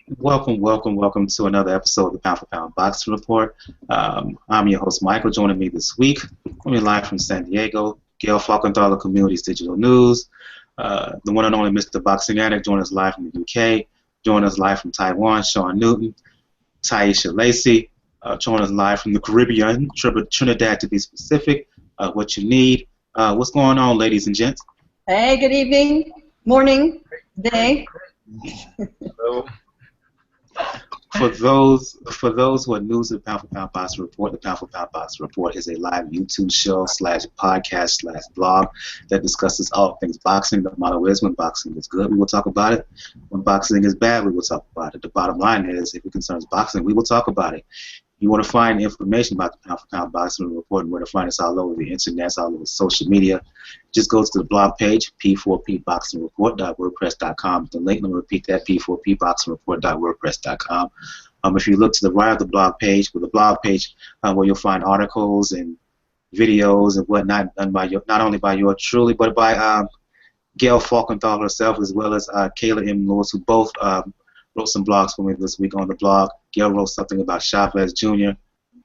Welcome to another episode of the Pound for Pound Boxing Report. I'm your host, Michael. Joining me this week, coming live from San Diego, Gail Falkenthaler, Communities Digital News, the one and only Mr. Boxing Addict, joining us live from the UK, joining us live from Taiwan, Sean Newton, Taisha Lacey, joining us live from the Caribbean, Trinidad to be specific, what you need. What's going on, ladies and gents? Hey, good evening, morning, day. For those who are new to the Pound for Pound Boxing Report, the Pound for Pound Boxing Report is a live YouTube show / podcast / blog that discusses all things boxing. The motto is when boxing is good, we will talk about it. When boxing is bad, we will talk about it. The bottom line is, if it concerns boxing, we will talk about it. If you want to find information about the Pound for Pound Boxing Report and where to find us all over the internet, all over social media, just go to the blog page, p4pboxingreport.wordpress.com. The link, let me repeat that, p4pboxingreport.wordpress.com. If you look to the right of the blog page, where you'll find articles and videos and whatnot done by not only by yours truly, but by Gail Falkenthaler herself, as well as Kayla M. Lewis, who both wrote some blogs for me this week on the blog. Gail wrote something about Chavez Jr.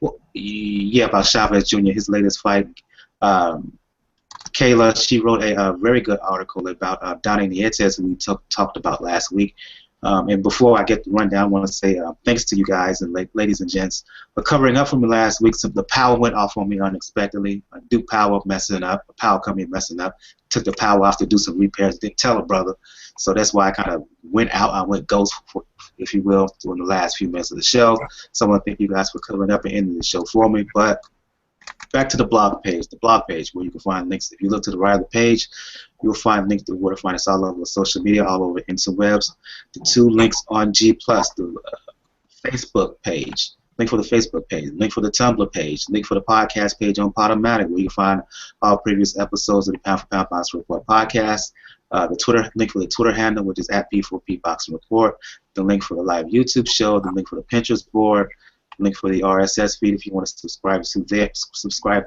About Chavez Jr., his latest fight. Kayla, she wrote a very good article about Donnie Nietes, who we talked about last week. And before I get the rundown, I want to say thanks to you guys and ladies and gents for covering up for me last week. So the power went off on me unexpectedly. Duke Power messing up, the power company messing up. Took the power off to do some repairs. Didn't tell a brother. So that's why I kind of went out. I went ghost, if you will, during the last few minutes of the show. So I want to thank you guys for covering up and ending the show for me. But back to the blog page where you can find links. If you look to the right of the page, you'll find links to where to find us all over social media, all over interwebs. The two links on G+, the Facebook page, link for the Facebook page, link for the Tumblr page, link for the podcast page on Podomatic, where you can find all previous episodes of the Pound for Pound Boxing Report podcast. The Twitter link for the Twitter handle, which is at P4P Boxing Report. The link for the live YouTube show. The link for the Pinterest board. Link for the RSS feed if you want to subscribe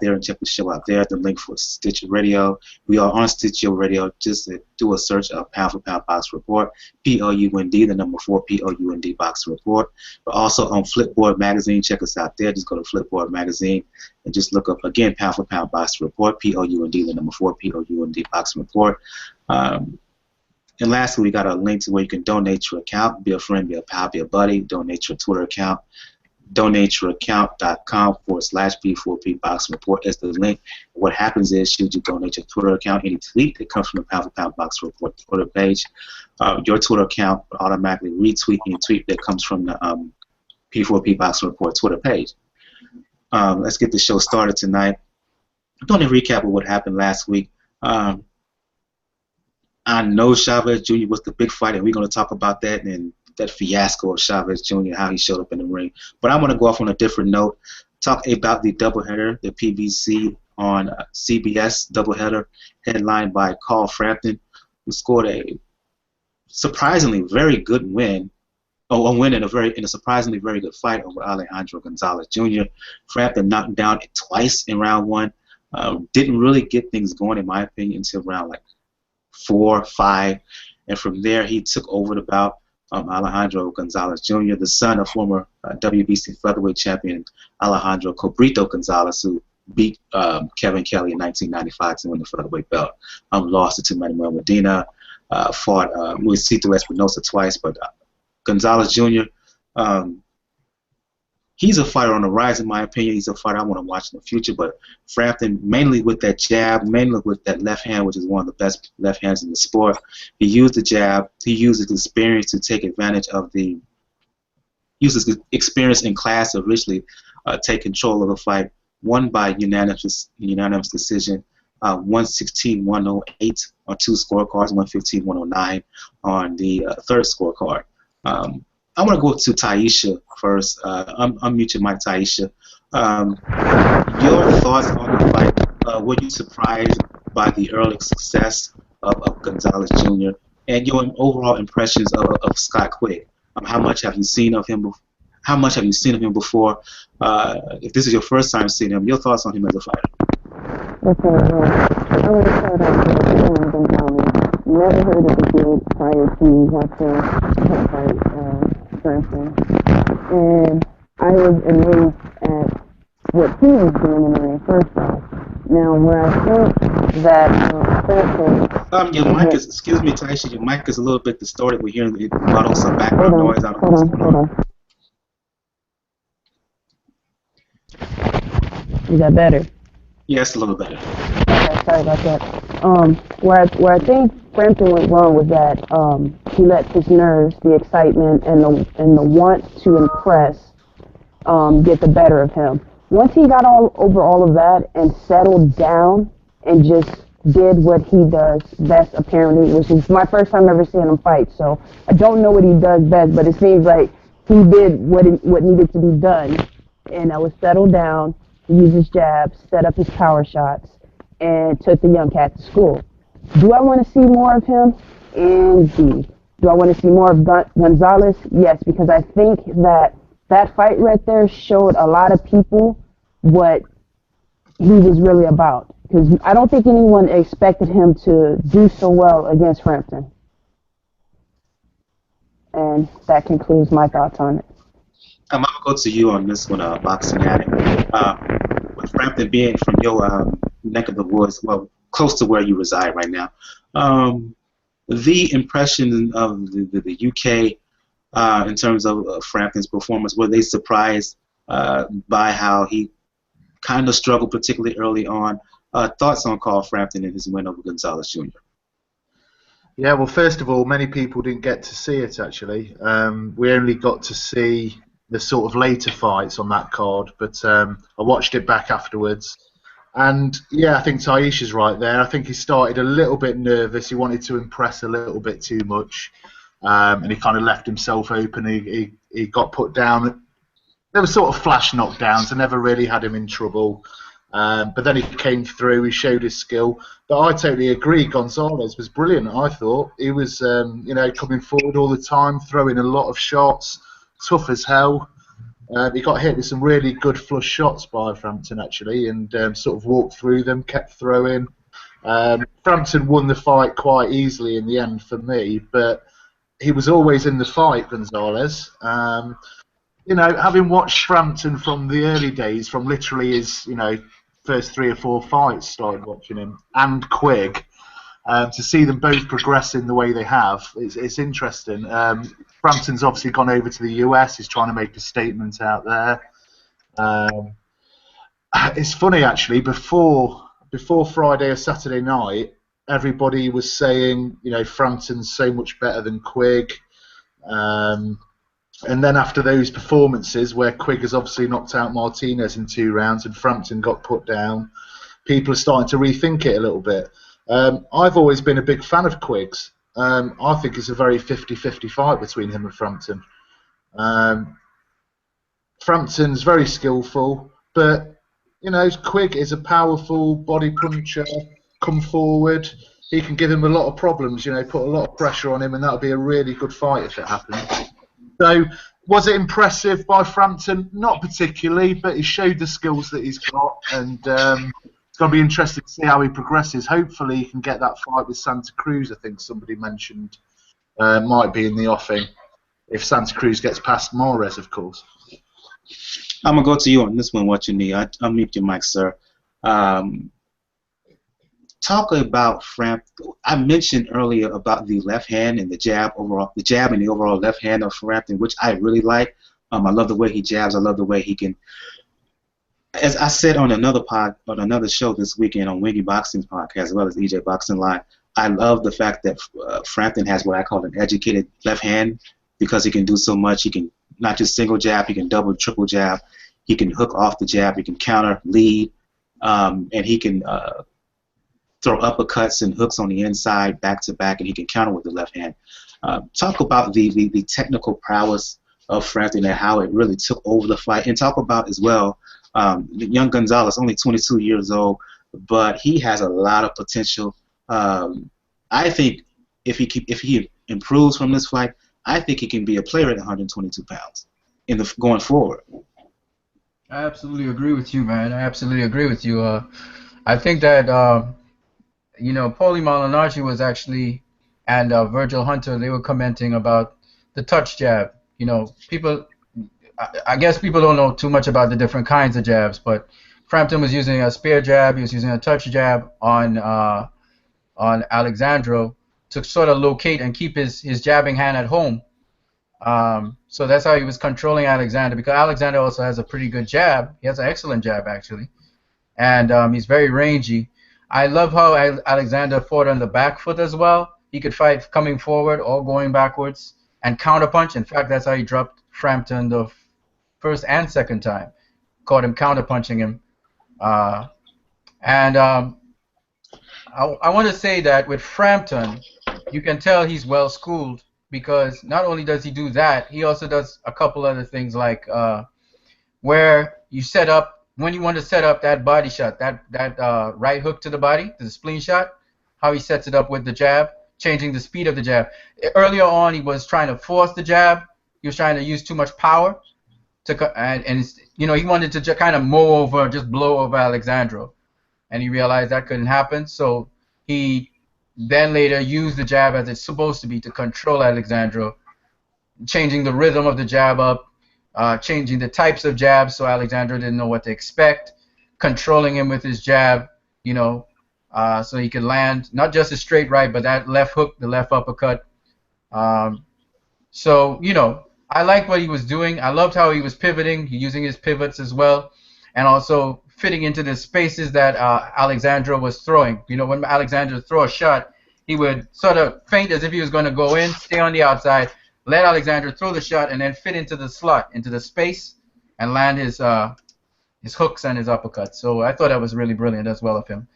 there and check the show out there. The link for Stitcher Radio. We are on Stitcher Radio. Just do a search of Pound for Pound Box Report, POUND, the number 4, POUND Box Report. We're also on Flipboard Magazine. Check us out there. Just go to Flipboard Magazine and just look up, again, Pound for Pound Box Report, POUND, the number 4, POUND Box Report. And lastly, we got a link to where you can donate your account, be a friend, be a pal, be a buddy, donate your Twitter account. DonateYourAccount.com/P4P Boxing Report is the link. What happens is, should you donate your Twitter account, any tweet that comes from the Pound for Pound Boxing Report Twitter page, your Twitter account will automatically retweet any tweet that comes from the P4P Boxing Report Twitter page. Let's get the show started tonight. I'm going to recap of what happened last week. I know Chavez Jr. was the big fight, and we're going to talk about that and that fiasco of Chavez Jr., how he showed up in the ring. But I want to go off on a different note, talk about the doubleheader, the PBC on CBS doubleheader, headlined by Carl Frampton, who scored a surprisingly very good win, a win in a surprisingly very good fight over Alejandro Gonzalez Jr. Frampton knocked him down twice in round 1. Didn't really get things going, in my opinion, until round like 4, 5, and from there he took over the bout. Alejandro Gonzalez Jr., the son of former WBC featherweight champion Alejandro Cobrito Gonzalez, who beat Kevin Kelly in 1995 to win the featherweight belt. Lost it to Manuel Medina, fought Luisito Espinosa twice, but Gonzalez Jr., he's a fighter on the rise, in my opinion. He's a fighter I want to watch in the future, but Frampton, mainly with that jab, mainly with that left hand, which is one of the best left hands in the sport. He used the jab. He used his experience to take advantage of uses his experience in class to originally take control of the fight. Won by unanimous decision, 116-108 on 2 scorecards, 115-109 on the third scorecard. I want to go to Taisha first. Unmute your mic, Taisha. Your thoughts on the fight? Were you surprised by the early success of Gonzalez Jr. and your overall impressions of Scott Quigg? How much have you seen of him? How much have you seen of him before? If this is your first time seeing him, your thoughts on him as a fighter? Okay, well, I want to start out with Gonzalez. Never heard of the kid prior to watching him fight Frampton, and I was amazed at what he was doing in the ring first off. Now, where I think that Frampton... Your mic is, excuse me, Taisha, your mic is a little bit distorted. We're hearing a lot of some background noise. I don't know what's going on. Is that better? Yes, a little better. Okay, sorry about that. Where I think Frampton went wrong was that he let his nerves, the excitement, and the want to impress get the better of him. Once he got over all of that and settled down and just did what he does best, apparently, which is my first time ever seeing him fight, so I don't know what he does best, but it seems like he did what needed to be done, and I was settled down, used his jabs, set up his power shots, and took the young cat to school. Do I want to see more of him? Indeed. Do I want to see more of Gonzalez? Yes, because I think that fight right there showed a lot of people what he was really about. Because I don't think anyone expected him to do so well against Frampton. And that concludes my thoughts on it. I'm going to go to you on this one, Boxing Addict. With Frampton being from your neck of the woods, well, close to where you reside right now, the impression of the UK in terms of Frampton's performance, were they surprised by how he kind of struggled, particularly early on? Thoughts on Carl Frampton and his win over Gonzalez Jr.? Yeah, well, first of all, many people didn't get to see it, actually. We only got to see the sort of later fights on that card, but I watched it back afterwards. And, yeah, I think Taisha's right there. I think he started a little bit nervous. He wanted to impress a little bit too much, and he kind of left himself open. He got put down. There were sort of flash knockdowns. I never really had him in trouble. But then he came through, he showed his skill. But I totally agree, Gonzalez was brilliant, I thought. He was, coming forward all the time, throwing a lot of shots, tough as hell. He got hit with some really good flush shots by Frampton, actually, and sort of walked through them, kept throwing. Frampton won the fight quite easily in the end for me, but he was always in the fight, Gonzalez. Having watched Frampton from the early days, from literally his, first 3 or 4 fights, started watching him, and Quigg, to see them both progress in the way they have, it's interesting. Frampton's obviously gone over to the US, he's trying to make a statement out there. It's funny, actually, before Friday or Saturday night, everybody was saying, Frampton's so much better than Quigg. And then after those performances, where Quigg has obviously knocked out Martinez in 2 rounds and Frampton got put down, people are starting to rethink it a little bit. I've always been a big fan of Quigg's. I think it's a very 50-50 fight between him and Frampton. Frampton's very skillful, but Quigg is a powerful body puncher, come forward. He can give him a lot of problems, put a lot of pressure on him, and that'll be a really good fight if it happens. So, was it impressive by Frampton? Not particularly, but he showed the skills that he's got, and it's going to be interesting to see how he progresses. Hopefully, he can get that fight with Santa Cruz, I think somebody mentioned, might be in the offing, if Santa Cruz gets past Mares, of course. I'm going to go to you on this one, what you need. I'll mute your mic, sir. Talk about Frampton. I mentioned earlier about the left hand and the jab and the overall left hand of Frampton, which I really like. I love the way he jabs. I love the way he can. As I said on another show this weekend on Wingy Boxing's podcast, as well as EJ Boxing Live, I love the fact that Frampton has what I call an educated left hand, because he can do so much. He can not just single jab, he can double, triple jab. He can hook off the jab. He can counter, lead, and he can throw uppercuts and hooks on the inside, back to back, and he can counter with the left hand. Talk about the technical prowess of Frampton and how it really took over the fight, and talk about as well young Gonzalez, only 22 years old, but he has a lot of potential. I think if he improves from this fight, I think he can be a player at 122 pounds going forward. I absolutely agree with you, man. I absolutely agree with you. I think that Paulie Malignaggi was actually, and Virgil Hunter, they were commenting about the touch jab You know, people. I guess people don't know too much about the different kinds of jabs, but Frampton was using a spear jab. He was using a touch jab on Alexandro to sort of locate and keep his jabbing hand at home. So that's how he was controlling Alexander, because Alexander also has a pretty good jab. He has an excellent jab, actually. And he's very rangy. I love how Alexander fought on the back foot as well. He could fight coming forward or going backwards and counterpunch. In fact, that's how he dropped Frampton the first and second time. Caught him counterpunching him. I want to say that with Frampton, you can tell he's well schooled, because not only does he do that, he also does a couple other things, like where you set up, when you want to set up that body shot, that right hook to the body, the spleen shot, how he sets it up with the jab, changing the speed of the jab. Earlier on, he was trying to force the jab. He was trying to use too much power, and you know, he wanted to kind of mow over, just blow over Alexandro, and he realized that couldn't happen. So he then later used the jab as it's supposed to be to control Alexandro, changing the rhythm of the jab up, changing the types of jabs so Alexandro didn't know what to expect, controlling him with his jab, you know, so he could land not just a straight right, but that left hook, the left uppercut. So, you know, I liked what he was doing. I loved how he was pivoting, using his pivots as well, and also fitting into the spaces that Alexandro was throwing. You know, when Alexandro throw a shot, he would sort of feint as if he was going to go in, stay on the outside, let Alexandro throw the shot, and then fit into the slot, into the space, and land his hooks and his uppercuts. So I thought that was really brilliant as well of him.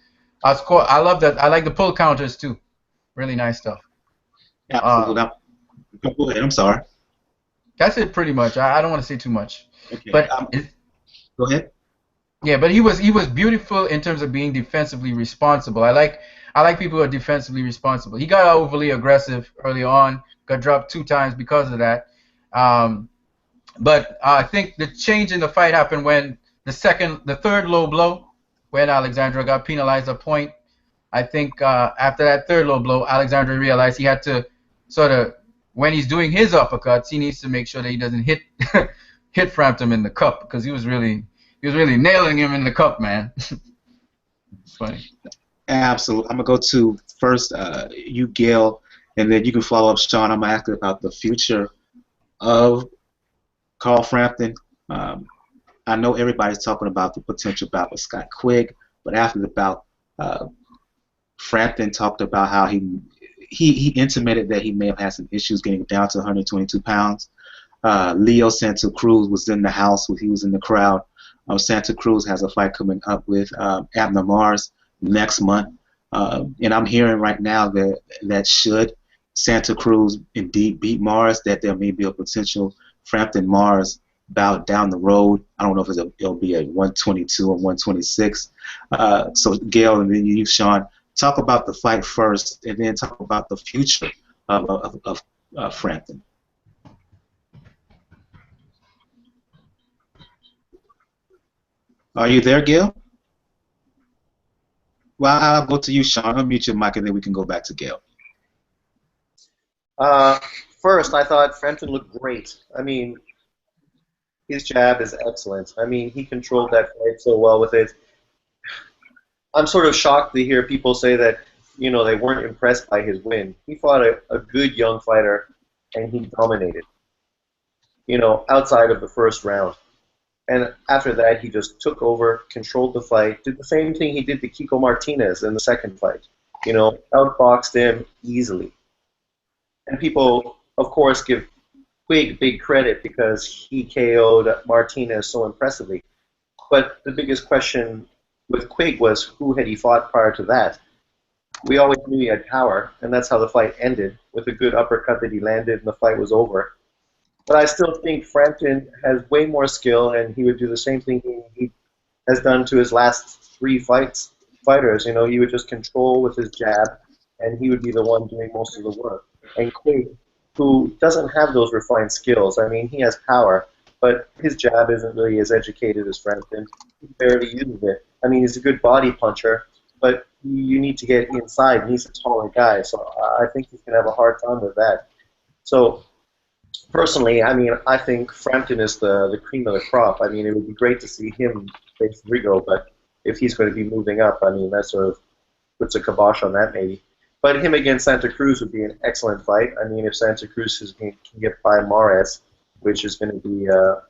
I love that. I like the pull counters too. Really nice stuff. Yeah, absolutely. Go ahead. I'm sorry. That's it, pretty much. I don't want to say too much. Okay. But go ahead. Yeah, but he was beautiful in terms of being defensively responsible. I like people who are defensively responsible. He got overly aggressive early on, got dropped 2 times because of that. But I think the change in the fight happened when the third low blow, when Alexandro got penalized a point. I think after that third low blow, Alexandro realized he had to sort of, when he's doing his uppercuts, he needs to make sure that he doesn't hit hit Frampton in the cup, because he was really nailing him in the cup, man. It's funny. Absolutely. I'm gonna go to first you, Gail, and then you can follow up, Sean. I'm gonna ask you about the future of Carl Frampton. I know everybody's talking about the potential bout with Scott Quigg, but after the bout, Frampton talked about how he intimated that he may have had some issues getting down to 122 pounds. Leo Santa Cruz was in the house, he was in the crowd. Santa Cruz has a fight coming up with Abner Mars next month, and I'm hearing right now that should Santa Cruz indeed beat Mars, that there may be a potential Frampton Mars bout down the road. I don't know if it'll be a 122 or 126. So Gail, and then you, Sean, talk about the fight first, and then talk about the future of Frampton. Are you there, Gail? Well, I'll go to you, Sean. I'll mute your mic, and then we can go back to Gail. First, I thought Frampton looked great. I mean, his jab is excellent. I mean, he controlled that fight so well with it. I'm sort of shocked to hear people say that, you know, they weren't impressed by his win. He fought a good young fighter, and he dominated, you know, outside of the first round. And after that, he just took over, controlled the fight, did the same thing he did to Kiko Martinez in the second fight. You know, outboxed him easily. And people, of course, give Quigg big credit because he KO'd Martinez so impressively. But the biggest question with Quigg was, who had he fought prior to that? We always knew he had power, and that's how the fight ended, with a good uppercut that he landed, and the fight was over. But I still think Frampton has way more skill, and he would do the same thing he has done to his last 3 fighters. You know, he would just control with his jab, and he would be the one doing most of the work. And Quigg, who doesn't have those refined skills, I mean, he has power, but his jab isn't really as educated as Frampton. He barely uses it. I mean, he's a good body puncher, but you need to get inside, and he's a taller guy, so I think he's going to have a hard time with that. So personally, I mean, I think Frampton is the cream of the crop. I mean, it would be great to see him face Rigo, but if he's going to be moving up, I mean, that sort of puts a kibosh on that maybe. But him against Santa Cruz would be an excellent fight. I mean, if Santa Cruz can get by Mares, which is going to be a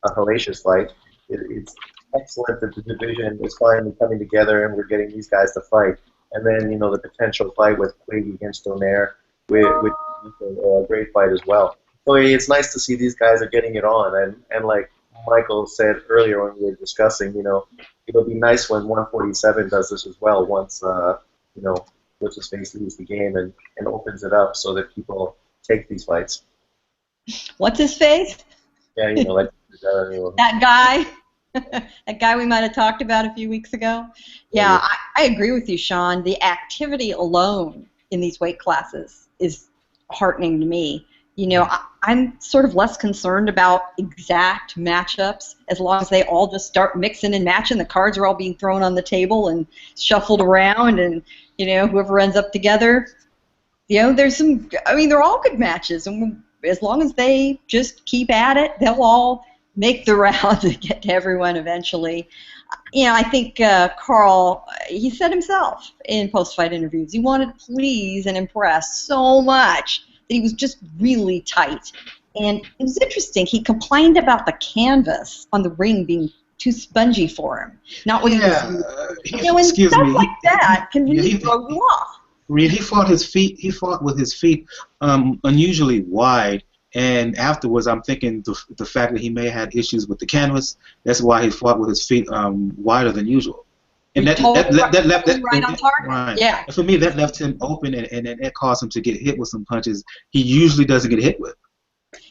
hellacious fight, it's excellent that the division is finally coming together and we're getting these guys to fight. And then, you know, the potential fight with Quigg against Donaire, which is a great fight as well. So it's nice to see these guys are getting it on. And like Michael said earlier when we were discussing, you know, it'll be nice when 147 does this as well once, you know, what's his face leaves the game and opens it up so that people take these fights. What's his face? Yeah, you know, like that guy. That guy we might have talked about a few weeks ago. Yeah, I agree with you, Sean. The activity alone in these weight classes is heartening to me. You know, I'm sort of less concerned about exact matchups as long as they all just start mixing and matching. The cards are all being thrown on the table and shuffled around, and, you know, whoever ends up together, you know, there's some, I mean, they're all good matches, and as long as they just keep at it, they'll all make the round and get to everyone eventually. You know, I think Carl, he said himself in post-fight interviews, he wanted to please and impress so much that he was just really tight. And it was interesting. He complained about the canvas on the ring being too spongy for him. Not what he was. You know, and stuff like that can really throw you off. He fought his feet. He fought with his feet unusually wide. And afterwards, I'm thinking the fact that he may have had issues with the canvas. That's why he fought with his feet wider than usual. And that left right on target. Right. Yeah. And for me, that left him open, and it caused him to get hit with some punches he usually doesn't get hit with.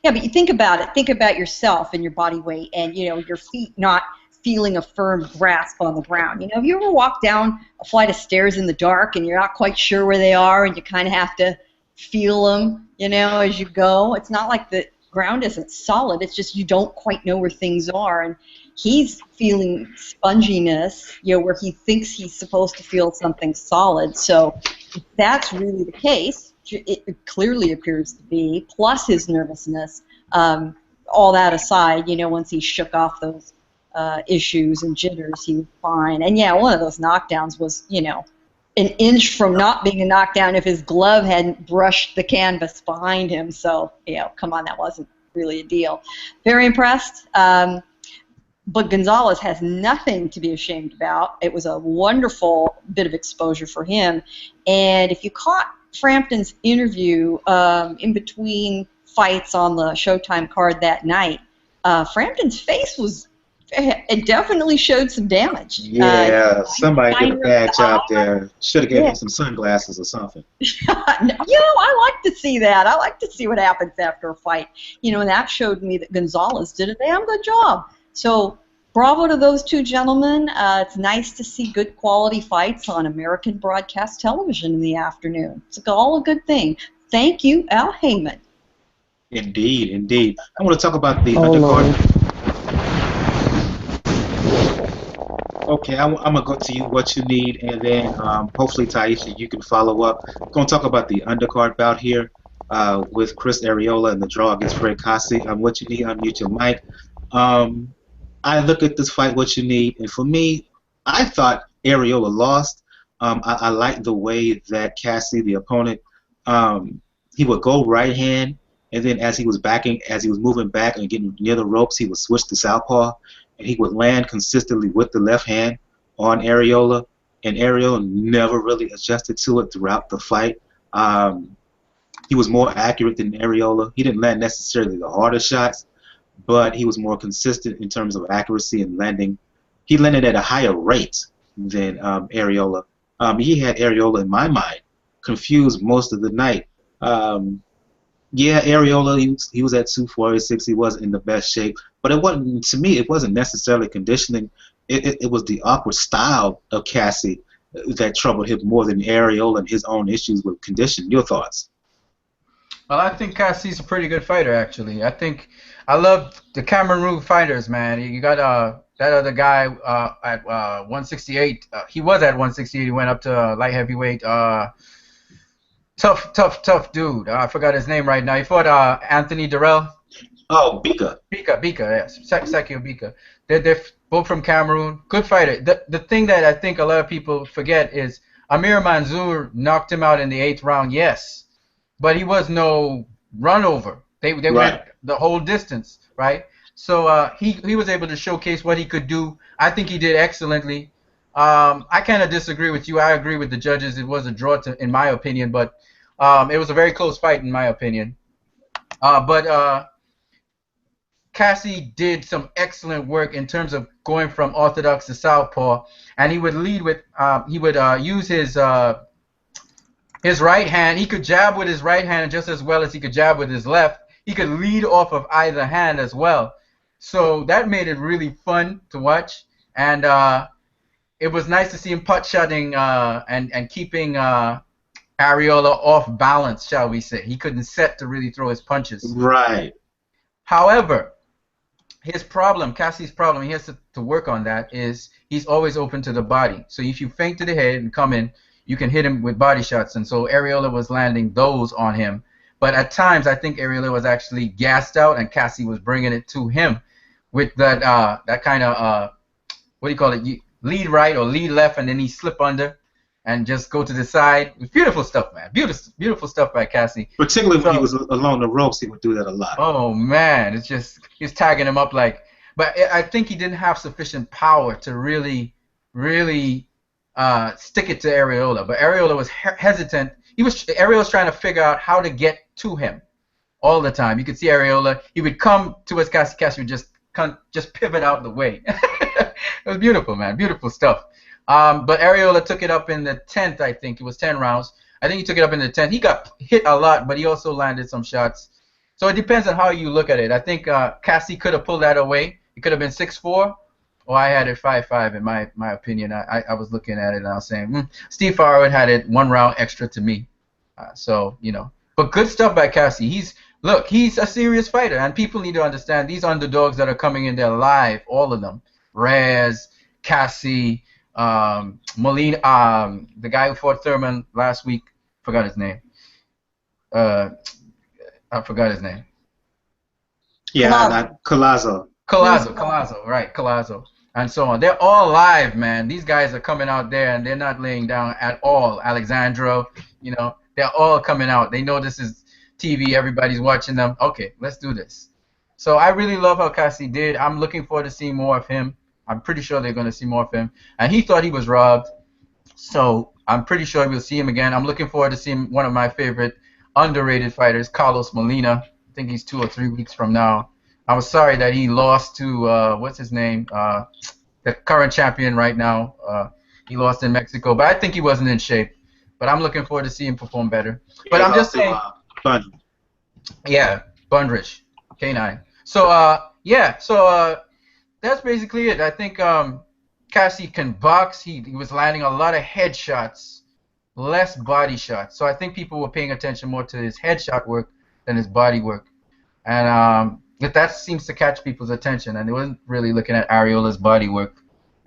Yeah, but you think about it. Think about yourself and your body weight, and, you know, your feet not feeling a firm grasp on the ground. You know, have you ever walked down a flight of stairs in the dark and you're not quite sure where they are, and you kind of have to feel them, you know, as you go? It's not like the ground isn't solid. It's just you don't quite know where things are. And he's feeling sponginess, you know, where he thinks he's supposed to feel something solid. So if that's really the case, it clearly appears to be, plus his nervousness, all that aside, you know, once he shook off those issues and jitters, he was fine. And, yeah, one of those knockdowns was, you know, an inch from not being a knockdown if his glove hadn't brushed the canvas behind him. So, you know, come on, that wasn't really a deal. Very impressed. But Gonzalez has nothing to be ashamed about. It was a wonderful bit of exposure for him. And if you caught Frampton's interview in between fights on the Showtime card that night, Frampton's face was, it definitely showed some damage. Yeah, somebody did a bad job there. Should have given him some sunglasses or something. You know, I like to see that. I like to see what happens after a fight. You know, and that showed me that Gonzalez did a damn good job. So, bravo to those two gentlemen. It's nice to see good quality fights on American broadcast television in the afternoon. It's all a good thing. Thank you, Al Heyman. Indeed, indeed. I want to talk about the undercard. Okay, I'm going to go to you, what you need, and then hopefully, Taisha, you can follow up. I'm going to talk about the undercard bout here with Chris Arreola and the draw against Fred Cassi. What you need, unmute your mic. I look at this fight, what you need, and for me, I thought Arreola lost. I liked the way that Cassi, the opponent, he would go right hand, and then as he was moving back and getting near the ropes, he would switch to southpaw, and he would land consistently with the left hand on Arreola, and Arreola never really adjusted to it throughout the fight. He was more accurate than Arreola. He didn't land necessarily the harder shots, but he was more consistent in terms of accuracy and landing. He landed at a higher rate than Arreola. He had Arreola, in my mind, confused most of the night. Yeah, Arreola, he was at 246. He wasn't in the best shape, but it wasn't, to me, it wasn't necessarily conditioning. It was the awkward style of Cassi that troubled him more than Arreola and his own issues with condition. Your thoughts? Well, I think Cassi's a pretty good fighter, actually. I love the Cameroon fighters, man. You got that other guy at 168. He was at 168. He went up to light heavyweight. Tough dude. I forgot his name right now. He fought Anthony Durrell. Oh, Bika. Bika, yes. Sekio Bika. They're both from Cameroon. Good fighter. The thing that I think a lot of people forget is Amir Manzoor knocked him out in the 8th round, yes. But he was no run over. They went the whole distance, right? So he was able to showcase what he could do. I think he did excellently. I kind of disagree with you. I agree with the judges. It was a draw, in my opinion, but it was a very close fight, in my opinion. But Cassi did some excellent work in terms of going from orthodox to southpaw, and he would lead with use his right hand. He could jab with his right hand just as well as he could jab with his left. He could lead off of either hand as well. So that made it really fun to watch, and it was nice to see him putt-shotting and keeping Arreola off balance, shall we say. He couldn't set to really throw his punches. Right. However, Cassi's problem, he has to work on that, is he's always open to the body. So if you feint to the head and come in, you can hit him with body shots. And so Arreola was landing those on him. But at times, I think Arreola was actually gassed out, and Cassi was bringing it to him with that kind of, what do you call it, lead right or lead left, and then he slip under and just go to the side. It was beautiful stuff, man. Beautiful stuff by Cassi. Particularly when he was along the ropes, he would do that a lot. Oh, man. It's just, he's tagging him up like, but I think he didn't have sufficient power to really stick it to Arreola. But Arreola was hesitant. Arreola was trying to figure out how to get to him all the time. You could see Arreola, he would come towards Cassi. Cassi would just pivot out the way. It was beautiful, man. Beautiful stuff. But Arreola took it up in the 10th, I think. It was 10 rounds. I think he took it up in the 10th. He got hit a lot, but he also landed some shots. So it depends on how you look at it. I think Cassi could have pulled that away. It could have been 6-4, or I had it 5-5 in my opinion. I was looking at it and I was saying, Steve Farwood had it 1 round extra to me. So, you know. But good stuff by Cassi. He's a serious fighter, and people need to understand these underdogs that are coming in there live, all of them. Reyes, Cassi, Molina, the guy who fought Thurman last week, forgot his name. I forgot his name. Yeah, Collazo. Right, Collazo. And so on. They're all live, man. These guys are coming out there, and they're not laying down at all. Alexandro, you know, they're all coming out. They know this is TV. Everybody's watching them. Okay, let's do this. So I really love how Cassi did. I'm looking forward to seeing more of him. I'm pretty sure they're going to see more of him. And he thought he was robbed. So I'm pretty sure we'll see him again. I'm looking forward to seeing one of my favorite underrated fighters, Carlos Molina. I think he's 2 or 3 weeks from now. I was sorry that he lost to, what's his name, the current champion right now. He lost in Mexico. But I think he wasn't in shape. But I'm looking forward to seeing him perform better. But I'm just saying. Yeah, Bundrich, K9. So, that's basically it. I think Cassi can box. He was landing a lot of headshots, less body shots. So I think people were paying attention more to his headshot work than his body work. And that seems to catch people's attention. And they wasn't really looking at Arreola's body work.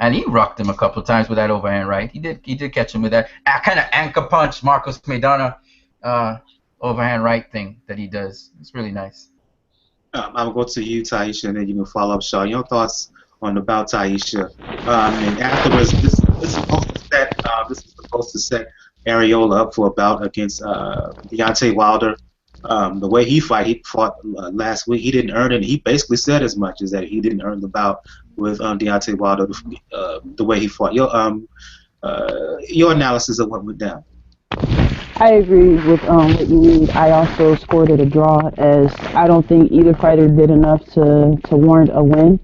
And he rocked him a couple of times with that overhand right. He did catch him with that kind of anchor punch, Marcos Maidana overhand right thing that he does. It's really nice. I'm going to go to you, Taisha, and then you can follow up, Shaw. Your thoughts on about Taisha. And afterwards, this is supposed to set Arreola up for a bout against Deontay Wilder. The way he fought last week, he didn't earn it. He basically said as much as that he didn't earn the bout with Deontay Wilder the way he fought. Your analysis of what went down. I agree with what you read. I also scored it a draw, as I don't think either fighter did enough to warrant a win.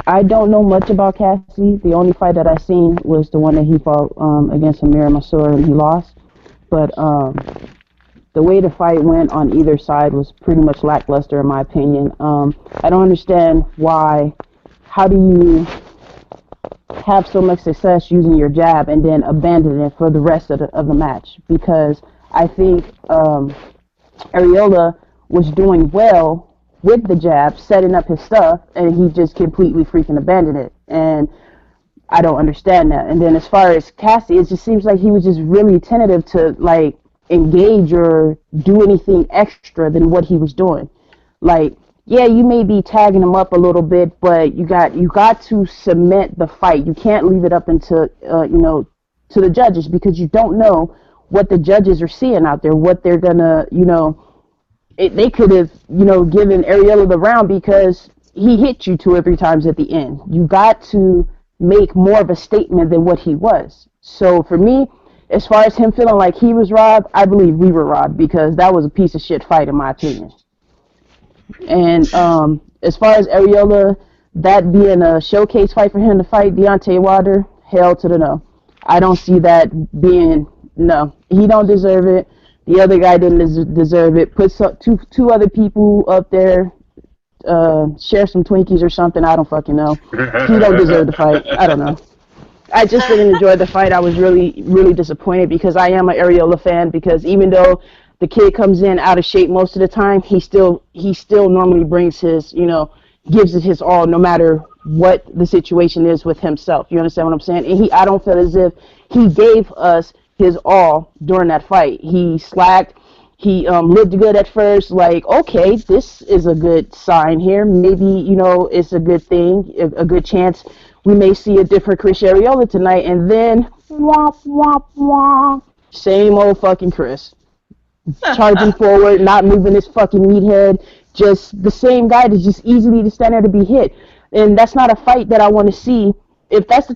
I don't know much about Cassi. The only fight that I seen was the one that he fought against Amir Imam, and he lost. But the way the fight went on either side was pretty much lackluster in my opinion. I don't understand how do you have so much success using your jab and then abandon it for the rest of the match? Because I think Arreola was doing well with the jab, setting up his stuff, and he just completely freaking abandoned it. And I don't understand that. And then as far as Cassie, it just seems like he was just really tentative to like engage or do anything extra than what he was doing. Like, yeah, you may be tagging him up a little bit, but you got to cement the fight. You can't leave it up into to the judges, because you don't know what the judges are seeing out there, what they're gonna they could have given Arreola the round because he hit you 2 or 3 times at the end. You got to make more of a statement than what he was. So for me, as far as him feeling like he was robbed, I believe we were robbed, because that was a piece of shit fight in my opinion. And as far as Arreola, that being a showcase fight for him to fight Deontay Wilder, hell to the no. I don't see that being, no. He don't deserve it. The other guy didn't deserve it. Put two other people up there, share some Twinkies or something. I don't fucking know. He don't deserve the fight. I don't know. I just didn't enjoy the fight. I was really, really disappointed, because I am an Arreola fan, because even though the kid comes in out of shape most of the time, he still normally brings his, gives it his all, no matter what the situation is with himself. You understand what I'm saying? And I don't feel as if he gave us his all during that fight. He slacked. He looked good at first, like, okay, this is a good sign here. Maybe, it's a good thing, a good chance we may see a different Chris Arreola tonight. And then, womp, womp, womp, same old fucking Chris. Charging forward, not moving his fucking meathead. Just the same guy that's just easily to stand there to be hit. And that's not a fight that I want to see. If that's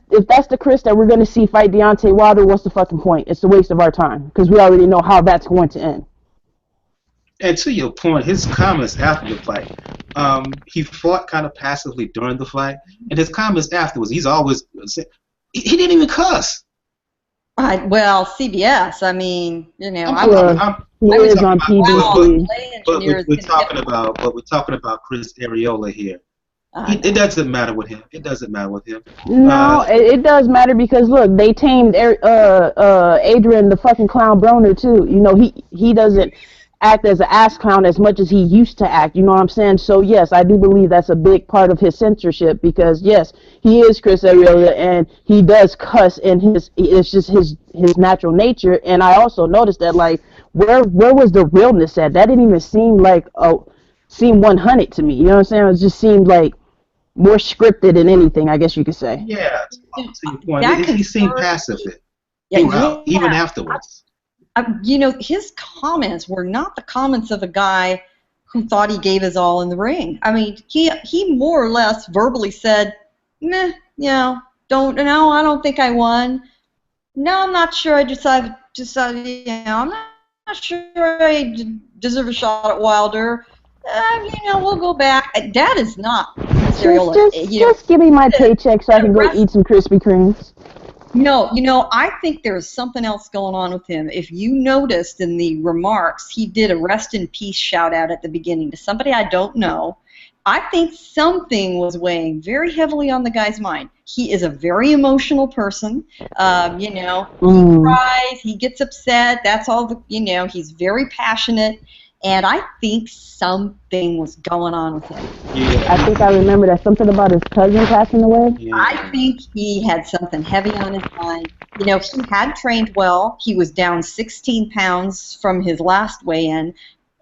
the Chris that we're going to see fight Deontay Wilder, what's the fucking point? It's a waste of our time, because we already know how that's going to end. And to your point, his comments after the fight, he fought kind of passively during the fight, and his comments afterwards, he's always he didn't even cuss. Well, CBS. I mean, he is on PBC. But we're talking about Chris Arreola here. It doesn't matter with him. It doesn't matter with him. No, it does matter, because look, they tamed Adrian the fucking clown Broner too. He doesn't act as an ass clown as much as he used to act. You know what I'm saying? So yes, I do believe that's a big part of his censorship, because yes, he is Chris Arreola and he does cuss, and it's just his natural nature. And I also noticed that, like, where was the realness at? That didn't even seem like seem 100 to me. You know what I'm saying? It just seemed like more scripted than anything, I guess you could say. Yeah, to your point, he seemed passive even afterwards. His comments were not the comments of a guy who thought he gave his all in the ring. I mean, he more or less verbally said, meh, I don't think I won. No, I'm not sure I decided, I'm not sure I deserve a shot at Wilder. We'll go back. That is not just give me my paycheck so I can go eat some Krispy Kremes. No, I think there's something else going on with him. If you noticed in the remarks, he did a rest in peace shout out at the beginning to somebody I don't know. I think something was weighing very heavily on the guy's mind. He is a very emotional person. He cries, he gets upset. That's all he's very passionate. And I think something was going on with him. Yeah. I think I remember that, something about his cousin passing away. Yeah. I think he had something heavy on his mind. He had trained well. He was down 16 pounds from his last weigh-in.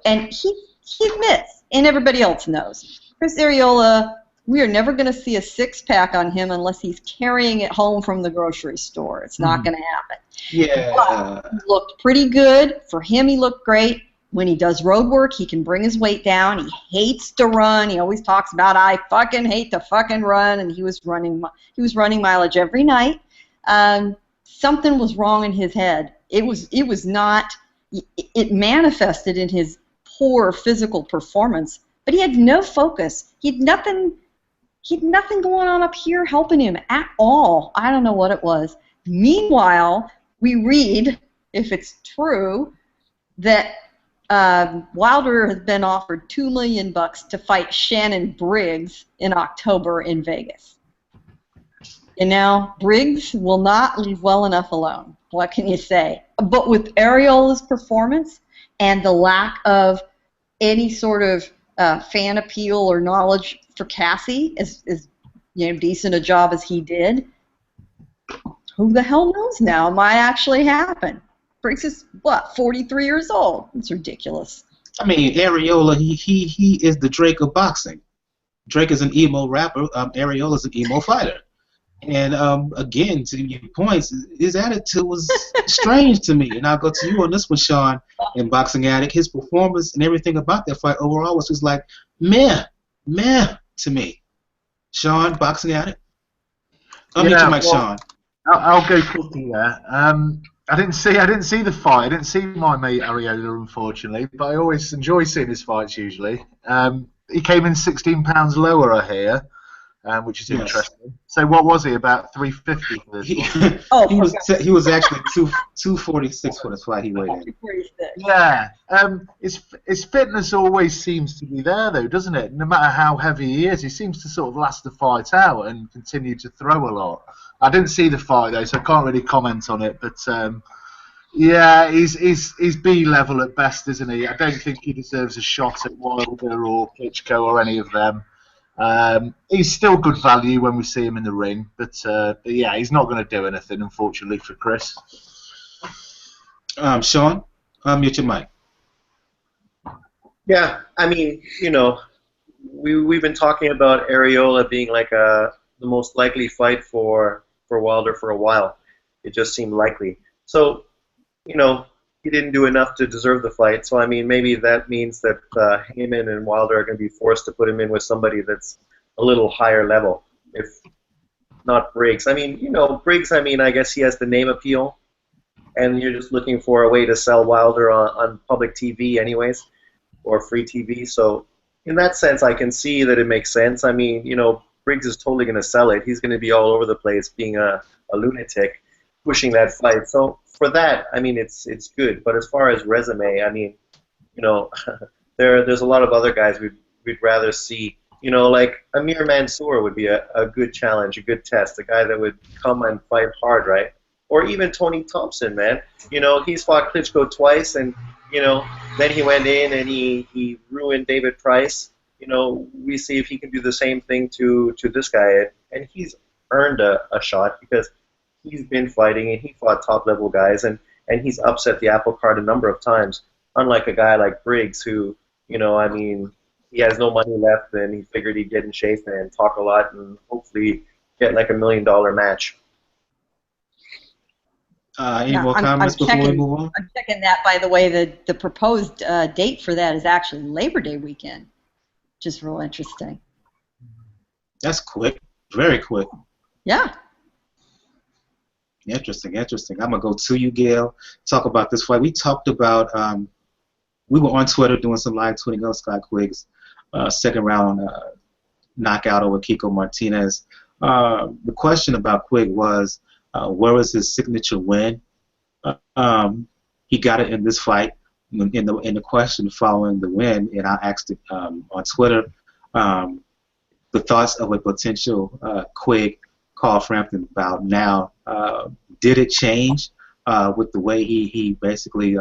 And he admits, and everybody else knows, Chris Arreola, we are never going to see a six-pack on him unless he's carrying it home from the grocery store. It's not going to happen. Yeah. But he looked pretty good. For him, he looked great. When he does road work, he can bring his weight down. He hates to run. He always talks about, I fucking hate to fucking run, and he was running mileage every night. Something was wrong in his head. It manifested in his poor physical performance, but he had no focus. He had nothing going on up here helping him at all. I don't know what it was. Meanwhile, we read, if it's true, that Wilder has been offered $2 million to fight Shannon Briggs in October in Vegas. Briggs will not leave well enough alone. What can you say? But with Arreola's performance and the lack of any sort of fan appeal or knowledge for Cassie, as decent a job as he did, Who the hell knows now? It might actually happen. Briggs is, what, 43 years old? It's ridiculous. I mean, Arreola, he is the Drake of boxing. Drake is an emo rapper. Arreola is an emo fighter. And again, to your points, his attitude was strange to me. And I'll go to you on this one, Sean, in Boxing Addict. His performance and everything about that fight overall was just like meh to me. Sean, Boxing Addict. Unmute your mic, Sean. I'll go quickly there. I didn't see the fight. I didn't see my mate Arreola, unfortunately, but I always enjoy seeing his fights usually. He came in 16 pounds lower, I hear, which is interesting. So what was he, about 350 for this one? He was actually 246 for this fight he weighed in. Yeah. His fitness always seems to be there, though, doesn't it? No matter how heavy he is, he seems to sort of last the fight out and continue to throw a lot. I didn't see the fight, though, so I can't really comment on it, but yeah, he's B level at best, isn't he? I don't think he deserves a shot at Wilder or Klitschko or any of them. He's still good value when we see him in the ring, but yeah, he's not going to do anything, unfortunately, for Chris. Sean, mute your mic. Yeah, I mean, you know, we've been talking about Arreola being like the most likely fight for Wilder for a while. It just seemed likely. So, you know, he didn't do enough to deserve the fight. So, I mean, maybe that means that Heyman and Wilder are going to be forced to put him in with somebody that's a little higher level, if not Briggs. I mean, you know, Briggs, I mean, I guess he has the name appeal, and you're just looking for a way to sell Wilder on public TV anyways, or free TV. So, in that sense, I can see that it makes sense. I mean, you know, Briggs is totally going to sell it. He's going to be all over the place being a lunatic, pushing that fight. So for that, I mean, it's good. But as far as resume, I mean, you know, there's a lot of other guys we'd rather see. You know, like Amir Mansour would be a good challenge, a good test, a guy that would come and fight hard, right? Or even Tony Thompson, man. You know, he's fought Klitschko twice, and, you know, then he went in and he ruined David Price. You know, we see if he can do the same thing to this guy, and he's earned a shot because he's been fighting and he fought top-level guys, and he's upset the apple cart a number of times, unlike a guy like Briggs who, you know, I mean, he has no money left and he figured he'd get in shape and talk a lot and hopefully get like $1 million match. Any more comments before we move on? I'm checking that, by the way. The proposed date for that is actually Labor Day weekend, which is real interesting. That's quick. Very quick. Yeah. Interesting. I'm going to go to you, Gail, talk about this fight. We talked about, we were on Twitter doing some live tweeting of Scott Quigg's second round knockout over Kiko Martinez. The question about Quigg was, where was his signature win? He got it in this fight. In the question following the win, and I asked it on Twitter, the thoughts of a potential Quigg call Frampton bout now. Did it change with the way he basically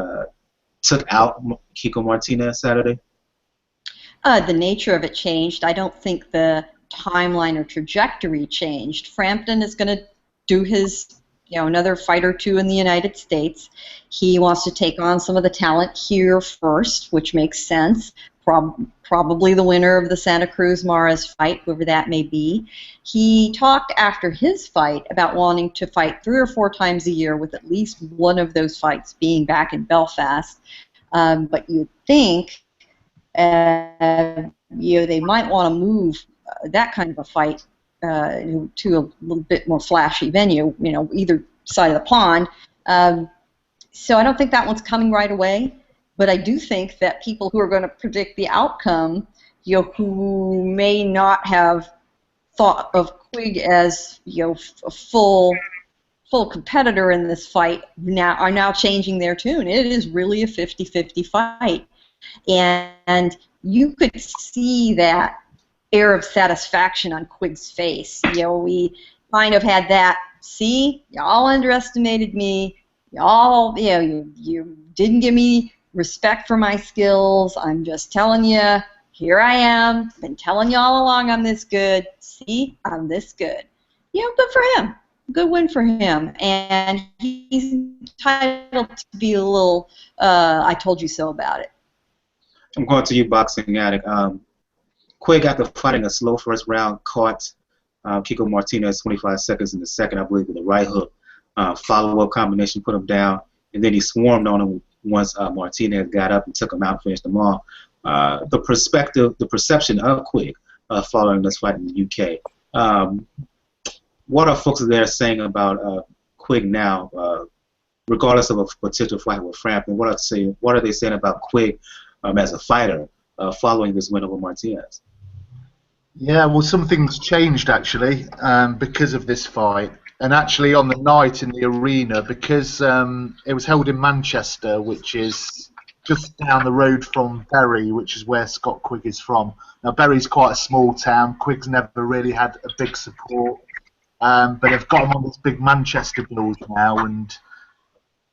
took out Kiko Martinez Saturday? The nature of it changed. I don't think the timeline or trajectory changed. Frampton is going to do his, you know, another fight or two in the United States. He wants to take on some of the talent here first, which makes sense. Probably the winner of the Santa Cruz-Mares fight, whoever that may be. He talked after his fight about wanting to fight 3 or 4 times a year, with at least one of those fights being back in Belfast. But you'd think, you know, they might want to move that kind of a fight to a little bit more flashy venue, you know, either side of the pond. So I don't think that one's coming right away, but I do think that people who are going to predict the outcome, you know, who may not have thought of Quigg as, you know, a full competitor in this fight are now changing their tune. It is really a 50-50 fight, and you could see that air of satisfaction on Quigg's face. You know, we kind of had that, see, y'all underestimated me, y'all, you know, you didn't give me respect for my skills, I'm just telling you, here I am, been telling you all along I'm this good, see, I'm this good. You know, good for him. good win for him, and he's entitled to be a little I told you so about it. I'm going to you, Boxing Addict. Quigg, after fighting a slow first round, caught Kiko Martinez 25 seconds in the second, I believe, with a right hook. Follow-up combination put him down, and then he swarmed on him once Martinez got up and took him out and finished him off. The perception of Quigg following this fight in the UK. What are folks there saying about Quigg now, regardless of a potential fight with Frampton? What are they saying about Quigg as a fighter following this win over Martinez? Yeah, well, something's changed actually because of this fight, and actually on the night in the arena, because it was held in Manchester, which is just down the road from Bury, which is where Scott Quigg is from. Now, Bury's quite a small town. Quigg's never really had a big support, but they've got him on this big Manchester bills now, and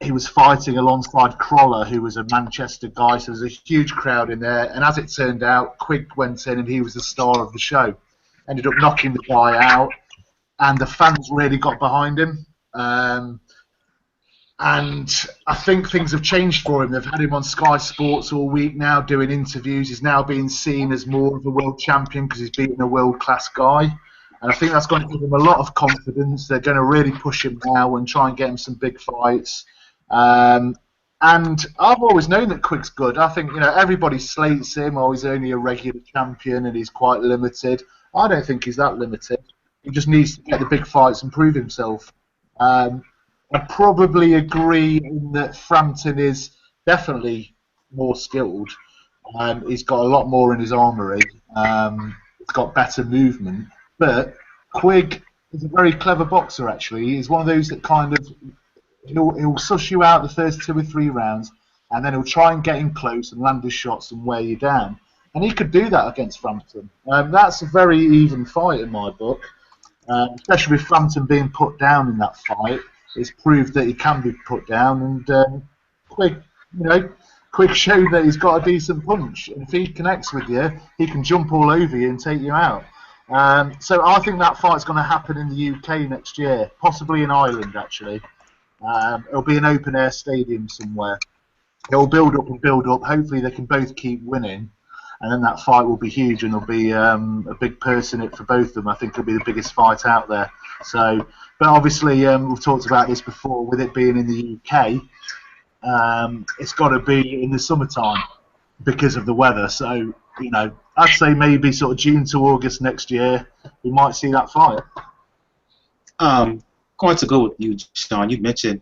he was fighting alongside Crawler, who was a Manchester guy, so there's a huge crowd in there. And as it turned out, Quigg went in and he was the star of the show. Ended up knocking the guy out, and the fans really got behind him. And I think things have changed for him. They've had him on Sky Sports all week now doing interviews. He's now being seen as more of a world champion because he's beaten a world-class guy. And I think that's going to give him a lot of confidence. They're going to really push him now and try and get him some big fights. And I've always known that Quigg's good. I think, everybody slates him, oh, he's only a regular champion and he's quite limited. I don't think he's that limited. He just needs to get the big fights and prove himself. I probably agree in that Frampton is definitely more skilled. He's got a lot more in his armoury. He's got better movement. But Quigg is a very clever boxer, actually. He's one of those that kind of... He'll suss you out the first 2 or 3 rounds, and then he'll try and get in close and land his shots and wear you down. And he could do that against Frampton. That's a very even fight in my book, especially with Frampton being put down in that fight. It's proved that he can be put down, and Quigg showed that he's got a decent punch. And if he connects with you, he can jump all over you and take you out. So I think that fight's going to happen in the UK next year, possibly in Ireland, actually. It'll be an open-air stadium somewhere. It'll build up and build up. Hopefully they can both keep winning, and then that fight will be huge, and there'll be a big purse in it for both of them. I think it'll be the biggest fight out there. So, but obviously we've talked about this before, with it being in the UK, it's got to be in the summertime because of the weather. So, I'd say maybe sort of June to August next year, we might see that fight. Going to go with you, Sean. You mentioned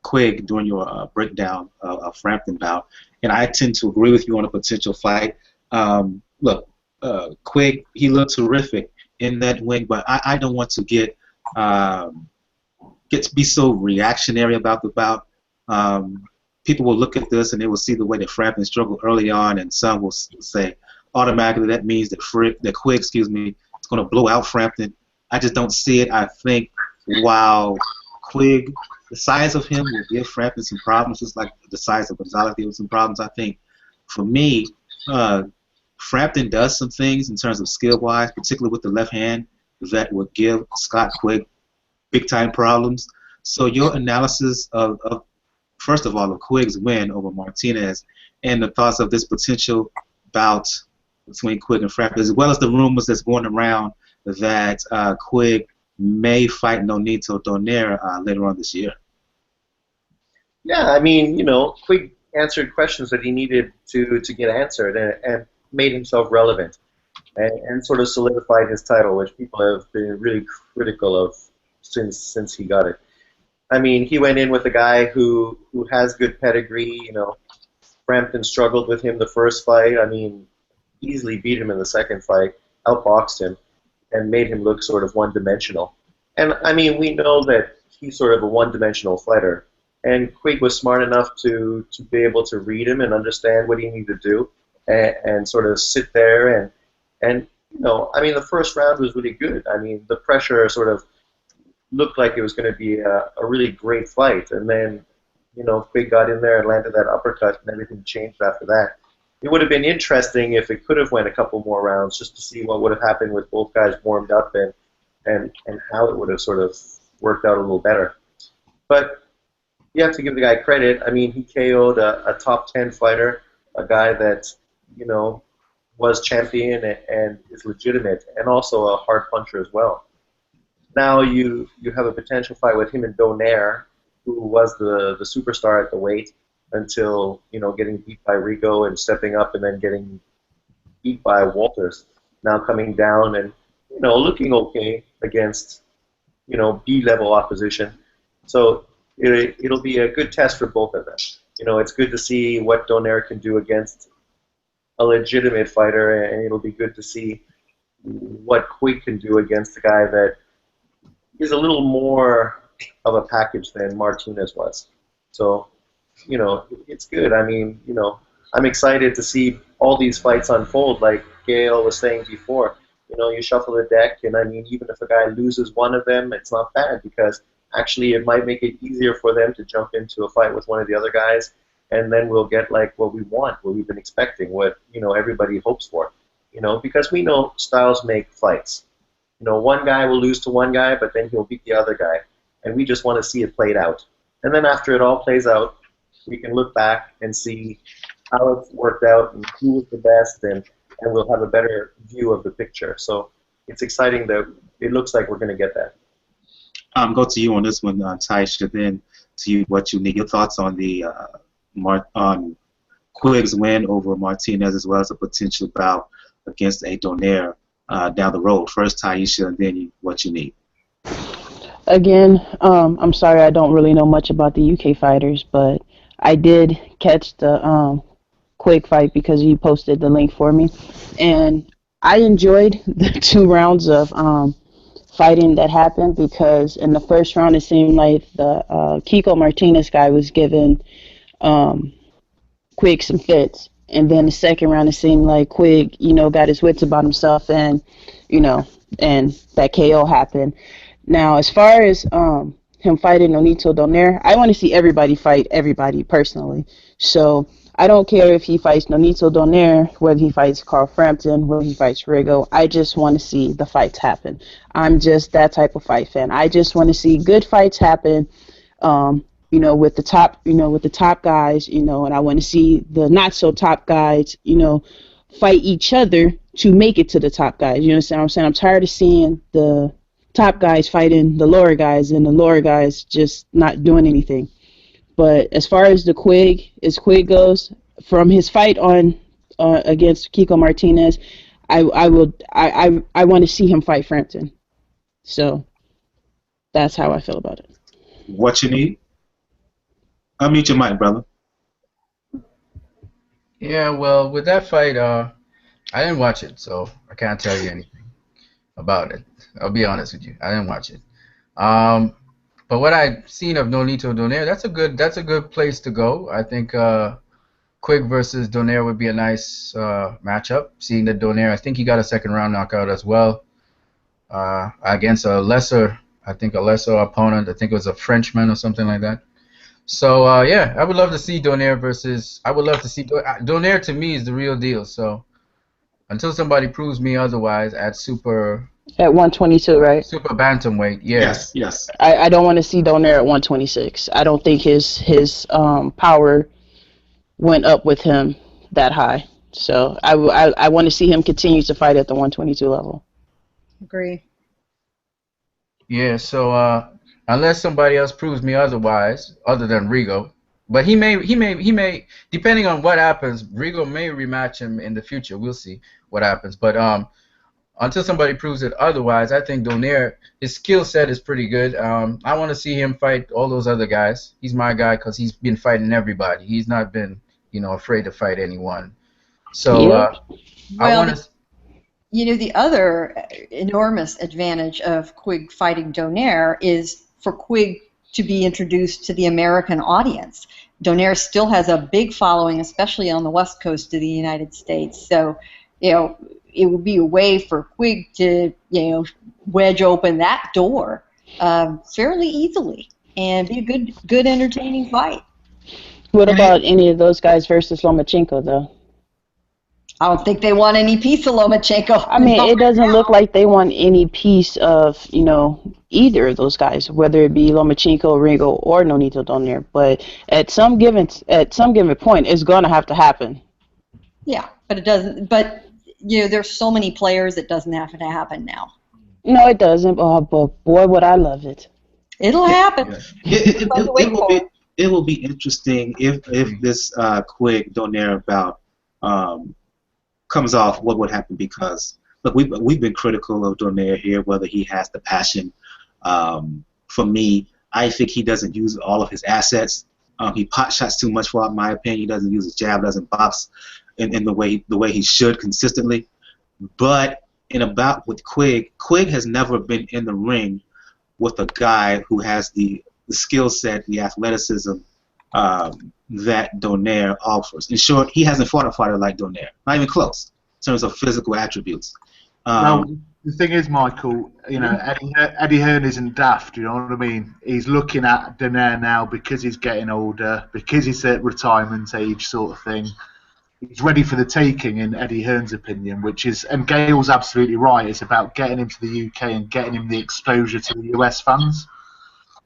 Quigg during your breakdown of Frampton bout, and I tend to agree with you on a potential fight. Look, Quigg, he looked terrific in that win, but I don't want to get to be so reactionary about the bout. People will look at this and they will see the way that Frampton struggled early on, and some will say automatically that means that Quigg, is going to blow out Frampton. I just don't see it. I think while Quigg, the size of him will give Frampton some problems, just like the size of Gonzalez gave him some problems. I think, for me, Frampton does some things in terms of skill-wise, particularly with the left hand, that would give Scott Quigg big-time problems. So your analysis of first of all, of Quigg's win over Martinez and the thoughts of this potential bout between Quigg and Frampton, as well as the rumors that's going around that Quigg may fight Nonito Donaire later on this year. Yeah, I mean, Quigg answered questions that he needed to get answered and made himself relevant and sort of solidified his title, which people have been really critical of since he got it. I mean, he went in with a guy who has good pedigree. Frampton struggled with him the first fight. I mean, easily beat him in the second fight, outboxed him, and made him look sort of one-dimensional. And, I mean, we know that he's sort of a one-dimensional fighter. And Quigg was smart enough to be able to read him and understand what he needed to do and sort of sit there and I mean, the first round was really good. I mean, the pressure sort of looked like it was going to be a really great fight. And then, Quigg got in there and landed that uppercut and everything changed after that. It would have been interesting if it could have went a couple more rounds just to see what would have happened with both guys warmed up and how it would have sort of worked out a little better. But you have to give the guy credit. I mean, he KO'd a top 10 fighter, a guy that, was champion and is legitimate, and also a hard puncher as well. Now you have a potential fight with him and Donaire, who was the superstar at the weight until, getting beat by Rigo and stepping up and then getting beat by Walters. Now coming down and, looking okay against, B-level opposition. So it'll be a good test for both of them. It's good to see what Donaire can do against a legitimate fighter, and it'll be good to see what Quigg can do against a guy that is a little more of a package than Martinez was. So, it's good. I mean, I'm excited to see all these fights unfold, like Gail was saying before. You shuffle the deck, and I mean, even if a guy loses one of them, it's not bad, because actually it might make it easier for them to jump into a fight with one of the other guys, and then we'll get like what we want, what we've been expecting, what everybody hopes for. Because we know styles make fights. One guy will lose to one guy, but then he'll beat the other guy, and we just want to see it played out. And then after it all plays out, we can look back and see how it worked out and who was the best, and we'll have a better view of the picture. So it's exciting that it looks like we're going to get that. Go to you on this one, Taisha. Then to you, what you need. Your thoughts on the on Quigg's win over Martinez, as well as a potential bout against a Donaire down the road. First, Taisha, and then what you need. Again, I'm sorry, I don't really know much about the UK fighters, but I did catch the Quigg fight because you posted the link for me, and I enjoyed the 2 rounds of fighting that happened, because in the first round it seemed like the Kiko Martinez guy was giving Quigg some fits, and then the second round it seemed like Quigg, got his wits about himself, and and that KO happened. Now, as far as him fighting Nonito Donaire, I want to see everybody fight everybody personally. So I don't care if he fights Nonito Donaire, whether he fights Carl Frampton, whether he fights Rigo. I just want to see the fights happen. I'm just that type of fight fan. I just want to see good fights happen. With the top guys, and I want to see the not so top guys, fight each other to make it to the top guys. You understand what I'm saying? I'm tired of seeing the top guys fighting the lower guys, and the lower guys just not doing anything. But as far as Quigg goes, from his fight on against Kiko Martinez, I want to see him fight Frampton. So that's how I feel about it. What you need? Unmute your mic, brother. Yeah, well, with that fight, I didn't watch it, so I can't tell you anything about it. I'll be honest with you, I didn't watch it. But what I've seen of Nonito Donaire, that's a good place to go. I think Quigg versus Donaire would be a nice matchup. Seeing that Donaire, I think he got a second round knockout as well against a lesser opponent. I think it was a Frenchman or something like that. So yeah, I would love to see Donaire versus. I would love to see Donaire. To me, is the real deal. So until somebody proves me otherwise, at 122, right? Super bantamweight, Yes, yes. I don't want to see Donaire at 126. I don't think his power went up with him that high. So I want to see him continue to fight at the 122 level. Agree. Yeah. So unless somebody else proves me otherwise, other than Rigo, but he may, depending on what happens, Rigo may rematch him in the future. We'll see what happens. But until somebody proves it otherwise, I think Donaire, his skill set is pretty good. I want to see him fight all those other guys. He's my guy because he's been fighting everybody. He's not been, afraid to fight anyone. So I want to. The other enormous advantage of Quigg fighting Donaire is for Quigg to be introduced to the American audience. Donaire still has a big following, especially on the west coast of the United States. So, it would be a way for Quigg to, wedge open that door fairly easily and be a good entertaining fight. What about any of those guys versus Lomachenko, though? I don't think they want any piece of Lomachenko. I mean, it doesn't look like they want any piece of, you know, either of those guys, whether it be Lomachenko, Ringo, or Nonito Donaire. But at some given point, it's gonna have to happen. Yeah, but it doesn't. But you know, there's so many players. It doesn't have to happen now. No, it doesn't. Oh, but boy, would I love it. It'll happen. It will be interesting if this Quigg Donaire bout comes off. What would happen? Because look, we've been critical of Donaire here, whether he has the passion. For me, I think he doesn't use all of his assets. He pot shots too much, in my opinion. He doesn't use his jab, doesn't box in the way he should consistently. But in a bout with Quigg has never been in the ring with a guy who has the skill set, the athleticism that Donaire offers. In short, he hasn't fought a fighter like Donaire, not even close in terms of physical attributes. Well, the thing is, Michael, you know, Eddie Hearn isn't daft. You know what I mean? He's looking at Donaire now because he's getting older, because he's at retirement age, sort of thing. He's ready for the taking, in Eddie Hearn's opinion, and Gail's absolutely right. It's about getting him to the UK and getting him the exposure to the US fans.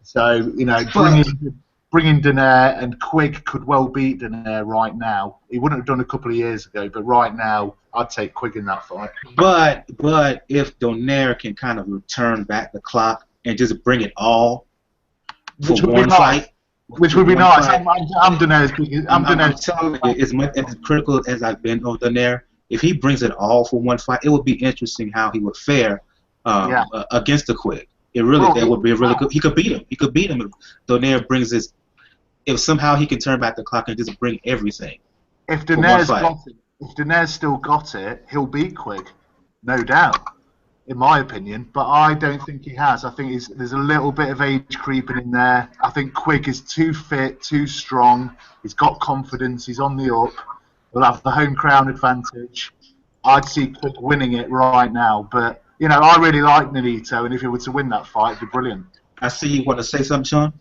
So, you know, bringing Donaire, and Quigg could well beat Donaire right now. He wouldn't have done a couple of years ago, but right now, I'd take Quigg in that fight. But if Donaire can kind of return back the clock and just bring it all for one fight, which would be nice. I'm Donaire's biggest. I'm telling you, as much as critical as I've been on Donaire, if he brings it all for one fight, it would be interesting how he would fare against the Quigg. That would be really good. He could beat him. He could beat him if Donaire brings his. If somehow he can turn back the clock and just bring everything. If Donaire's still got it, he'll beat Quigg, no doubt, in my opinion. But I don't think he has. I think there's a little bit of age creeping in there. I think Quigg is too fit, too strong. He's got confidence. He's on the up. He'll have the home crown advantage. I'd see Quigg winning it right now. But, you know, I really like Nonito, and if he were to win that fight, it'd be brilliant. I see you want to say something, Sean?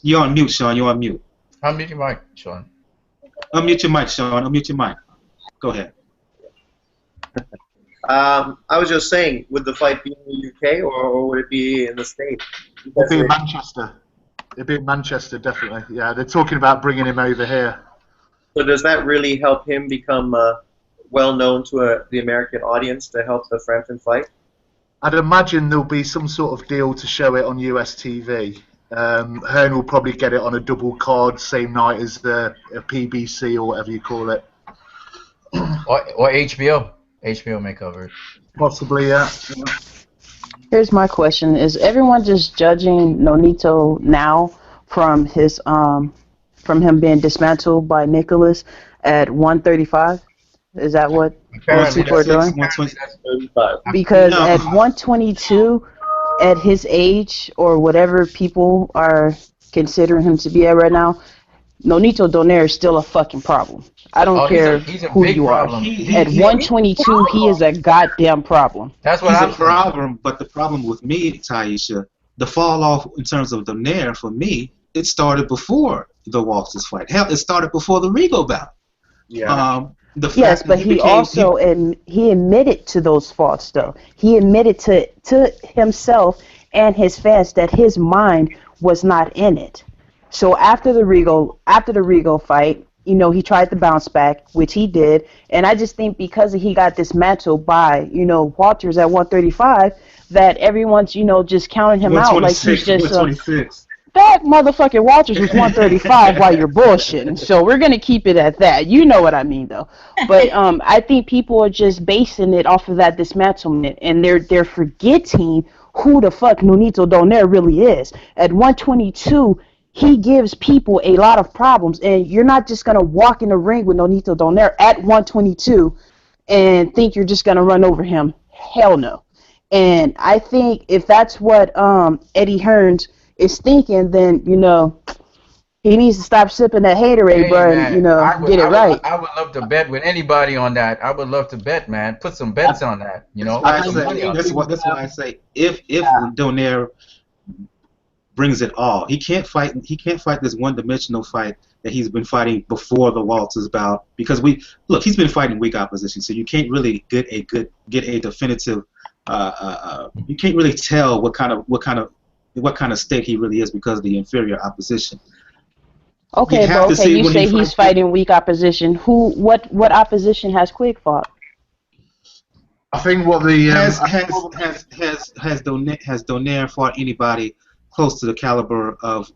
You're on mute, Sean. You're on mute. Unmute your mic, Sean. Unmute your mic, Sean. Unmute your mic. Go ahead. I was just saying, would the fight be in the UK or would it be in the States? It'd be in Manchester. It'd be in Manchester, definitely. Yeah, they're talking about bringing him over here. So does that really help him become well known to the American audience to help the Frampton fight? I'd imagine there'll be some sort of deal to show it on US TV. Hearn will probably get it on a double card same night as a PBC or whatever you call it. Or HBO. HBO may cover it. Possibly, yeah. Here's my question: is everyone just judging Nonito now from him being dismantled by Nicholas at 135? Is that what most people are doing? Because at 122. At his age, or whatever people are considering him to be at right now, Nonito Donaire is still a fucking problem. I don't care who you problem. are. At 122, he is a goddamn problem. That's what I'm problem. But the problem with me, Taisha, the fall off in terms of Donaire, for me, it started before the Walters fight. Hell, it started before the Rigo bout. Yeah. Yes, but he admitted to those faults, though. He admitted to himself and his fans that his mind was not in it. So after the Rigo fight, you know, he tried to bounce back, which he did, and I just think because he got dismantled by, you know, Walters at 135, that everyone's, you know, just counting him out like he's just. 126. That motherfucking Walters was 135 while you're bullshitting. So we're going to keep it at that. You know what I mean, though. But I think people are just basing it off of that dismantlement, and they're forgetting who the fuck Nonito Donaire really is. At 122, he gives people a lot of problems, and you're not just going to walk in the ring with Nonito Donaire at 122 and think you're just going to run over him. Hell no. And I think if that's what Eddie Hearns is thinking, then, you know, he needs to stop sipping that haterade, bro, and, you know, get it right. I would love to bet with anybody on that. I would love to bet, man. Put some bets on that, you know. That's why I say if Donaire brings it all. He can't fight this one-dimensional fight that he's been fighting before the Walters bout, because he's been fighting weak opposition, so you can't really get a definitive. You can't really tell what kind of stake he really is because of the inferior opposition. Okay, but you say he's fighting weak opposition. What opposition has Quigg fought? I think what the has Donaire fought anybody close to the caliber of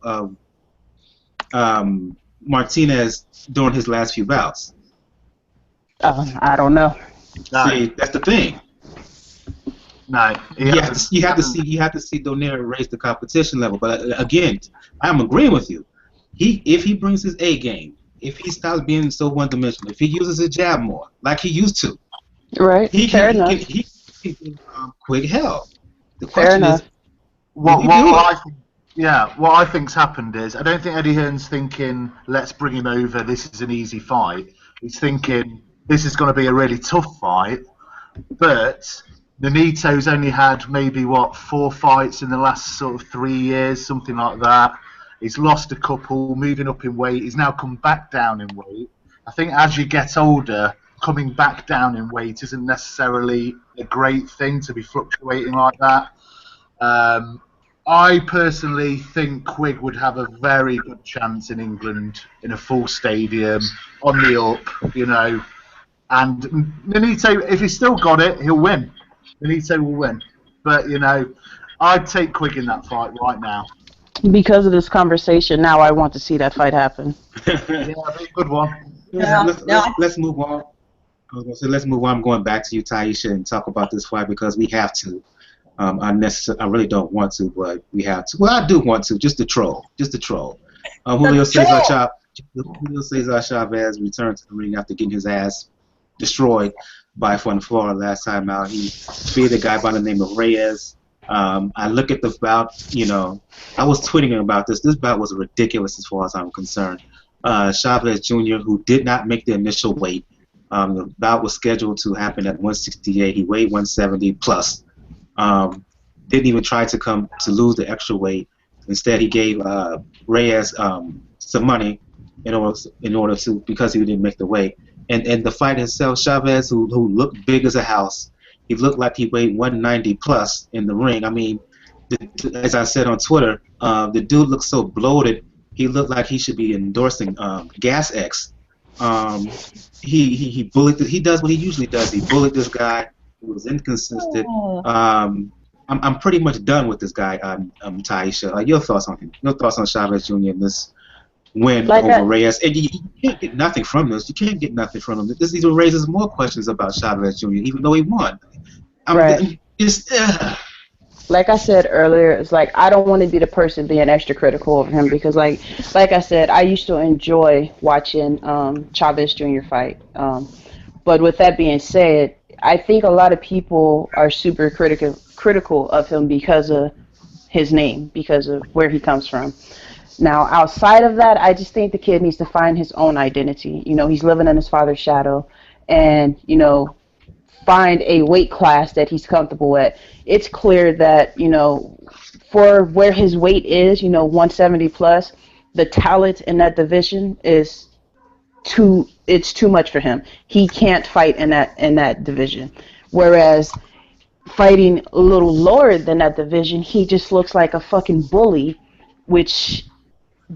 Martinez during his last few bouts? I don't know. See, that's the thing. No, you have to see Donaire raise the competition level. But again, I'm agreeing with you. If he brings his A game, if he stops being so one-dimensional, if he uses his jab more like he used to, right? He can Quigg hell. The Fair enough. What I think's happened is, I don't think Eddie Hearn's thinking, let's bring him over, this is an easy fight. He's thinking, this is going to be a really tough fight, but Nonito's only had maybe 4 fights in the last sort of 3 years, something like that. He's lost a couple, moving up in weight. He's now come back down in weight. I think as you get older, coming back down in weight isn't necessarily a great thing to be fluctuating like that. I personally think Quigg would have a very good chance in England in a full stadium, on the up, you know. And Nonito, if he's still got it, he'll win. Nonito will win. But, you know, I'd take Quigg in that fight right now. Because of this conversation, now I want to see that fight happen. Yeah, good one. Let's move on. I was going to say, let's move on. I'm going back to you, Taisha, and talk about this fight because we have to. I really don't want to, but we have to. Well, I do want to, just to troll. Julio Cesar Chavez returned to the ring after getting his ass destroyed by Fonflora last time out. He beat a guy by the name of Reyes. I look at the bout, you know, I was tweeting about this. This bout was ridiculous as far as I'm concerned. Chavez Jr., who did not make the initial weight. The bout was scheduled to happen at 168. He weighed 170 plus. Didn't even try to lose the extra weight. Instead, he gave Reyes some money in order to, because he didn't make the weight. And the fight itself, Chavez, who looked big as a house, he looked like he weighed 190 plus in the ring. I mean, as I said on Twitter, the dude looked so bloated. He looked like he should be endorsing Gas X. He bullied. He does what he usually does. He bullied this guy. He was inconsistent. I'm pretty much done with this guy, Taisha. Your thoughts on Chavez Jr. in this win over Reyes? And you can't get nothing from this. You can't get nothing from him. This even raises more questions about Chavez Jr. even though he won. Like I said earlier, it's like I don't want to be the person being extra critical of him because, like I said, I used to enjoy watching Chavez Jr. fight. But with that being said, I think a lot of people are super critical of him because of his name, because of where he comes from. Now, outside of that, I just think the kid needs to find his own identity. You know, he's living in his father's shadow, and you know, find a weight class that he's comfortable at. It's clear that, you know, for where his weight is, you know, 170 plus, the talent in that division is too much for him. He can't fight in that division. Whereas fighting a little lower than that division, he just looks like a fucking bully, which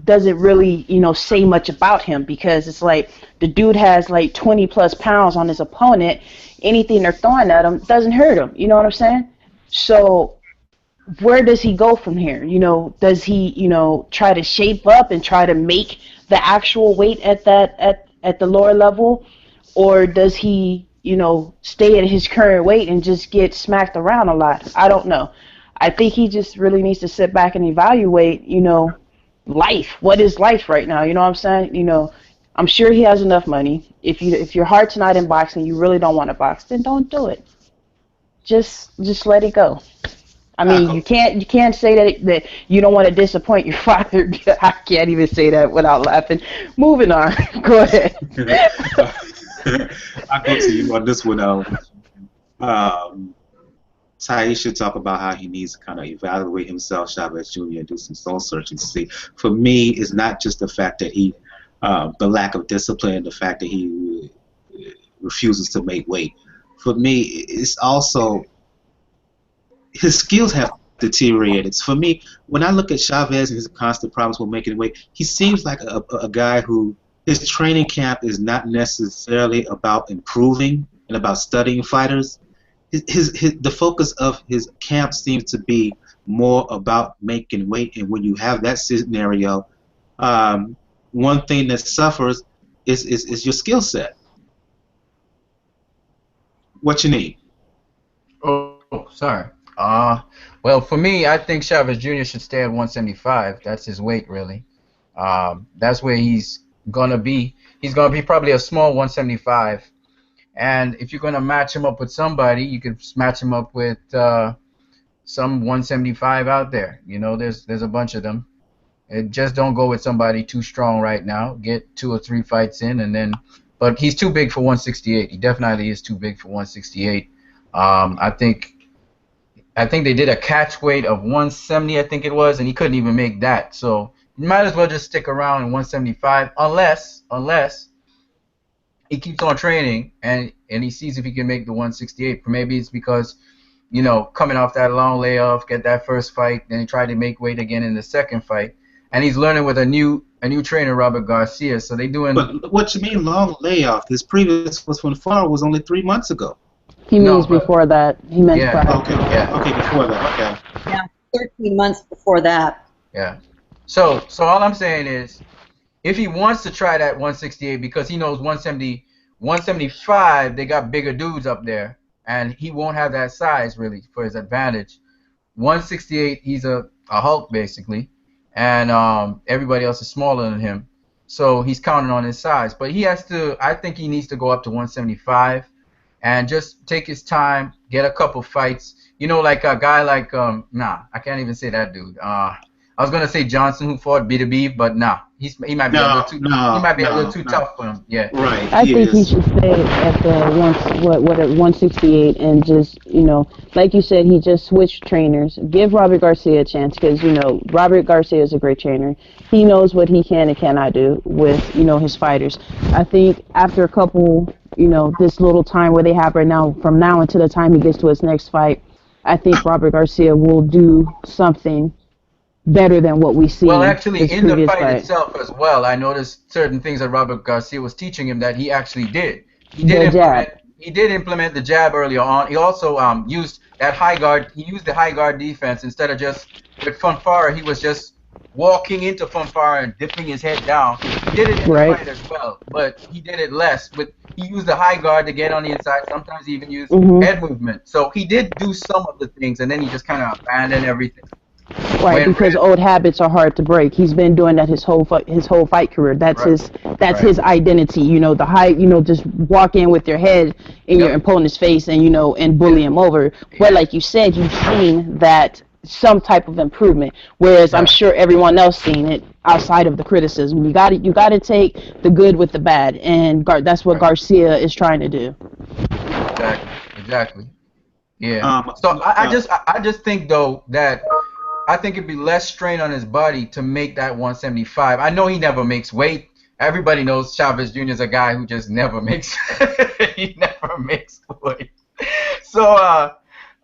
doesn't really, you know, say much about him because it's like the dude has like 20 plus pounds on his opponent. Anything they're throwing at him doesn't hurt him. You know what I'm saying? So where does he go from here? You know, does he, you know, try to shape up and try to make the actual weight at the lower level, or does he, you know, stay at his current weight and just get smacked around a lot? I don't know. I think he just really needs to sit back and evaluate, you know, life. What is life right now? You know what I'm saying? You know, I'm sure he has enough money. If your heart's not in boxing, you really don't want to box, then don't do it. Just let it go. I mean, you can't say that you don't want to disappoint your father. I can't even say that without laughing. Moving on. Go ahead. I'll go to you on this one. Ty should talk about how he needs to kind of evaluate himself, Chavez Jr., and do some soul searching to see. For me, it's not just the fact that the lack of discipline, the fact that he refuses to make weight. For me, it's also his skills have deteriorated. For me, when I look at Chavez and his constant problems with making weight, he seems like a guy who his training camp is not necessarily about improving and about studying fighters. The focus of his camp seems to be more about making weight, and when you have that scenario, one thing that suffers is your skill set. What you need? Oh, sorry. Well, for me, I think Chavez Jr. should stay at 175. That's his weight, really. That's where he's gonna be. He's gonna be probably a small 175. And if you're gonna match him up with somebody, you could match him up with some 175 out there. You know, there's a bunch of them. Just don't go with somebody too strong right now. Get 2 or 3 fights in, and then. But he's too big for 168. He definitely is too big for 168. I think they did a catch weight of 170, I think it was, and he couldn't even make that. So you might as well just stick around in 175, unless he keeps on training and he sees if he can make the 168. Maybe it's because, you know, coming off that long layoff, get that first fight, then he tried to make weight again in the second fight, and he's learning with a new trainer, Robert Garcia. So they doing. But what you mean long layoff? His previous Fonfara was only 3 months ago. He means before that. He meant prior. Okay. Okay, before that. Okay. Yeah, 13 months before that. Yeah. So all I'm saying is, if he wants to try that 168, because he knows 170, 175, they got bigger dudes up there, and he won't have that size really for his advantage. 168, he's a Hulk basically, and everybody else is smaller than him. So he's counting on his size, but he has to. I think he needs to go up to 175. And just take his time, get a couple fights. You know, like a guy like, I can't even say that dude. I was gonna say Johnson, who fought B2B, but he might be a little too tough for him. Yeah. Right. I think he should stay at the 168 and just, you know, like you said, he just switched trainers. Give Robert Garcia a chance because, you know, Robert Garcia is a great trainer. He knows what he can and cannot do with, you know, his fighters. I think after a couple, you know, this little time where they have right now, from now until the time he gets to his next fight, I think Robert Garcia will do something better than what we see. Well, actually, in the fight itself as well, I noticed certain things that Robert Garcia was teaching him that he actually did. He did implement the jab earlier on. He also used that high guard. He used the high guard defense instead of just with Fonfara. He was just walking into Fonfara and dipping his head down. He did it in the fight as well, but he did it less. He used the high guard to get on the inside. Sometimes he even used head movement. So he did do some of the things, and then he just kind of abandoned everything. Right, because old habits are hard to break. He's been doing that his whole fight career. That's his identity. You know, the high. You know, just walk in with your head in your opponent's face and, you know, and bully him over. But like you said, you've seen that some type of improvement. Whereas I'm sure everyone else seen it outside of the criticism. You got to take the good with the bad, and that's what Garcia is trying to do. Exactly. Yeah. So I just think though that. I think it'd be less strain on his body to make that 175. I know he never makes weight. Everybody knows Chavez Jr. is a guy who just never makes he never makes weight. So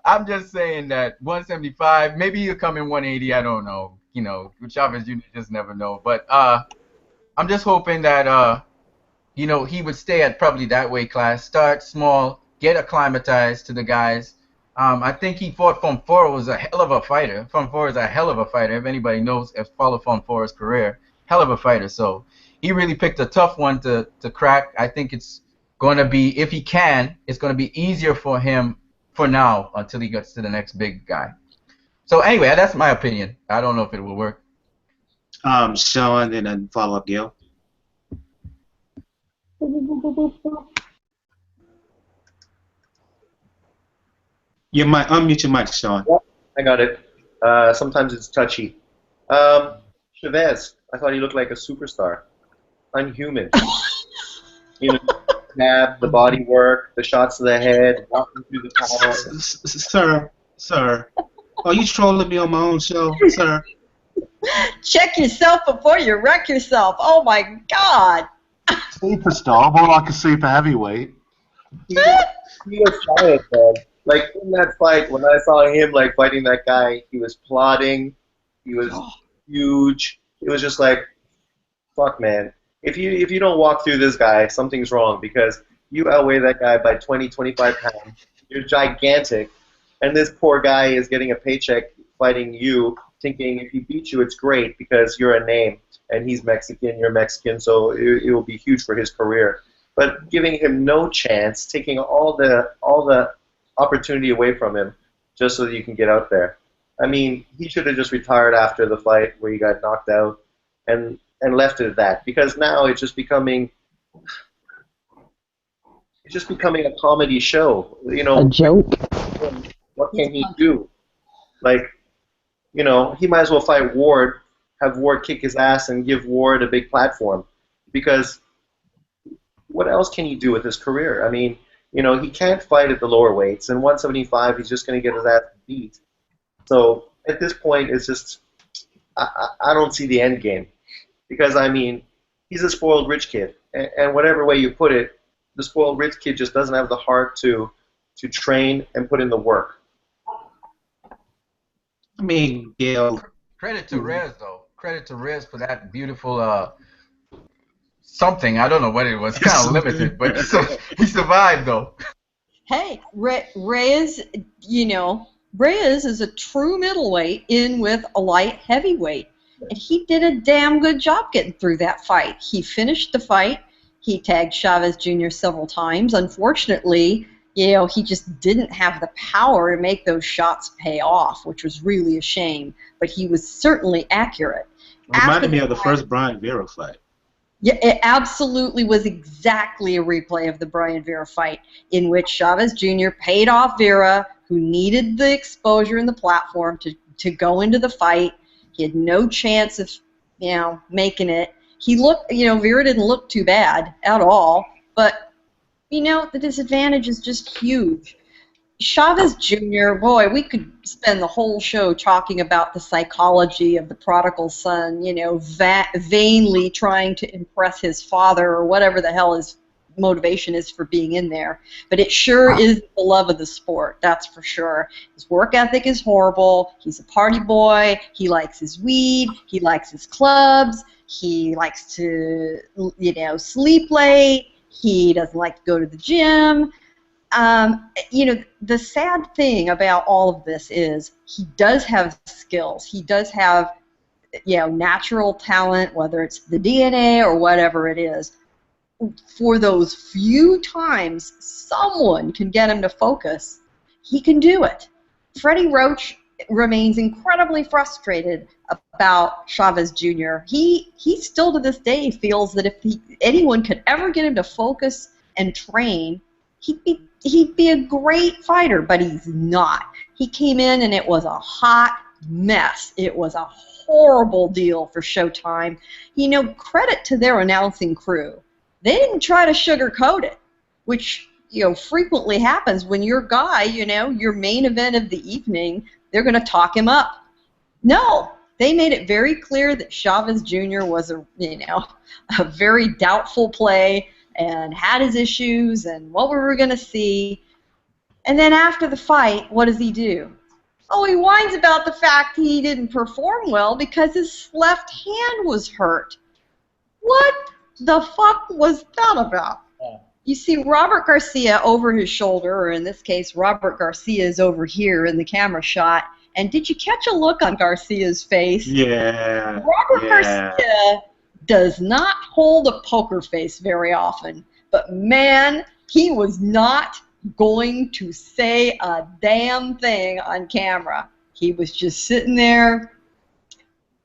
I'm just saying that 175, maybe he'll come in 180, I don't know. You know, Chavez Jr. just never know. But I'm just hoping that you know, he would stay at probably that weight class, start small, get acclimatized to the guys. I think he fought Fonfara, was a hell of a fighter. Fonfara is a hell of a fighter. If anybody knows, followed Fonfara's career, hell of a fighter. So he really picked a tough one to crack. I think it's going to be, if he can, it's going to be easier for him for now until he gets to the next big guy. So anyway, that's my opinion. I don't know if it will work. Sean, and then follow up, Gil. You might unmute your mic, Sean. Yep, I got it. Sometimes it's touchy. Chavez, I thought he looked like a superstar. Unhuman. You know, the body work, the shots to the head, walking through the power. Sir, Sir. Are you trolling me on my own show, sir? Check yourself before you wreck yourself. Oh my God. Superstar, more like a super heavyweight. He was giant, man. Like in that fight, when I saw him like fighting that guy, he was plotting. He was huge. It was just like, fuck, man. If you don't walk through this guy, something's wrong because you outweigh that guy by 20, 25 pounds. You're gigantic, and this poor guy is getting a paycheck fighting you, thinking if he beats you, it's great because you're a name, and he's Mexican, you're Mexican, so it will be huge for his career. But giving him no chance, taking all the opportunity away from him, just so that you can get out there. I mean, he should have just retired after the fight where he got knocked out, and left it at that. Because now it's just becoming a comedy show. You know, A joke. what can he do? Like, you know, he might as well fight Ward, have Ward kick his ass, and give Ward a big platform. Because what else can he do with his career? I mean, you know, he can't fight at the lower weights, and 175, he's just going to get his ass beat. So at this point, it's just, I don't see the end game. Because, I mean, he's a spoiled rich kid. And whatever way you put it, the spoiled rich kid just doesn't have the heart to train and put in the work. I mean, Gail. Credit to Rez, though. Credit to Rez for that beautiful something. I don't know what it was. Kind of limited, but he survived, though. Hey, Reyes, you know, Reyes is a true middleweight in with a light heavyweight. And he did a damn good job getting through that fight. He finished the fight. He tagged Chavez Jr. several times. Unfortunately, you know, he just didn't have the power to make those shots pay off, which was really a shame. But he was certainly accurate. Reminded me of the first Brian Vera fight. Yeah, it absolutely was exactly a replay of the Brian Vera fight in which Chavez Jr. paid off Vera, who needed the exposure and the platform to go into the fight. He had no chance of, you know, making it. He looked, you know, Vera didn't look too bad at all, but, you know, the disadvantage is just huge. Chavez Jr., boy, we could spend the whole show talking about the psychology of the prodigal son, you know, vainly trying to impress his father or whatever the hell his motivation is for being in there. But it sure is the love of the sport, that's for sure. His work ethic is horrible. He's a party boy. He likes his weed. He likes his clubs. He likes to, you know, sleep late. He doesn't like to go to the gym. You know, the sad thing about all of this is he does have skills. He does have, you know, natural talent, whether it's the DNA or whatever it is. For those few times someone can get him to focus, he can do it. Freddie Roach remains incredibly frustrated about Chavez Jr. He still to this day feels that if anyone could ever get him to focus and train, he'd be a great fighter, but he's not. He came in and it was a hot mess. It was a horrible deal for Showtime. You know, credit to their announcing crew. They didn't try to sugarcoat it, which, you know, frequently happens when your guy, you know, your main event of the evening, they're going to talk him up. No, they made it very clear that Chavez Jr. was a very doubtful play and had his issues and what we were going to see. And then after the fight, what does he do? Oh, he whines about the fact he didn't perform well because his left hand was hurt. What the fuck was that about? You see Robert Garcia over his shoulder, or in this case, Robert Garcia is over here in the camera shot. And did you catch a look on Garcia's face? Yeah. Robert Garcia does not hold a poker face very often. But man, he was not going to say a damn thing on camera. He was just sitting there.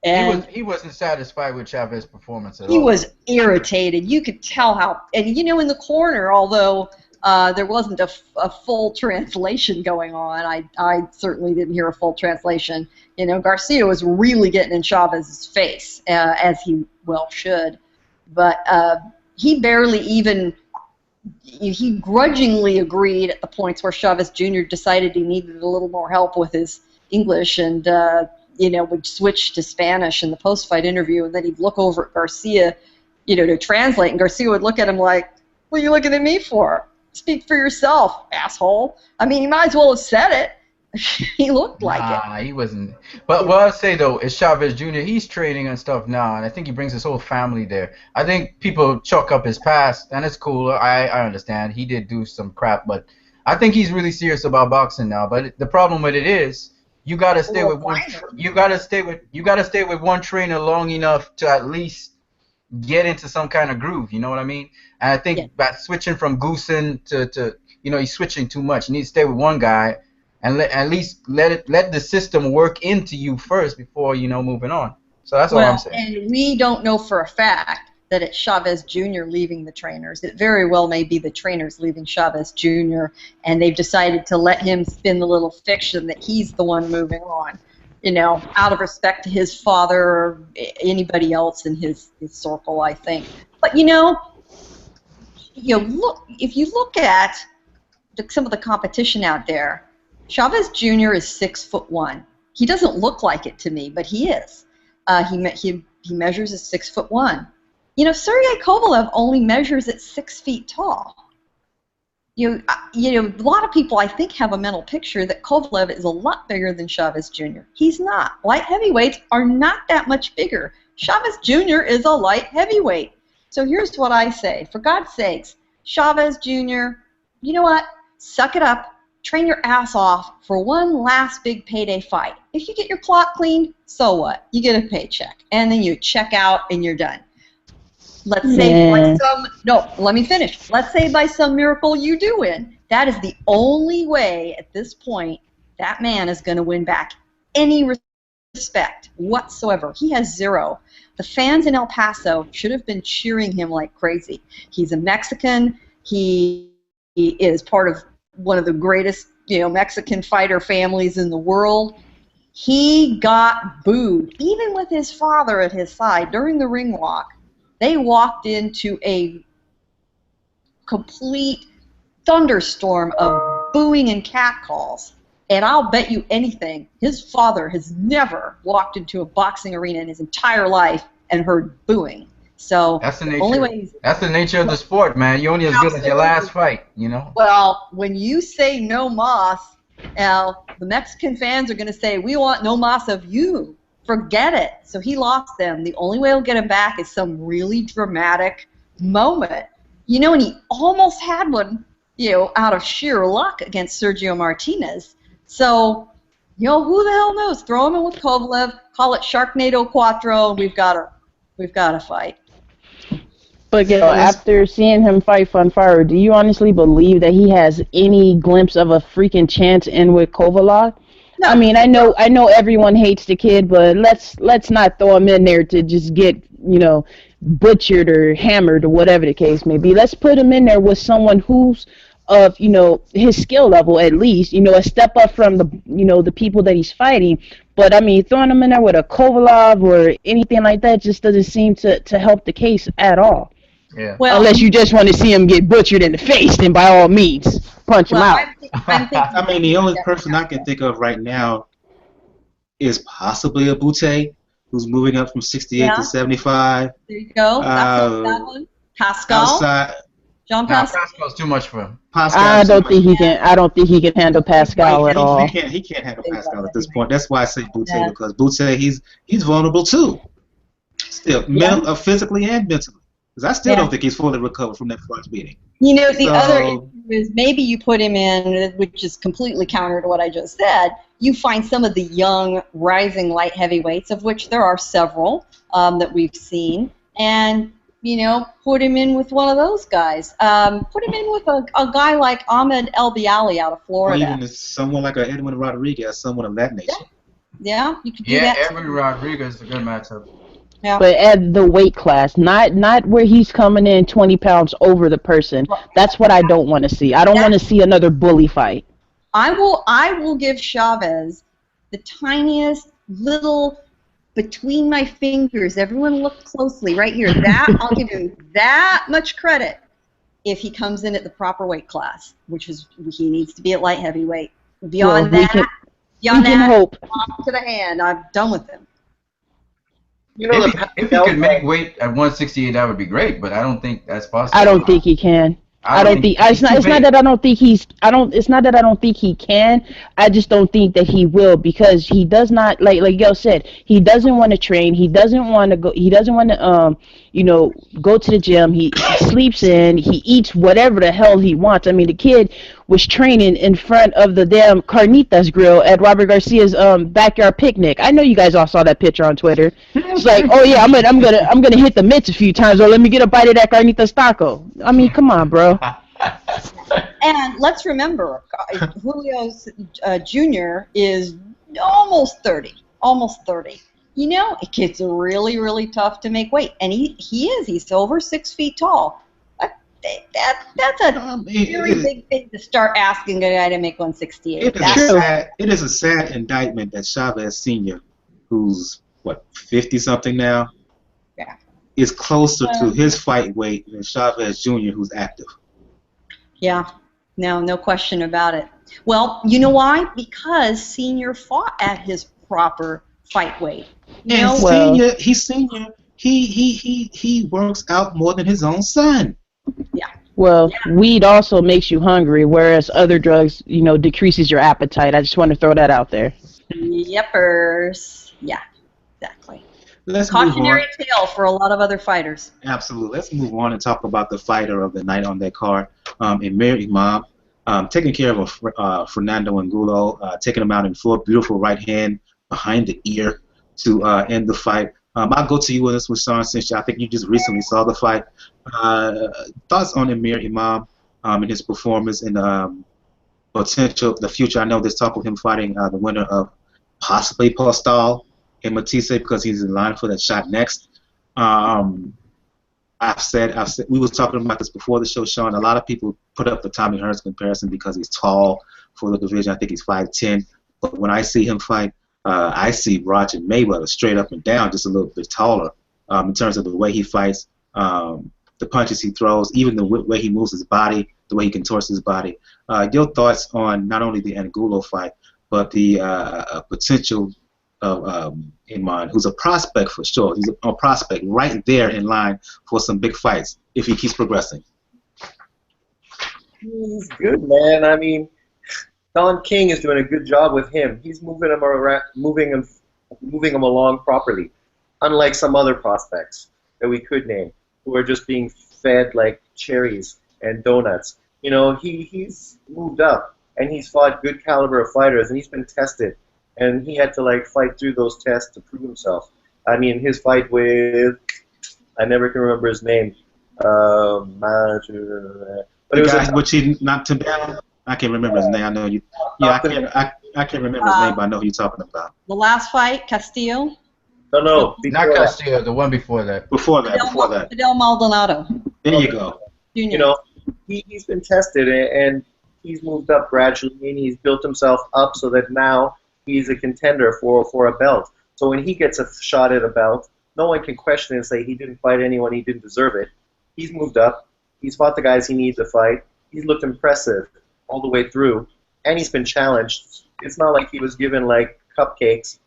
And he wasn't satisfied with Chavez's performance at all. He was irritated. You could tell how, and you know, in the corner, although there wasn't a full translation going on, I certainly didn't hear a full translation. You know, Garcia was really getting in Chavez's face, as he well should. But he barely even he grudgingly agreed at the points where Chavez Jr. decided he needed a little more help with his English, and would switch to Spanish in the post-fight interview, and then he'd look over at Garcia, to translate, and Garcia would look at him like, "What are you looking at me for? Speak for yourself, asshole." I mean, he might as well have said it. He looked like it. Nah, he wasn't. But what I'll say, though, is Chavez Jr., he's training and stuff now, and I think he brings his whole family there. I think people chalk up his past, and it's cool. I understand. He did do some crap, but I think he's really serious about boxing now. But the problem with it is, you gotta stay with one. You gotta stay with one trainer long enough to at least get into some kind of groove. You know what I mean? And I think by switching from Goosen to he's switching too much. You need to stay with one guy. And at least let the system work into you first before moving on. So that's all I'm saying. And we don't know for a fact that it's Chavez Jr. leaving the trainers. It very well may be the trainers leaving Chavez Jr. and they've decided to let him spin the little fiction that he's the one moving on. Out of respect to his father or anybody else in his circle, I think. But look, if you look at some of the competition out there. Chavez Jr. is 6'1". He doesn't look like it to me, but he is. He measures at 6'1". Sergey Kovalev only measures at 6 feet tall. A lot of people I think have a mental picture that Kovalev is a lot bigger than Chavez Jr. He's not. Light heavyweights are not that much bigger. Chavez Jr. is a light heavyweight. So here's what I say: for God's sakes, Chavez Jr. You know what? Suck it up. Train your ass off for one last big payday fight. If you get your clock cleaned, so what? You get a paycheck, and then you check out and you're done. Let's say let me finish. Let's say by some miracle you do win. That is the only way at this point that man is going to win back any respect whatsoever. He has zero. The fans in El Paso should have been cheering him like crazy. He's a Mexican. He is part of one of the greatest, Mexican fighter families in the world. He got booed, even with his father at his side during the ring walk. They walked into a complete thunderstorm of booing and catcalls. And I'll bet you anything, his father has never walked into a boxing arena in his entire life and heard booing. So that's the nature. That's the nature of the sport, man. You're only as good as your last fight, Well, when you say no mas, the Mexican fans are going to say, "We want no mas of you." Forget it. So he lost them. The only way he'll get him back is some really dramatic moment. And he almost had one, out of sheer luck against Sergio Martinez. So, who the hell knows? Throw him in with Kovalev, call it Sharknado Cuatro, and we've got a fight. But after seeing him fight Fun Fire, do you honestly believe that he has any glimpse of a freaking chance in with Kovalev? No. I mean, I know everyone hates the kid, but let's not throw him in there to just get butchered or hammered or whatever the case may be. Let's put him in there with someone who's of his skill level at least, a step up from the people that he's fighting. But I mean, throwing him in there with a Kovalev or anything like that just doesn't seem to help the case at all. Yeah. Well, unless you just want to see him get butchered in the face, then by all means, punch him out. I mean, the only person I can think of right now is possibly a Butte, who's moving up from 68 to 75. There you go. That one. Pascal. John Pascal. Pascal's too much for him. I don't think he can handle Pascal at all. He can't handle Pascal at this point. That's why I say Butte, because Butte he's vulnerable too. Still, physically and mentally. Because I still don't think he's fully recovered from that first beating. The other issue is maybe you put him in, which is completely counter to what I just said. You find some of the young, rising light heavyweights, of which there are several that we've seen, and put him in with one of those guys. Put him in with a guy like Ahmed El Bialy out of Florida. Or even someone like a Edwin Rodriguez, someone of that nature. Yeah, you could do that. Yeah, Edwin Rodriguez is a good matchup. Yeah. But at the weight class, not where he's coming in 20 pounds over the person. That's what I don't want to see. I don't want to see another bully fight. I will give Chavez the tiniest little between my fingers. Everyone look closely right here. I'll give him that much credit. if he comes in at the proper weight class, which is he needs to be at light heavyweight. Well, Beyond we that, can hope. off to the hand. I'm done with him. You know, If he could make weight at 168, that would be great. But I don't think that's possible. I don't think he can. I don't think it's not that I don't think he's it's not that I don't think he can. I just don't think that he will, because he does not, like Gail said, he doesn't want to train. He doesn't want to go. He doesn't want to go to the gym. He sleeps in. He eats whatever the hell he wants. I mean, the kid was training in front of the damn carnitas grill at Robert Garcia's backyard picnic. I know you guys all saw that picture on Twitter. It's like, oh yeah, I'm gonna hit the mitts a few times, or let me get a bite of that carnitas taco. I mean, come on, bro. And let's remember, Julio Jr. is almost 30. Almost 30. You know, it gets really, really tough to make weight, and he's over 6 feet tall. That's a very big thing to start asking a guy to make 168. It is a sad indictment that Chavez Sr., who's, 50-something now, is closer to his fight weight than Chavez Jr., who's active. Yeah, no question about it. Well, you know why? Because Senior fought at his proper fight weight. Senior, he works out more than his own son. Yeah. Well, weed also makes you hungry, whereas other drugs, decreases your appetite. I just want to throw that out there. Yepers. Yeah, exactly. Let's cautionary tale for a lot of other fighters. Absolutely. Let's move on and talk about the fighter of the night on that card, Amir Imam, taking care of Fernando Angulo, taking him out in full, beautiful right hand behind the ear to end the fight. I'll go to you with this, Sean, since I think you just recently saw the fight. Thoughts on Amir Imam and his performance and the future? I know there's talk of him fighting the winner of possibly Postal and Matisse, because he's in line for that shot next. I've said we was talking about this before the show, Sean. A lot of people put up the Tommy Hearns comparison because he's tall for the division. I think he's 5'10", but when I see him fight, I see Roger Mayweather straight up and down, just a little bit taller in terms of the way he fights, the punches he throws, even the way he moves his body, the way he contorts his body. Your thoughts on not only the Angulo fight, but the potential of Iman, who's a prospect for sure. He's a prospect right there in line for some big fights if he keeps progressing. He's good, man. I mean, Don King is doing a good job with him. He's moving him around, moving him along properly. Unlike some other prospects that we could name, who are just being fed like cherries and donuts. He's moved up and he's fought good caliber of fighters, and he's been tested. And he had to fight through those tests to prove himself. I mean, his fight with, I never can remember his name. But it was guy which he knocked him down. I can't remember his name. I know you. Yeah, I can't remember his name, but I know who you're talking about. The last fight, Castillo. No, not Castillo. The one before that. Before that. Fidel Maldonado. There you go. He's been tested and he's moved up gradually, and he's built himself up so that now he's a contender for a belt. So when he gets a shot at a belt, no one can question and say he didn't fight anyone, he didn't deserve it. He's moved up. He's fought the guys he needs to fight. He's looked impressive all the way through, and he's been challenged. It's not like he was given cupcakes.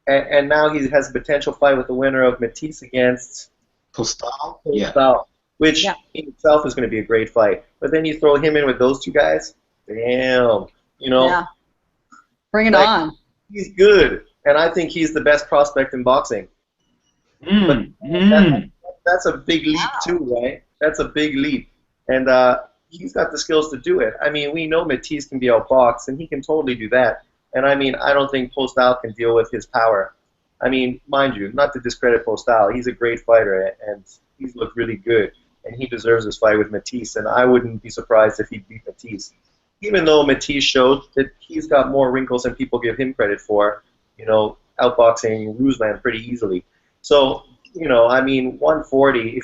And now he has a potential fight with the winner of Matisse against Postal, which in itself is going to be a great fight. But then you throw him in with those two guys, damn, Yeah. Bring it on. He's good, and I think he's the best prospect in boxing. That's a big leap too, right? That's a big leap, and he's got the skills to do it. I mean, we know Matisse can be outboxed, and he can totally do that. And I mean, I don't think Postal can deal with his power. I mean, mind you, not to discredit Postal, he's a great fighter, and he's looked really good, and he deserves this fight with Matisse, and I wouldn't be surprised if he beat Matisse. Even though Matisse showed that he's got more wrinkles than people give him credit for, outboxing Ruslan pretty easily. So, I mean, 140,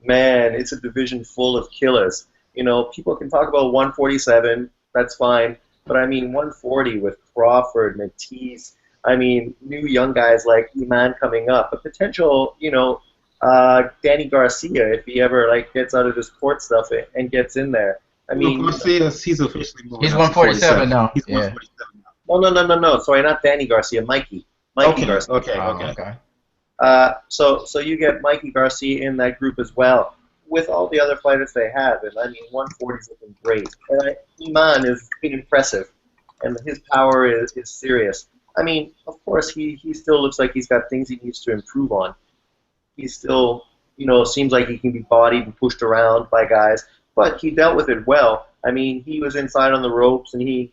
man, it's a division full of killers. People can talk about 147, that's fine, but I mean, 140 with Crawford, Matisse, I mean, new young guys like Iman coming up, a potential, Danny Garcia, if he ever gets out of his court stuff and gets in there. I mean, Garcia, he's officially moving. He's up to 147 now. He's Yeah. 147 now. No. Sorry, not Danny Garcia. Mikey Garcia. Okay. So you get Mikey Garcia in that group as well, with all the other fighters they have. And I mean, 140's looking great. And Iman is being impressive, and his power is serious. I mean, of course, he still looks like he's got things he needs to improve on. He still, seems like he can be bodied and pushed around by guys, but he dealt with it well. I mean, he was inside on the ropes, and he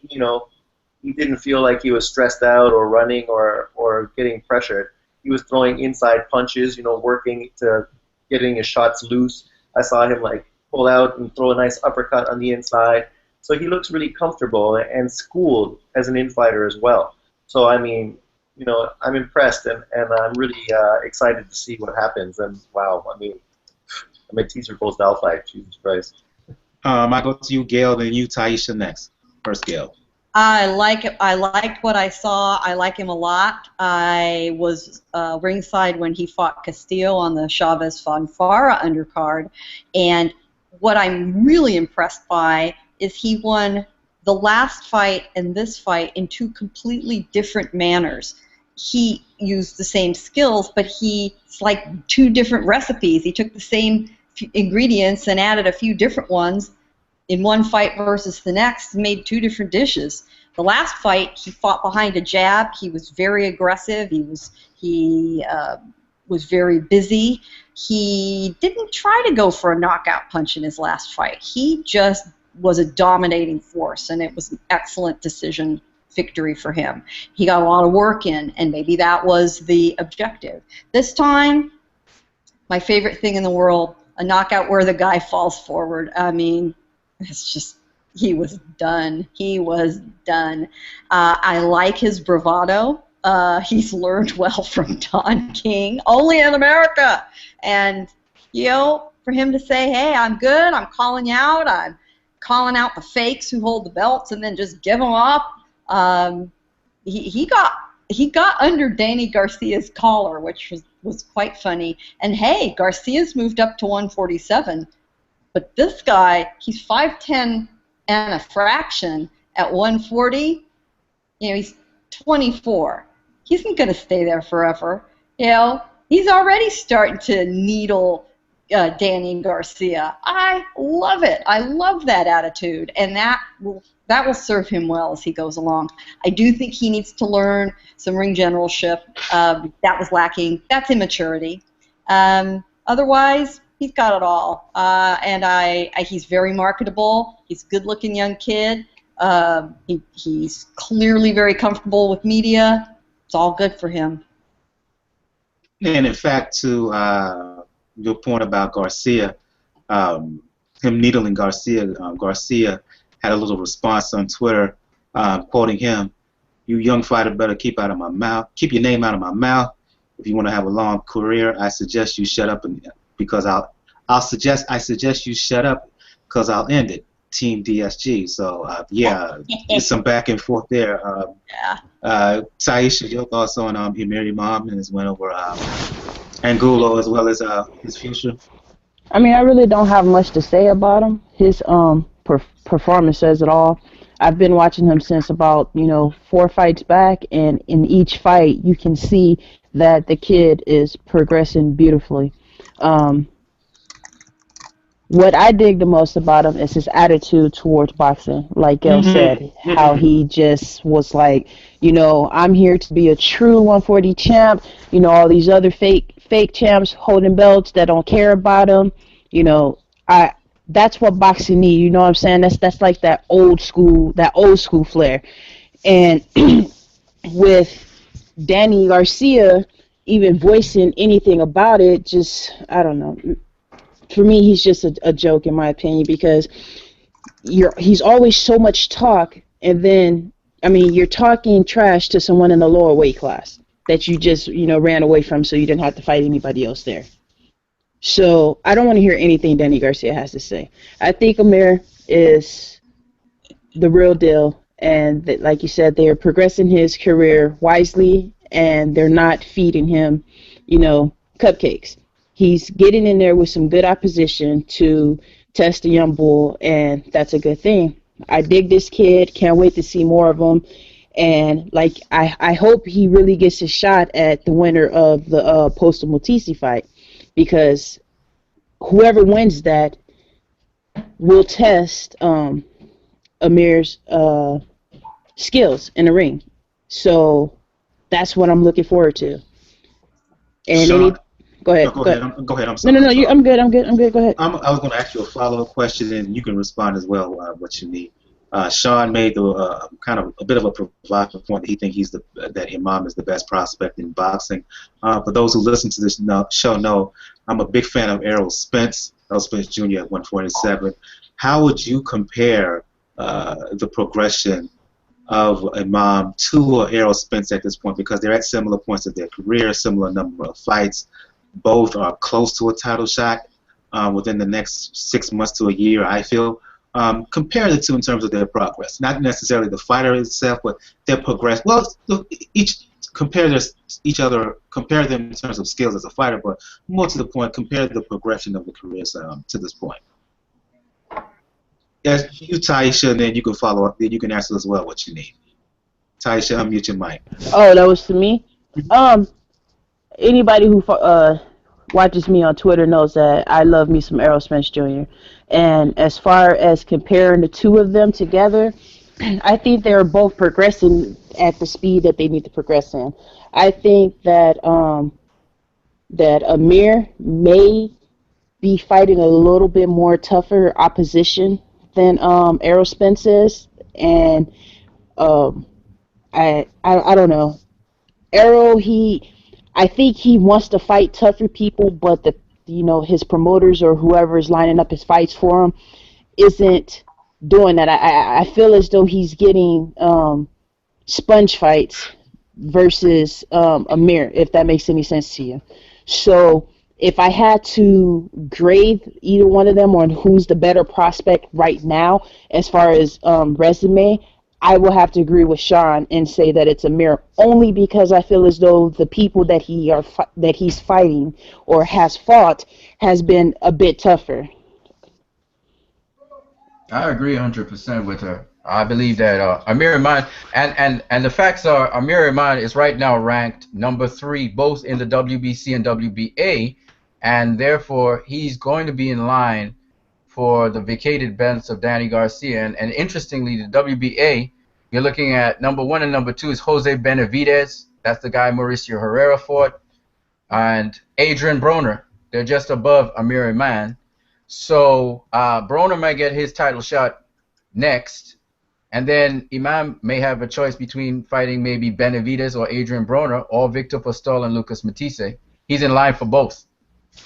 didn't feel like he was stressed out or running or getting pressured. He was throwing inside punches, working to getting his shots loose. I saw him pull out and throw a nice uppercut on the inside. So he looks really comfortable and schooled as an in-fighter as well. So I mean, I'm impressed and I'm really excited to see what happens. And wow, I mean, I'm a teaser Bosdal fight. Jesus Christ. I go to you, Gail, then you, Taisha, next. First, Gail. I liked what I saw. I like him a lot. I was ringside when he fought Castillo on the Chavez Fonfara undercard, and what I'm really impressed by is he won the last fight and this fight in two completely different manners. He used the same skills, but it's like two different recipes. He took the same ingredients and added a few different ones in one fight versus the next, and made two different dishes. The last fight, he fought behind a jab. He was very aggressive. He was very busy. He didn't try to go for a knockout punch in his last fight. He just was a dominating force, and it was an excellent decision victory for him. He got a lot of work in, and maybe that was the objective. This time, my favorite thing in the world, a knockout where the guy falls forward. I mean, it's just, he was done. He was done. I like his bravado. He's learned well from Don King, only in America. And, for him to say, hey, I'm good, I'm calling out the fakes who hold the belts and then just give them up. He got under Danny Garcia's collar, which was quite funny. And, hey, Garcia's moved up to 147. But this guy, he's 5'10" and a fraction at 140. He's 24. He isn't going to stay there forever. He's already starting to needle Danny Garcia. I love it. I love that attitude, and that will serve him well as he goes along. I do think he needs to learn some ring generalship. That was lacking. That's immaturity. Otherwise, he's got it all, and he's very marketable. He's a good-looking young kid. He's clearly very comfortable with media. It's all good for him. And in fact, to your point about Garcia, him needling Garcia, Garcia had a little response on Twitter, quoting him, "You young fighter better keep out of my mouth. Keep your name out of my mouth. If you want to have a long career, I suggest you shut up because I suggest you shut up because I'll end it. Team DSG." So there's some back and forth there. Taisha, your thoughts on Amir Imam and his win over Angulo as well as his future? I mean, I really don't have much to say about him. His performance says it all. I've been watching him since about 4 fights back, and in each fight you can see that the kid is progressing beautifully. What I dig the most about him is his attitude towards boxing. Like Gail said, how he just was like, I'm here to be a true 140 champ. All these other fake champs holding belts that don't care about him. That's what boxing needs. You know what I'm saying? That's like that old school flair. And with Danny Garcia even voicing anything about it, just, I don't know. For me, he's just a joke, in my opinion, because he's always so much talk, and then, you're talking trash to someone in the lower weight class that you just, ran away from so you didn't have to fight anybody else there. So I don't want to hear anything Danny Garcia has to say. I think Amir is the real deal, and that, like you said, they are progressing his career wisely, and they're not feeding him, cupcakes. He's getting in there with some good opposition to test the young bull, and that's a good thing. I dig this kid. Can't wait to see more of him. And like I hope he really gets a shot at the winner of the Postal Mutisi fight, because whoever wins that will test Amir's skills in the ring. So that's what I'm looking forward to. And Sean, go ahead. no, go ahead. Go ahead. I'm sorry. No. I'm sorry. I'm good. Go ahead. I was going to ask you a follow-up question, and you can respond as well. What you need. Sean made the kind of a bit of a provocative point that he thinks that Imam is the best prospect in boxing. For those who listen to this show know I'm a big fan of Errol Spence Jr. at 147. How would you compare the progression of Imam to Errol Spence at this point? Because they're at similar points of their career, similar number of fights. Both are close to a title shot within the next 6 months to a year, I feel. Compare the two in terms of their progress. Not necessarily the fighter itself, but their progress. Well, compare them in terms of skills as a fighter, but more to the point, compare the progression of the careers to this point. Yes, you, Taisha, and then you can follow up. Then you can answer as well what you need. Taisha, unmute your mic. Oh, that was to me. Anybody who watches me on Twitter knows that I love me some Errol Spence Jr. And as far as comparing the two of them together, I think they're both progressing at the speed that they need to progress in. I think that that Amir may be fighting a little bit more tougher opposition than Errol Spence is, and I don't know. Errol, I think he wants to fight tougher people, but his promoters or whoever is lining up his fights for him isn't doing that. I feel as though he's getting sponge fights versus Amir, if that makes any sense to you. So if I had to grade either one of them on who's the better prospect right now as far as resume, I will have to agree with Sean and say that it's Amir, only because I feel as though the people that he's fighting or has fought has been a bit tougher. I agree 100% with her. I believe that Amir Imam, and the facts are Amir Imam is right now ranked number 3 both in the WBC and WBA, and therefore he's going to be in line for the vacated belts of Danny Garcia. And interestingly, the WBA, you're looking at number 1 and number 2 is Jose Benavidez. That's the guy Mauricio Herrera fought. And Adrian Broner. They're just above Amir Imam. So Broner might get his title shot next. And then Imam may have a choice between fighting maybe Benavidez or Adrian Broner or Victor Postol and Lucas Matisse. He's in line for both.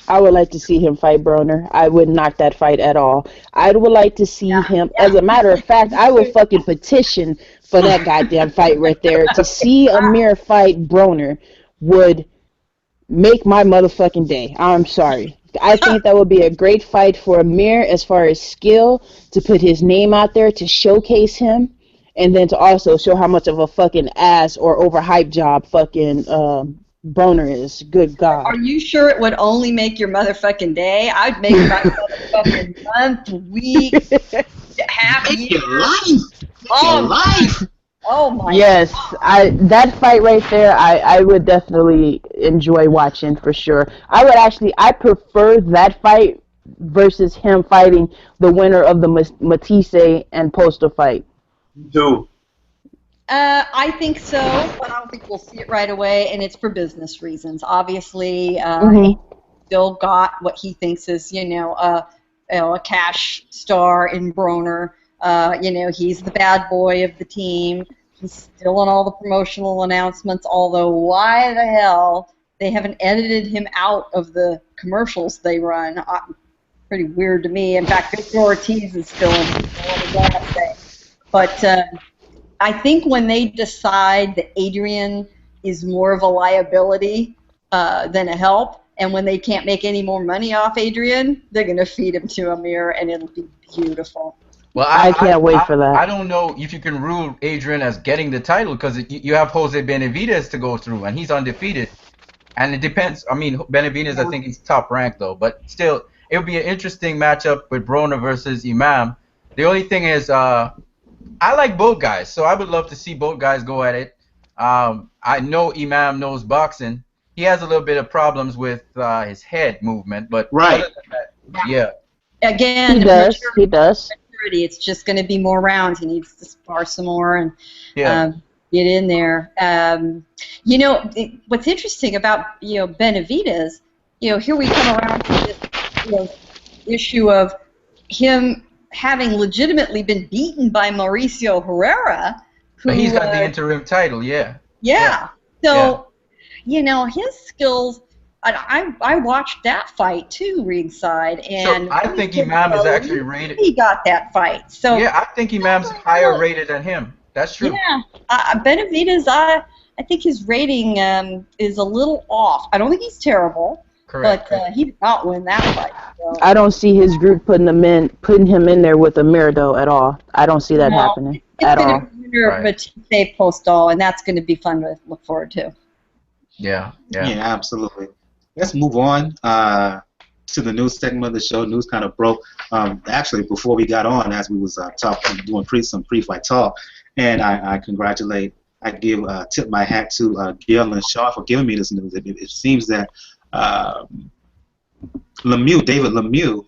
I would like to see him fight Broner. I would not that fight at all. I would like to see him. As a matter of fact, I would fucking petition for that goddamn fight right there. To see Amir fight Broner would make my motherfucking day. I'm sorry. I think that would be a great fight for Amir as far as skill, to put his name out there, to showcase him, and then to also show how much of a fucking ass or overhyped job fucking Broner is. Good God. Are you sure it would only make your motherfucking day? I'd make my motherfucking month, week, half year. Your life. Your life. Oh my Yes, God. that fight right there, I would definitely enjoy watching for sure. I prefer that fight versus him fighting the winner of the Matisse and Postal fight. Who? I think so, but I don't think we'll see it right away, and it's for business reasons. Obviously, he still got what he thinks is, a cash star in Broner. He's the bad boy of the team. He's still on all the promotional announcements, although why the hell they haven't edited him out of the commercials they run. Pretty weird to me. In fact, Victor Ortiz is still in the last day. But I think when they decide that Adrian is more of a liability than a help, and when they can't make any more money off Adrian, they're going to feed him to Amir, and it'll be beautiful. Well, I can't wait for that. I don't know if you can rule Adrian as getting the title, because you have Jose Benavidez to go through, and he's undefeated. And it depends. I mean, Benavidez, I think he's top ranked though, but still, it would be an interesting matchup with Broner versus Imam. The only thing is, I like both guys, so I would love to see both guys go at it. I know Imam knows boxing. He has a little bit of problems with his head movement, but right. Other than that, yeah. Again, he does. It's just going to be more rounds. He needs to spar some more and get in there. You know, what's interesting about Benavidez, here we come around to this issue of him having legitimately been beaten by Mauricio Herrera. Who, but he's got the interim title, Yeah. So, his skills. I watched that fight too, ringside, and so I think Imam is actually rated. He got that fight. So yeah, I think Imam's higher rated than him. That's true. Yeah, Benavidez, I think his rating is a little off. I don't think he's terrible. Correct. But he did not win that fight. So. I don't see his group putting him in there with Amir though at all. I don't see that happening at all. It's going to be Matisse Postal, and that's going to be fun to look forward to. Yeah, absolutely. Let's move on to the news segment of the show. News kind of broke actually before we got on, as we was doing some pre-fight talk, and I tip my hat to Gail and Shaw for giving me this news. It seems that David Lemieux,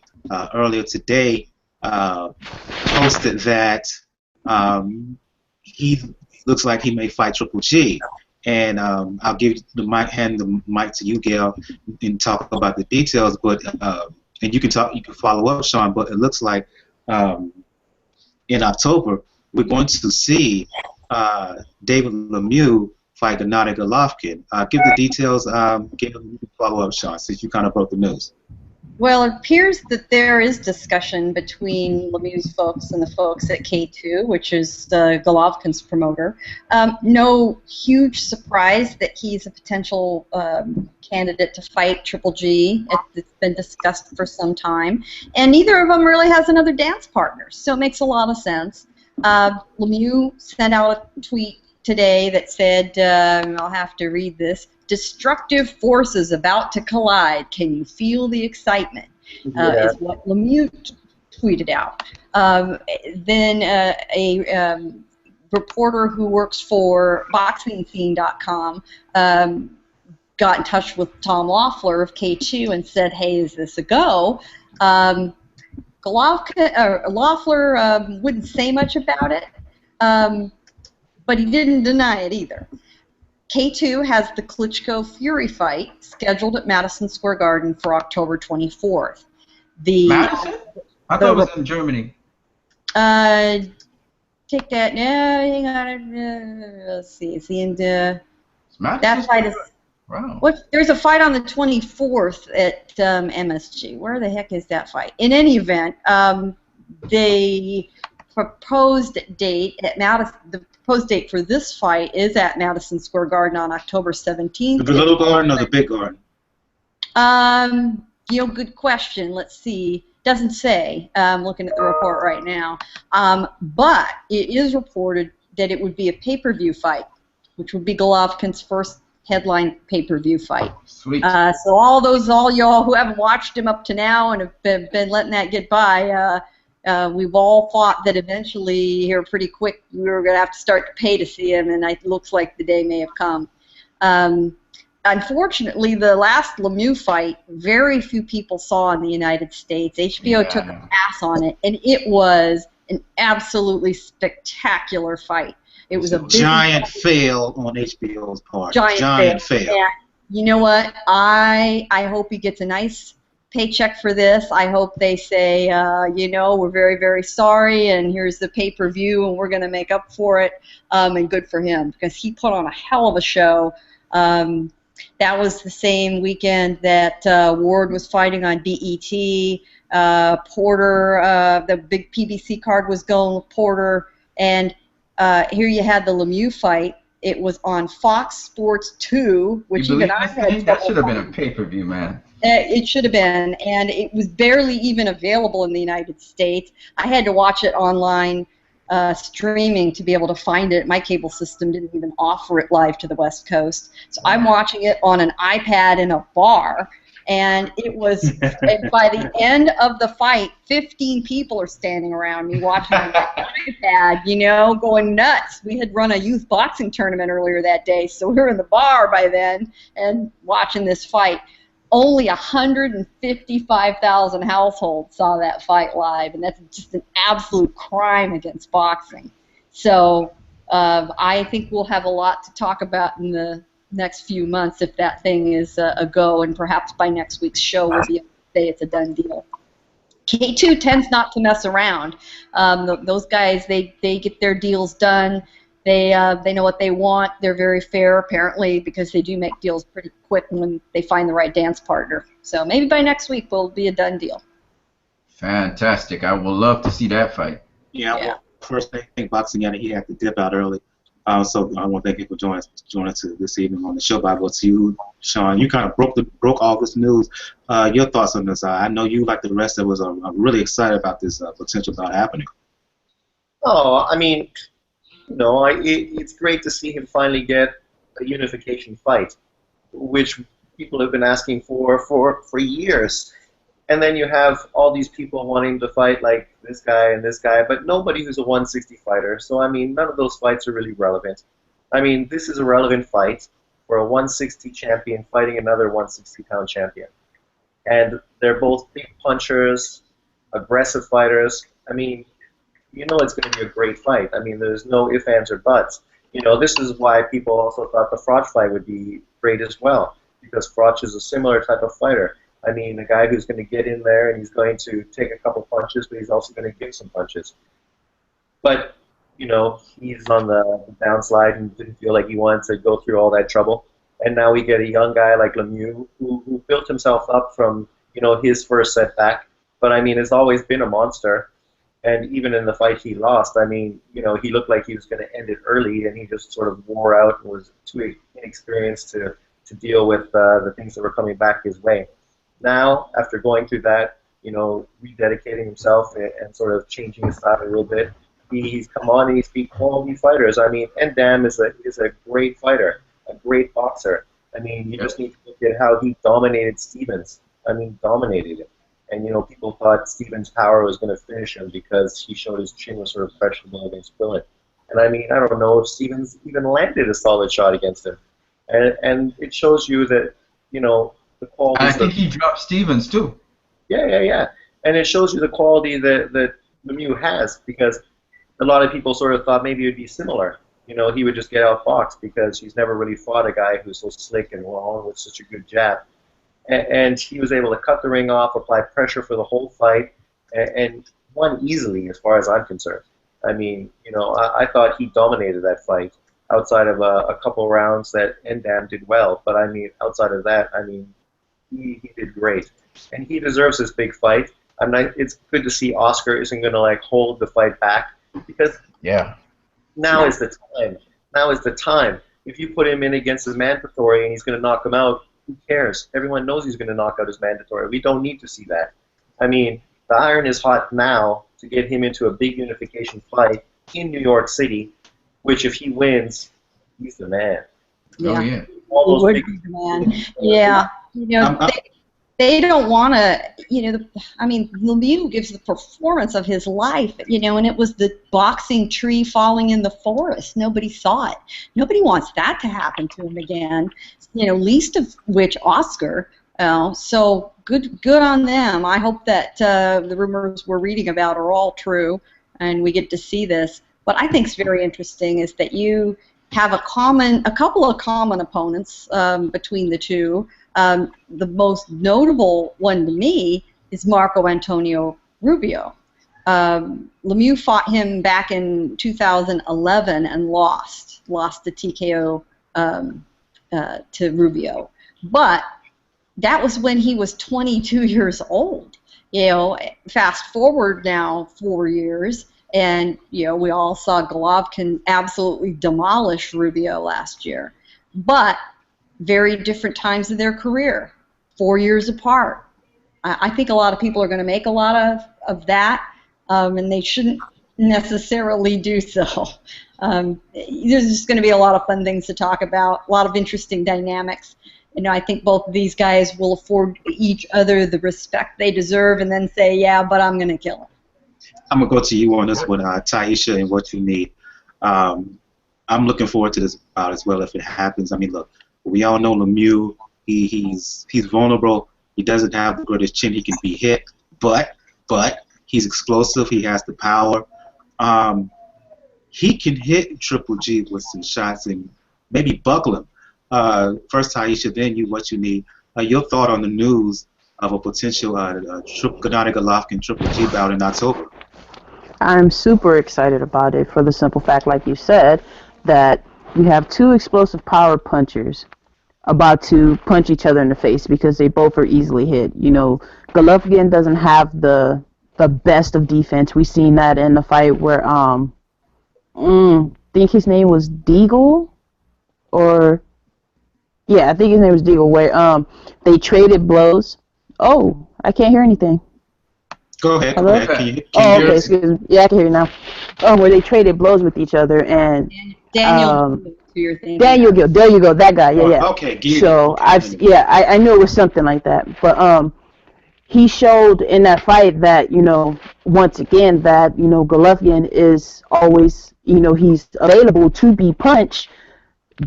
earlier today posted that he looks like he may fight Triple G. And I'll hand the mic to you, Gail, and talk about the details. But and you can follow up, Sean. But it looks like in October we're going to see David Lemieux fight Gennady Golovkin. Give the details. Gail, you can follow up, Sean, since you kind of broke the news. Well, it appears that there is discussion between Lemieux's folks and the folks at K2, which is Golovkin's promoter. No huge surprise that he's a potential candidate to fight Triple G. It's been discussed for some time. And neither of them really has another dance partner, so it makes a lot of sense. Lemieux sent out a tweet today that said, I'll have to read this, "Destructive forces about to collide. Can you feel the excitement?" Is what Lemieux tweeted out. Then a reporter who works for BoxingScene.com got in touch with Tom Loeffler of K2 and said, "Hey, is this a go?" Loeffler wouldn't say much about it, but he didn't deny it either. K2 has the Klitschko-Fury fight scheduled at Madison Square Garden for October 24th. Madison? I thought it was in Germany. Take that. No, hang on. Let's see. Is he in the? That fight is. Wow. There's a fight on the 24th at MSG. Where the heck is that fight? In any event, the proposed date at Madison. The proposed date for this fight is at Madison Square Garden on October 17th. The little garden or the big garden? Good question. Let's see. Doesn't say. I'm looking at the report right now. But it is reported that it would be a pay-per-view fight, which would be Golovkin's first headline pay-per-view fight. Sweet. So all y'all who haven't watched him up to now and have been letting that get by, we've all thought that eventually, here pretty quick, we were going to have to start to pay to see him, and it looks like the day may have come. Unfortunately, the last Lemieux fight, very few people saw in the United States. HBO took a pass on it, and it was an absolutely spectacular fight. It was a giant fail on HBO's part. Giant fail. Yeah. You know what? I hope he gets a nice paycheck for this. I hope they say, we're very, very sorry, and here's the pay-per-view, and we're going to make up for it, and good for him, because he put on a hell of a show. That was the same weekend that Ward was fighting on BET. Porter, the big PBC card was going with Porter, and here you had the Lemieux fight. It was on Fox Sports 2, which even I had. That should have been a pay-per-view, man. It should have been, and it was barely even available in the United States. I had to watch it online streaming to be able to find it. My cable system didn't even offer it live to the West Coast. So I'm watching it on an iPad in a bar, and it was, and by the end of the fight, 15 people are standing around me watching on my iPad, you know, going nuts. We had run a youth boxing tournament earlier that day, so we were in the bar by then and watching this fight. Only 155,000 households saw that fight live, and that's just an absolute crime against boxing. So I think we'll have a lot to talk about in the next few months if that thing is a go, and perhaps by next week's show we'll be able to say it's a done deal. K2 tends not to mess around. Those guys, they get their deals done. They know what they want. They're very fair, apparently, because they do make deals pretty quick when they find the right dance partner. So maybe by next week we'll be a done deal. Fantastic. I would love to see that fight. Yeah. Well, first, I think Boxing Yana, he had to dip out early. So I want to thank you for joining us this evening on the show. But to you, Sean, you kind of broke all this news. Your thoughts on this? I know you, like the rest of us, are really excited about this potential about happening. Oh, I mean, you know, it's great to see him finally get a unification fight, which people have been asking for years. And then you have all these people wanting to fight like this guy and this guy, but nobody who's a 160 fighter. So, I mean, none of those fights are really relevant. I mean, this is a relevant fight for a 160 champion fighting another 160-pound champion. And they're both big punchers, aggressive fighters. I mean, you know it's going to be a great fight. I mean, there's no ifs, ands, or buts. You know, this is why people also thought the Froch fight would be great as well, because Froch is a similar type of fighter. I mean, a guy who's going to get in there and he's going to take a couple punches, but he's also going to give some punches. But, you know, he's on the downslide and didn't feel like he wanted to go through all that trouble. And now we get a young guy like Lemieux who built himself up from, you know, his first setback. But, I mean, has always been a monster. And even in the fight he lost, I mean, you know, he looked like he was going to end it early, and he just sort of wore out and was too inexperienced to deal with the things that were coming back his way. Now, after going through that, you know, rededicating himself and sort of changing his style a little bit, he's come on and he's beat quality fighters. I mean, Ndam is a great fighter, a great boxer. I mean, you just need to look at how he dominated Stevens. I mean, dominated him. And, you know, people thought Stevens' power was going to finish him because he showed his chin was sort of questionable against Brilliant. And, I mean, I don't know if Stevens even landed a solid shot against him. And it shows you that, you know, the quality. I think he dropped Stevens, too. Yeah. And it shows you the quality that Lemieux has, because a lot of people sort of thought maybe it would be similar. You know, he would just get outboxed because he's never really fought a guy who's so slick and long with such a good jab. And he was able to cut the ring off, apply pressure for the whole fight, and won easily as far as I'm concerned. I mean, you know, I thought he dominated that fight outside of a couple rounds that Ndam did well. But, I mean, outside of that, I mean, he did great. And he deserves this big fight. I mean, it's good to see Oscar isn't going to, like, hold the fight back, because now is the time. Now is the time. If you put him in against his mandatory and he's going to knock him out, who cares? Everyone knows he's going to knock out his mandatory. We don't need to see that. I mean, the iron is hot now to get him into a big unification fight in New York City, which if he wins, he's the man. Yeah. Oh, yeah. All those big, the man. Yeah. You know, they don't want to, you know, I mean, Lemieux gives the performance of his life, you know, and it was the boxing tree falling in the forest. Nobody saw it. Nobody wants that to happen to him again, you know, least of which Oscar. So good on them. I hope that the rumors we're reading about are all true and we get to see this. What I think is very interesting is that you have a couple of common opponents between the two. The most notable one to me is Marco Antonio Rubio. Lemieux fought him back in 2011 and lost the TKO to Rubio. But that was when he was 22 years old. You know, fast forward now 4 years, and you know we all saw Golovkin absolutely demolish Rubio last year. But very different times of their career, 4 years apart. I think a lot of people are going to make a lot of that, and they shouldn't necessarily do so. There's just going to be a lot of fun things to talk about, a lot of interesting dynamics. I think both of these guys will afford each other the respect they deserve and then say, yeah, but I'm going to kill him. I'm going to go to you on this one, Taisha, and what you need. I'm looking forward to this bout as well if it happens. I mean, look, we all know Lemieux. He's vulnerable. He doesn't have the greatest chin. He can be hit, but he's explosive. He has the power. He can hit Triple G with some shots and maybe buckle him. First, Taisha, then you. What you need? Your thought on the news of a potential Gennady Golovkin Triple G bout in October? I'm super excited about it for the simple fact, like you said, that you have two explosive power punchers about to punch each other in the face because they both are easily hit. Golovkin doesn't have the best of defense. We've seen that in the fight where I think his name was Deagle, I think his name was Deagle, where they traded blows. Oh, I can't hear anything. Go ahead. Hello? Go ahead. Can you okay, excuse me. Yeah, I can hear you now. Where they traded blows with each other, and Daniel, to your thing. Daniel Gill, there you go, that guy, yeah. Okay, so I knew it was something like that, but he showed in that fight that once again that Golovkin is always he's available to be punched,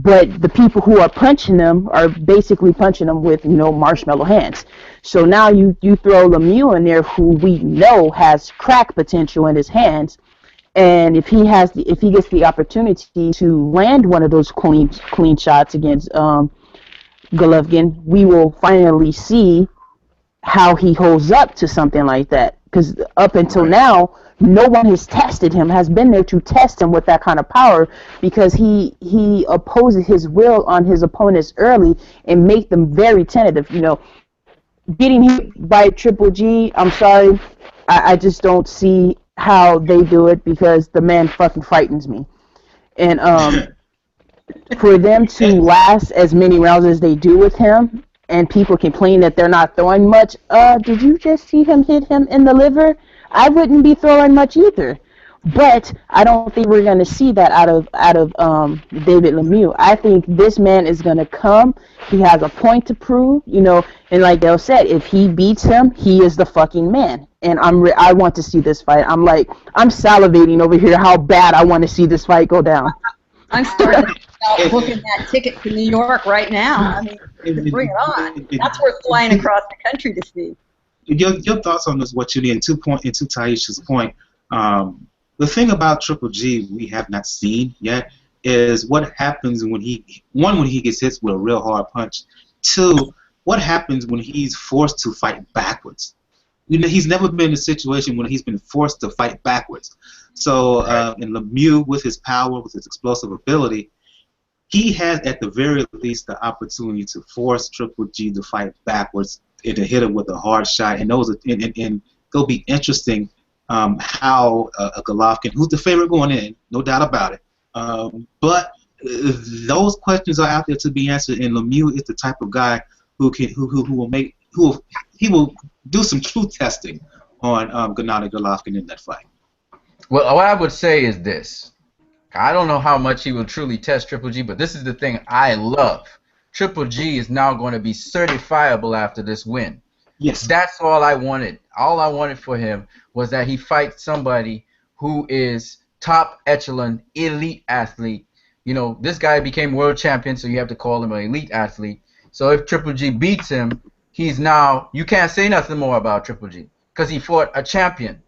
but the people who are punching him are basically punching him with marshmallow hands. So now you throw Lemieux in there, who we know has crack potential in his hands, and if he gets the opportunity to land one of those clean shots against Golovkin, we will finally see how he holds up to something like that. Because up until now, no one has been there to test him with that kind of power, because he opposes his will on his opponents early and make them very tentative. Getting hit by Triple G, I'm sorry, I just don't see how they do it, because the man fucking frightens me. And for them to last as many rounds as they do with him, and people complain that they're not throwing much, did you just see him hit him in the liver? I wouldn't be throwing much either. But I don't think we're going to see that out of David Lemieux. I think this man is going to come. He has a point to prove, and like Dale said, if he beats him, he is the fucking man. And I want to see this fight. I'm salivating over here how bad I want to see this fight go down. I'm starting to think about booking that ticket to New York right now. I mean, bring it on. That's worth flying across the country to see. Your thoughts on this? What you need into Taisha's point. The thing about Triple G we have not seen yet is what happens when he gets hit with a real hard punch. Two, what happens when he's forced to fight backwards. He's never been in a situation when he's been forced to fight backwards. So in Lemieux, with his power, with his explosive ability, he has at the very least the opportunity to force Triple G to fight backwards and to hit him with a hard shot. And it'll be interesting how a Golovkin, who's the favorite going in, no doubt about it. But those questions are out there to be answered. And Lemieux is the type of guy who will do some truth testing on Gennady Golovkin in that fight. Well, what I would say is this. I don't know how much he will truly test Triple G, but this is the thing I love. Triple G is now going to be certifiable after this win. Yes. That's all I wanted. All I wanted for him was that he fights somebody who is top echelon, elite athlete. This guy became world champion, so you have to call him an elite athlete. So if Triple G beats him, you can't say nothing more about Triple G because he fought a champion.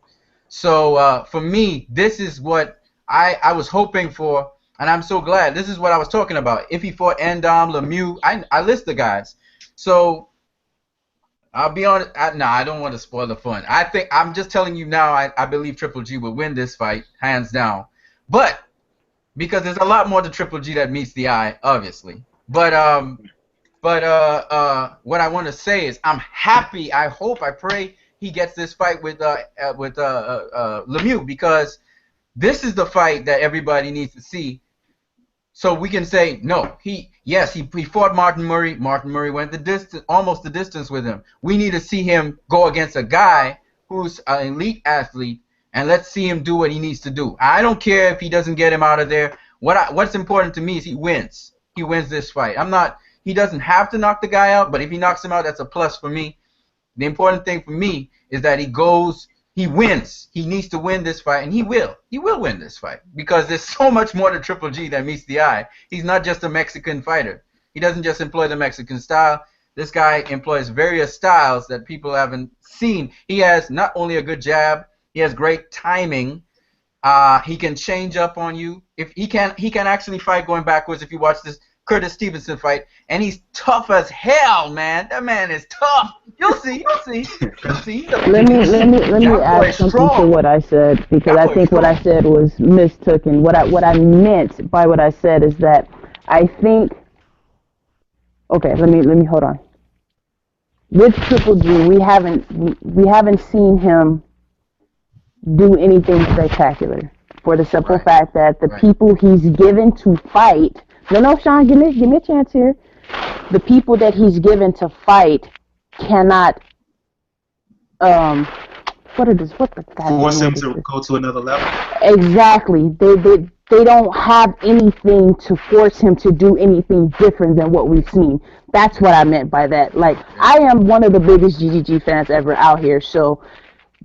So for me, this is what I was hoping for, and I'm so glad. This is what I was talking about. If he fought Endom, Lemieux, I list the guys. So I'll be honest. I don't want to spoil the fun. I'm just telling you now. I believe Triple G will win this fight, hands down. But because there's a lot more to Triple G that meets the eye, obviously. But what I want to say is I'm happy. I hope. I pray he gets this fight with Lemieux, because this is the fight that everybody needs to see. So we can say no. He fought Martin Murray. Martin Murray went almost the distance with him. We need to see him go against a guy who's an elite athlete and let's see him do what he needs to do. I don't care if he doesn't get him out of there. What's important to me is he wins. He wins this fight. He doesn't have to knock the guy out, but if he knocks him out, that's a plus for me. The important thing for me is that he wins. He needs to win this fight, and he will. He will win this fight because there's so much more to Triple G than meets the eye. He's not just a Mexican fighter. He doesn't just employ the Mexican style. This guy employs various styles that people haven't seen. He has not only a good jab, he has great timing. He can change up on you. If he can actually fight going backwards. If you watch this Curtis Stevenson fight, and he's tough as hell, man. That man is tough. You'll see. Let me add something to what I said, because I think what I said was mistook. What I meant by what I said is that I think. Okay, let me hold on. With Triple G, we haven't seen him do anything spectacular, for the simple fact that the people he's given to fight. No, Sean, give me a chance here. The people that he's given to fight cannot force him to go to another level. Exactly. They don't have anything to force him to do anything different than what we've seen. That's what I meant by that. Like, I am one of the biggest GGG fans ever out here, so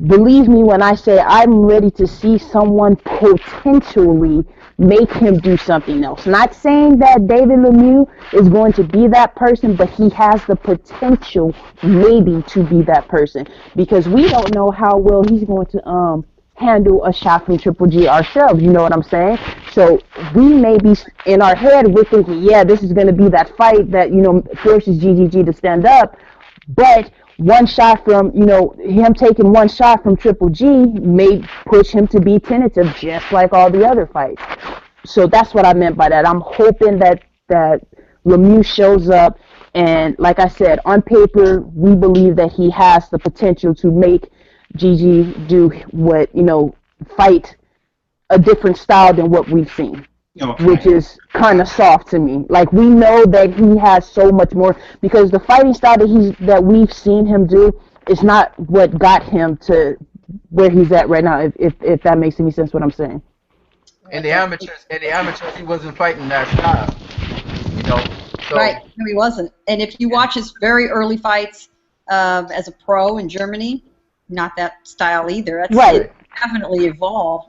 believe me when I say I'm ready to see someone potentially make him do something else. Not saying that David Lemieux is going to be that person, but he has the potential maybe to be that person, because we don't know how well he's going to handle a shot from Triple G ourselves, you know what I'm saying? So we may be in our head, we're thinking, yeah, this is going to be that fight that, forces GGG to stand up, but one shot from, him taking one shot from Triple G may push him to be tentative, just like all the other fights. So that's what I meant by that. I'm hoping that Lemieux shows up, and like I said, on paper, we believe that he has the potential to make GG do what, fight a different style than what we've seen. Which is kind of soft to me. Like, we know that he has so much more, because the fighting style that we've seen him do is not what got him to where he's at right now. If that makes any sense, what I'm saying. In the amateurs, he wasn't fighting that style. So. Right, no, he wasn't. And if you watch his very early fights as a pro in Germany, not that style either. That's right. Definitely evolved.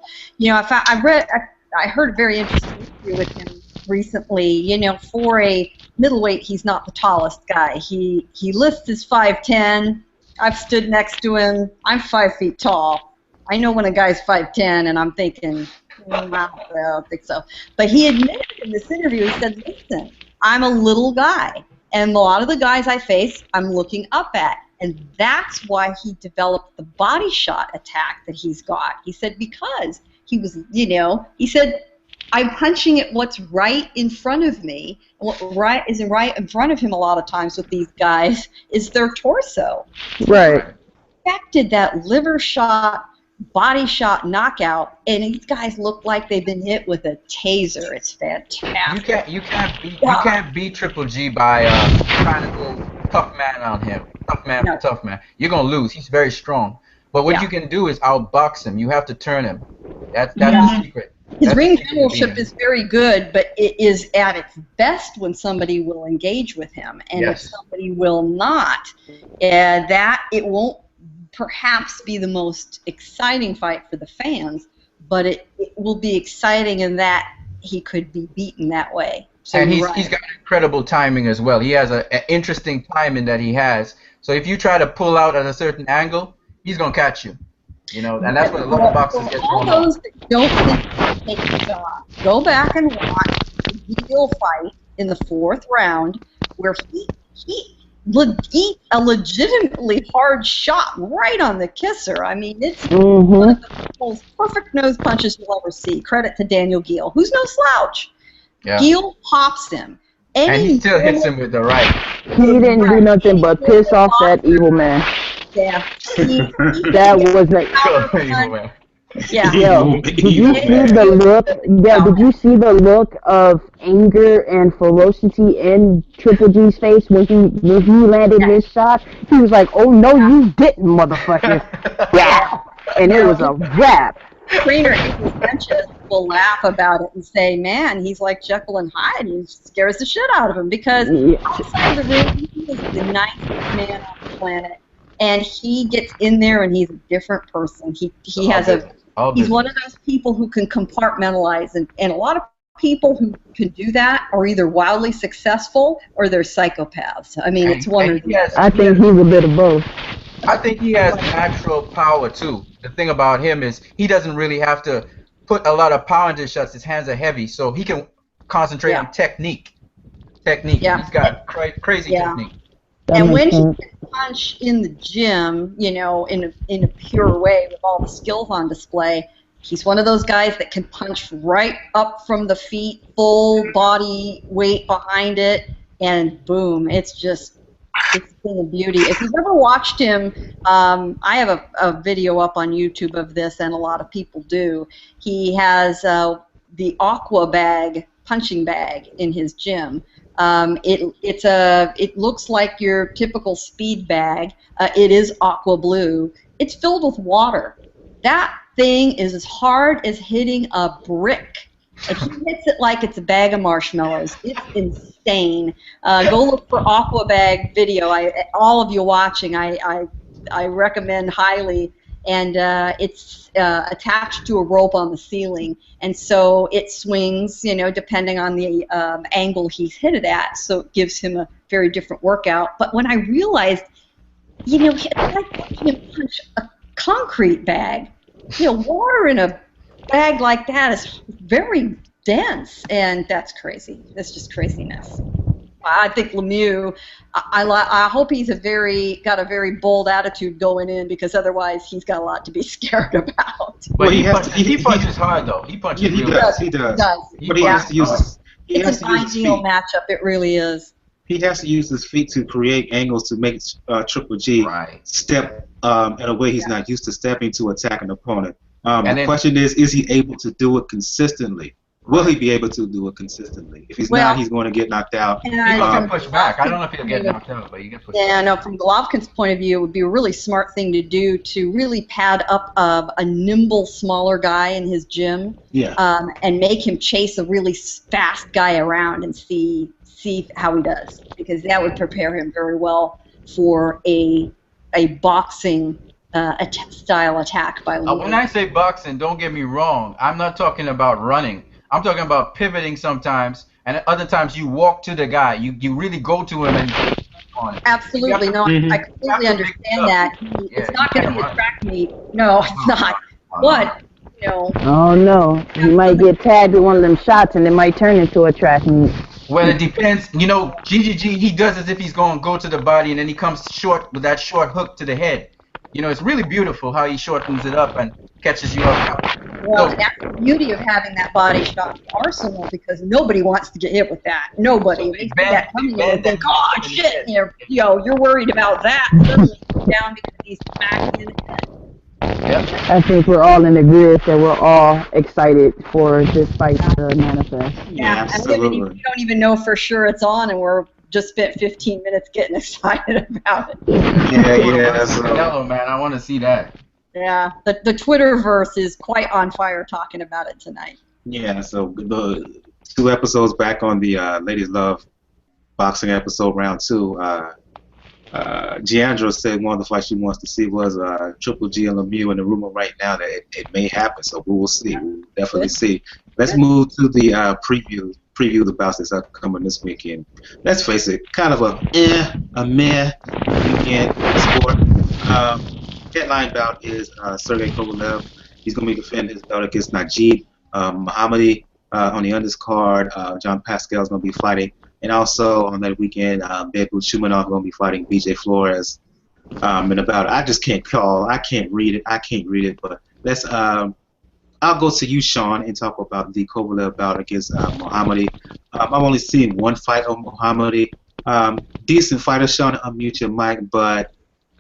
I heard a very interesting interview with him recently. For a middleweight, he's not the tallest guy. He lists his 5'10". I've stood next to him. I'm 5 feet tall. I know when a guy's 5'10", and I'm thinking, I don't think so. But he admitted in this interview, he said, listen, I'm a little guy, and a lot of the guys I face, I'm looking up at. And that's why he developed the body shot attack that he's got. He said because he was, he said, I'm punching at what's right in front of me. What right in front of him a lot of times with these guys is their torso. Right. Affected that liver shot, body shot knockout, and these guys look like they've been hit with a taser. It's fantastic. You can't beat Triple G by trying to go tough man on him. Tough man for tough man. You're gonna lose. He's very strong. But what you can do is outbox him. You have to turn him. That's the secret. His ring generalship is very good, but it is at its best when somebody will engage with him, and if somebody will not, that it won't perhaps be the most exciting fight for the fans, but it will be exciting in that he could be beaten that way. So and he's got incredible timing as well. He has an interesting timing that he has. So if you try to pull out at a certain angle, he's gonna catch you. And that's what a lot of boxers get thrown all those that don't think take a shot, go back and watch the Deal fight in the 4th round where he a legitimately hard shot right on the kisser. I mean, it's one of the most perfect nose punches you'll ever see. Credit to Daniel Geale, who's no slouch. Yeah. Geale pops him. And he still hits him with the right. He didn't do nothing but piss off that evil man. Yeah. That was like evil man. Yeah. Yo, did you see the look? Yeah, did you see the look of anger and ferocity in Triple G's face when he landed his shot? He was like, "Oh no, you didn't, motherfucker!" Yeah. and it was a wrap. Trainer Andy Sanchez will laugh about it and say, man, he's like Jekyll and Hyde. He scares the shit out of him because outside of the ring, he is the nicest man on the planet. And he gets in there and he's a different person. He's one of those people who can compartmentalize. And a lot of people who can do that are either wildly successful or they're psychopaths. I mean, it's one or the other. I think he's a bit of both. I think he has natural power too. The thing about him is he doesn't really have to put a lot of power into his shots. His hands are heavy, so he can concentrate on technique. Yeah. He's got crazy technique. And when he can punch in the gym, in a pure way with all the skills on display, he's one of those guys that can punch right up from the feet, full body weight behind it, and boom, it's a thing of beauty. If you've ever watched him, I have a video up on YouTube of this, and a lot of people do. He has the aqua bag, punching bag in his gym. It looks like your typical speed bag. It is aqua blue. It's filled with water. That thing is as hard as hitting a brick. And he hits it like it's a bag of marshmallows. It's insane. Go look for aqua bag video. All of you watching, I recommend highly. And it's attached to a rope on the ceiling, and so it swings, depending on the angle he's hit it at. So it gives him a very different workout. But when I realized, it's like watching him punch a concrete bag. Water in a bag like that is very dense, and that's crazy. That's just craziness. I think Lemieux, I hope he's got a very bold attitude going in, because otherwise he's got a lot to be scared about. But he punches hard though. He punches. He does. But he has to use. It's an ideal matchup. It really is. He has to use his feet to create angles to make Triple G step in a way he's not used to stepping to attack an opponent. The question is he able to do it consistently? Will he be able to do it consistently? If he's not, he's going to get knocked out. He can push back. I don't know if he'll get knocked out, but he can push back. Yeah, no, from Golovkin's point of view, it would be a really smart thing to do to really pad up a nimble, smaller guy in his gym, and make him chase a really fast guy around and see how he does, because that would prepare him very well for a boxing style attack by Lemieux. When I say boxing, don't get me wrong. I'm not talking about running. I'm talking about pivoting sometimes, and other times you walk to the guy. You really go to him and on him. Absolutely. No, I completely understand that. It's not going to be a track meet. No, it's not. But, Oh, no. He might get tagged with one of them shots, and it might turn into a track meet. Well, it depends. GGG, he does as if he's going to go to the body, and then he comes short with that short hook to the head. It's really beautiful how he shortens it up and catches you up. Well, that's the beauty of having that body shot arsenal, because nobody wants to get hit with that. Nobody. They see that coming and think, oh, shit, you're worried about that. Suddenly down because he's smacked in the head. Yep. I think we're all in agreement that we're all excited for this fight to manifest. Yeah, absolutely. We don't even know for sure it's on, and we're just spent 15 minutes getting excited about it. Hello, man. I want to see that. Yeah, the Twitterverse is quite on fire talking about it tonight. Yeah, so the 2 episodes back on the Ladies Love boxing episode, round 2, Giandra said one of the fights she wants to see was Triple G and Lemieux, and the rumor right now that it may happen, so we will see. We'll definitely see. Let's move to the preview the bouts that's upcoming this weekend. Let's face it, kind of a meh weekend sport. Headline bout is Sergey Kovalev. He's going to be defending his belt against Nadjib. Mohammedi on the undercard. John Pascal's going to be fighting. And also on that weekend, Bebu Shumanov going to be fighting BJ Flores. And about I just can't call. I can't read it. But let's. I'll go to you, Sean, and talk about the Kovalev bout against Mohammedi. I've only seen one fight of Mohammedi. Decent fighter, Sean. Unmute your mic, but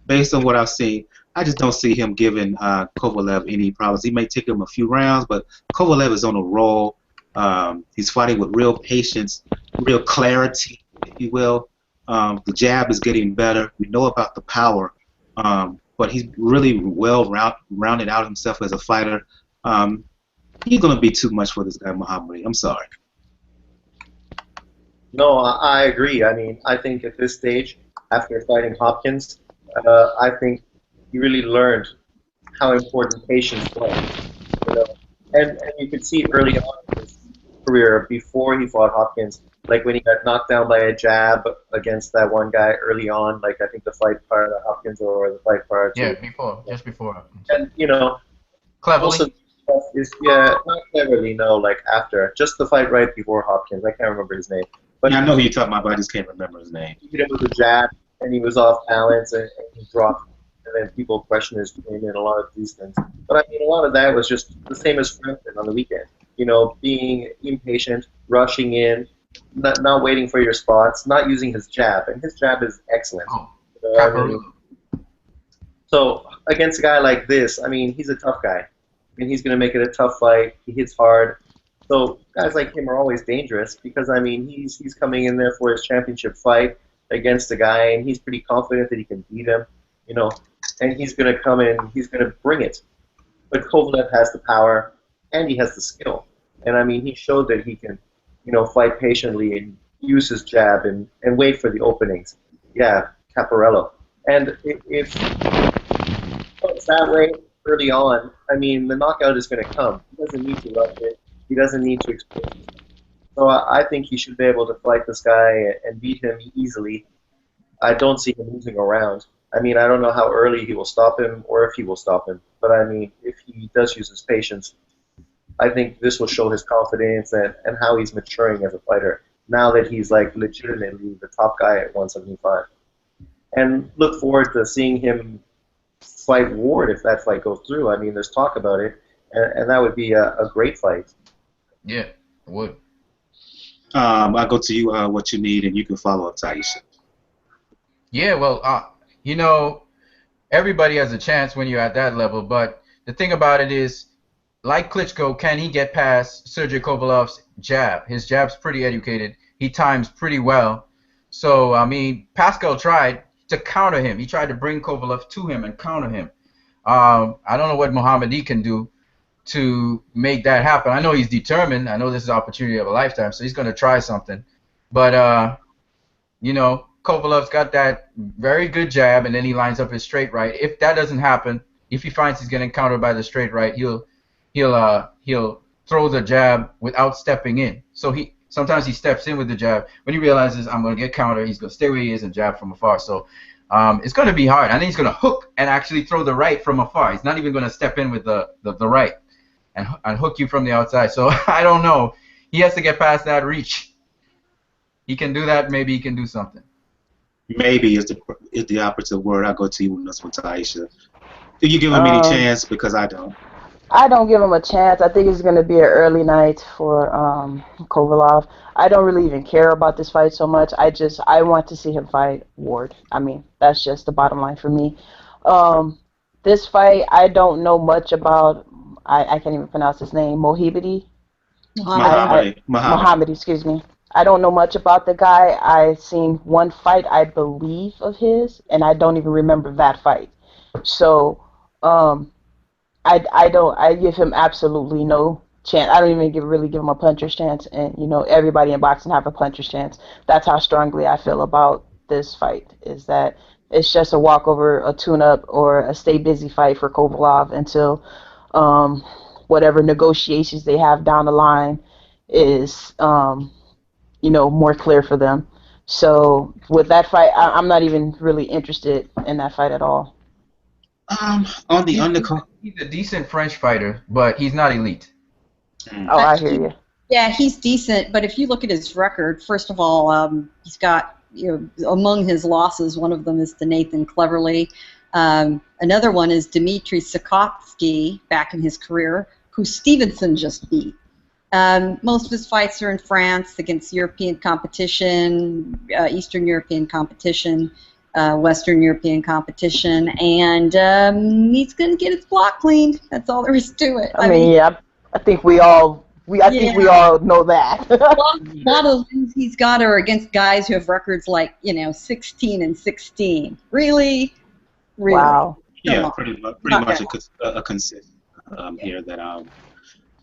based on what I've seen, I just don't see him giving Kovalev any problems. He may take him a few rounds, but Kovalev is on a roll. He's fighting with real patience, real clarity, if you will. The jab is getting better. We know about the power. but he's really well rounded out himself as a fighter. He's going to be too much for this guy, Mohammedi. I'm sorry. No, I agree. I mean, I think at this stage, after fighting Hopkins, I think he really learned how important patience was. You know? And you could see early on in his career, before he fought Hopkins, like when he got knocked down by a jab against that one guy early on, like I think the fight prior to Hopkins or the fight prior to... Yeah, just before Hopkins. And, you know... Cleverly? Not cleverly, no, like after. Just the fight right before Hopkins. I can't remember his name. But yeah, I know who you're talking about, but I just can't remember his name. He hit him with a jab, and he was off balance, and he dropped. And then people question his game and a lot of these things. But I mean, a lot of that was just the same as Frampton on the weekend. You know, being impatient, rushing in, not waiting for your spots, not using his jab. And his jab is excellent. So against a guy like this, I mean, he's a tough guy. I mean, he's going to make it a tough fight. He hits hard. So guys like him are always dangerous because, I mean, he's coming in there for his championship fight against a guy, and he's pretty confident that he can beat him, you know, and he's going to come in, he's going to bring it. But Kovalev has the power, and he has the skill. And, I mean, he showed that he can, you know, fight patiently and use his jab and wait for the openings. Yeah, Caparello. And if it's that way early on, I mean, the knockout is going to come. He doesn't need to rush it. He doesn't need to expose himself. So I think he should be able to fight this guy and beat him easily. I don't see him losing around. I mean, I don't know how early he will stop him or if he will stop him. But, I mean, if he does use his patience, I think this will show his confidence and how he's maturing as a fighter now that he's, like, legitimately the top guy at 175. And look forward to seeing him fight Ward if that fight goes through. I mean, there's talk about it, and that would be a great fight. Yeah, it would. I'll go to you, what you need, and you can follow up, Taisha. Yeah, well, you know, everybody has a chance when you're at that level, but the thing about it is, like Klitschko, can he get past Sergey Kovalev's jab? His jab's pretty educated. He times pretty well. So, I mean, Pascal tried to counter him. He tried to bring Kovalev to him and counter him. I don't know what Mohammedi can do to make that happen. I know he's determined. I know this is the opportunity of a lifetime, so he's going to try something. But, you know, Kovalev's got that very good jab, and then he lines up his straight right. If that doesn't happen, if he finds he's getting countered by the straight right, he'll throw the jab without stepping in. So sometimes he steps in with the jab. When he realizes I'm going to get countered, he's going to stay where he is and jab from afar. So it's going to be hard. I think he's going to hook and actually throw the right from afar. He's not even going to step in with the right and hook you from the outside. So I don't know. He has to get past that reach. He can do that. Maybe he can do something. Maybe is the operative word. I'll go to you on this one, Taisha. Do you give him any chance? Because I don't. I don't give him a chance. I think it's going to be an early night for Kovalev. I don't really even care about this fight so much. I want to see him fight Ward. I mean, that's just the bottom line for me. This fight, I don't know much about. I can't even pronounce his name. Mohammedi, excuse me. I don't know much about the guy. I've seen one fight, I believe, of his, and I don't even remember that fight. So, I give him absolutely no chance. I don't even really give him a puncher's chance. And, you know, everybody in boxing have a puncher's chance. That's how strongly I feel about this fight, is that it's just a walkover, a tune-up, or a stay busy fight for Kovalev until whatever negotiations they have down the line is, you know, more clear for them. So with that fight, I'm not even really interested in that fight at all. On the undercard, he's a decent French fighter, but he's not elite. Oh, I hear you. Yeah, he's decent, but if you look at his record, first of all, he's got, you know, among his losses, one of them is to Nathan Cleverly. Another one is Dmitry Sokotsky back in his career, who Stevenson just beat. Most of his fights are in France against European competition, Eastern European competition, Western European competition, and he's going to get his block cleaned. That's all there is to it. I mean, yeah, I think we all think we all know that. A lot of wins he's got are against guys who have records like, you know, 16-16. Really? Wow. Yeah, pretty much a consensus here that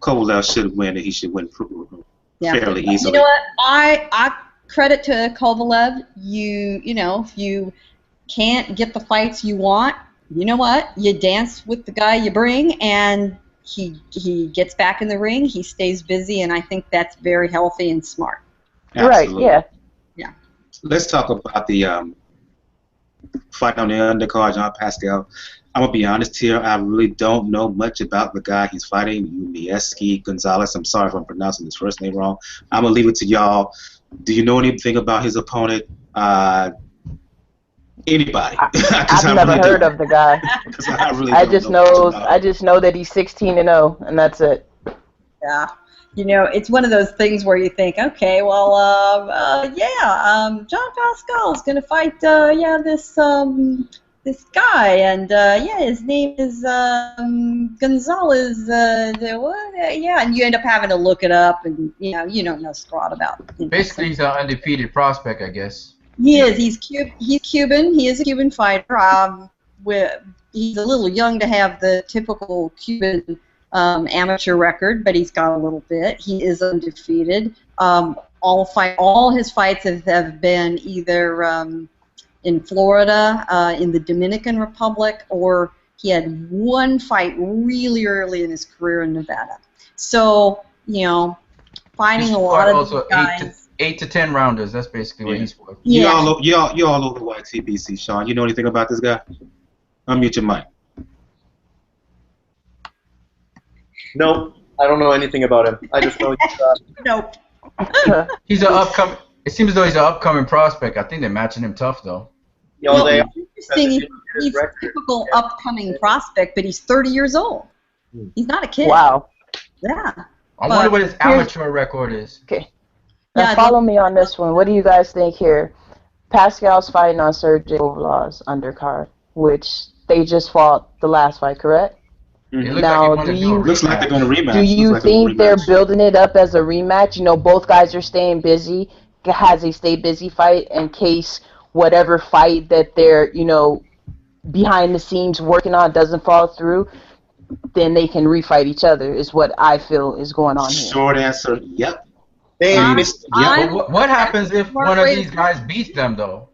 Kovalev should win, and he should win fairly easily. You know what? I credit to Kovalev. You know, if you can't get the fights you want, you know what? You dance with the guy you bring, and he gets back in the ring. He stays busy, and I think that's very healthy and smart. Absolutely. Right? Yeah. Let's talk about the fight on the undercard, Jean Pascal. I'm gonna be honest here. I really don't know much about the guy he's fighting, Umieski Gonzalez. I'm sorry if I'm pronouncing his first name wrong. I'm gonna leave it to y'all. Do you know anything about his opponent? Anybody? I've never heard of the guy. I just know that he's 16-0, and that's it. Yeah. You know, it's one of those things where you think, okay, well, John Pascal is going to fight, this guy, and his name is Gonzalez. And you end up having to look it up, and you don't know squat about. Basically, he's an undefeated prospect, I guess. He is. He's Cuban. He is a Cuban fighter. He's a little young to have the typical Cuban amateur record, but he's got a little bit. He is undefeated. All his fights have been either in Florida, in the Dominican Republic, or he had one fight really early in his career in Nevada. So, fighting a lot of these guys. 8 to 10 rounders. That's basically what he's for. Yeah. You're all over YTBC, Sean. You know anything about this guy? Unmute your mic. Nope, I don't know anything about him. I just know he's Nope. He's an upcoming. It seems as though he's an upcoming prospect. I think they're matching him tough though. Interesting. He's a typical upcoming prospect, but he's 30 years old. He's not a kid. Wow. Yeah. I wonder what his amateur record is. Okay. Now follow me on this one. What do you guys think here? Pascal's fighting on Sergey Kovalov's undercard, which they just fought the last fight, correct? Mm-hmm. Now, looks like they're going to rematch. Do you think they're building it up as a rematch? Both guys are staying busy. Has a stay busy fight in case whatever fight that they're, behind the scenes working on doesn't fall through, then they can refight each other, is what I feel is going on here. Short answer, yep. What happens if one of these guys beats them, though?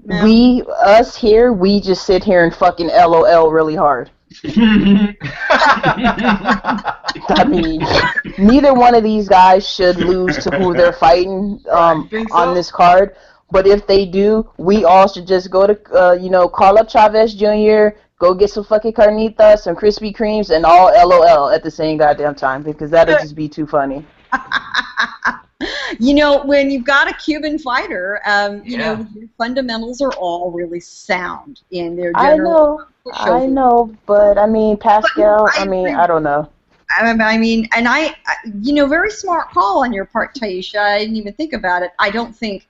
Us here, we just sit here and fucking LOL really hard. I mean, neither one of these guys should lose to who they're fighting on this card. But if they do, we all should just go to, call up Chavez Jr., go get some fucking carnitas, some Krispy Kremes, and all LOL at the same goddamn time, because that'll just be too funny. When you've got a Cuban fighter, your fundamentals are all really sound in their general. I know, but I mean, Pascal, I don't know. Very smart call on your part, Taisha. I didn't even think about it. I don't think,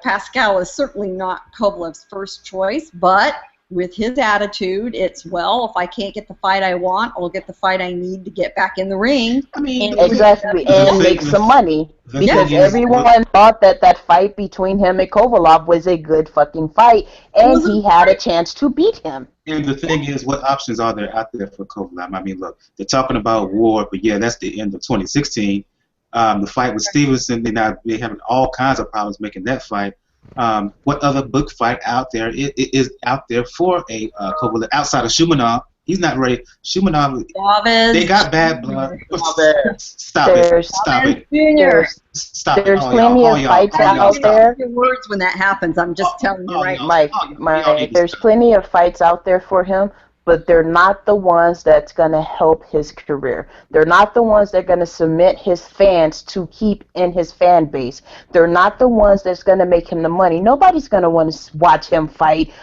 Pascal is certainly not Kovalev's first choice, but with his attitude, it's, if I can't get the fight I want, I'll get the fight I need to get back in the ring. Exactly, and make some money. Because everyone thought that fight between him and Kovalev was a good fucking fight, and he had a chance to beat him. And the thing is, what options are there out there for Kovalev? I mean, look, they're talking about war, but that's the end of 2016. The fight with Stevenson, they're having all kinds of problems making that fight. What other book fight out there is out there for a Kovalev outside of Shumanov? He's not ready. Shumanov, they got bad blood. Stop it. There's plenty of fights out there. Your words when that happens. I'm just telling you right, Mike. There's plenty of fights out there for him, but they're not the ones that's going to help his career. They're not the ones that are going to cement his fans to keep in his fan base. They're not the ones that's going to make him the money. Nobody's going to want to watch him fight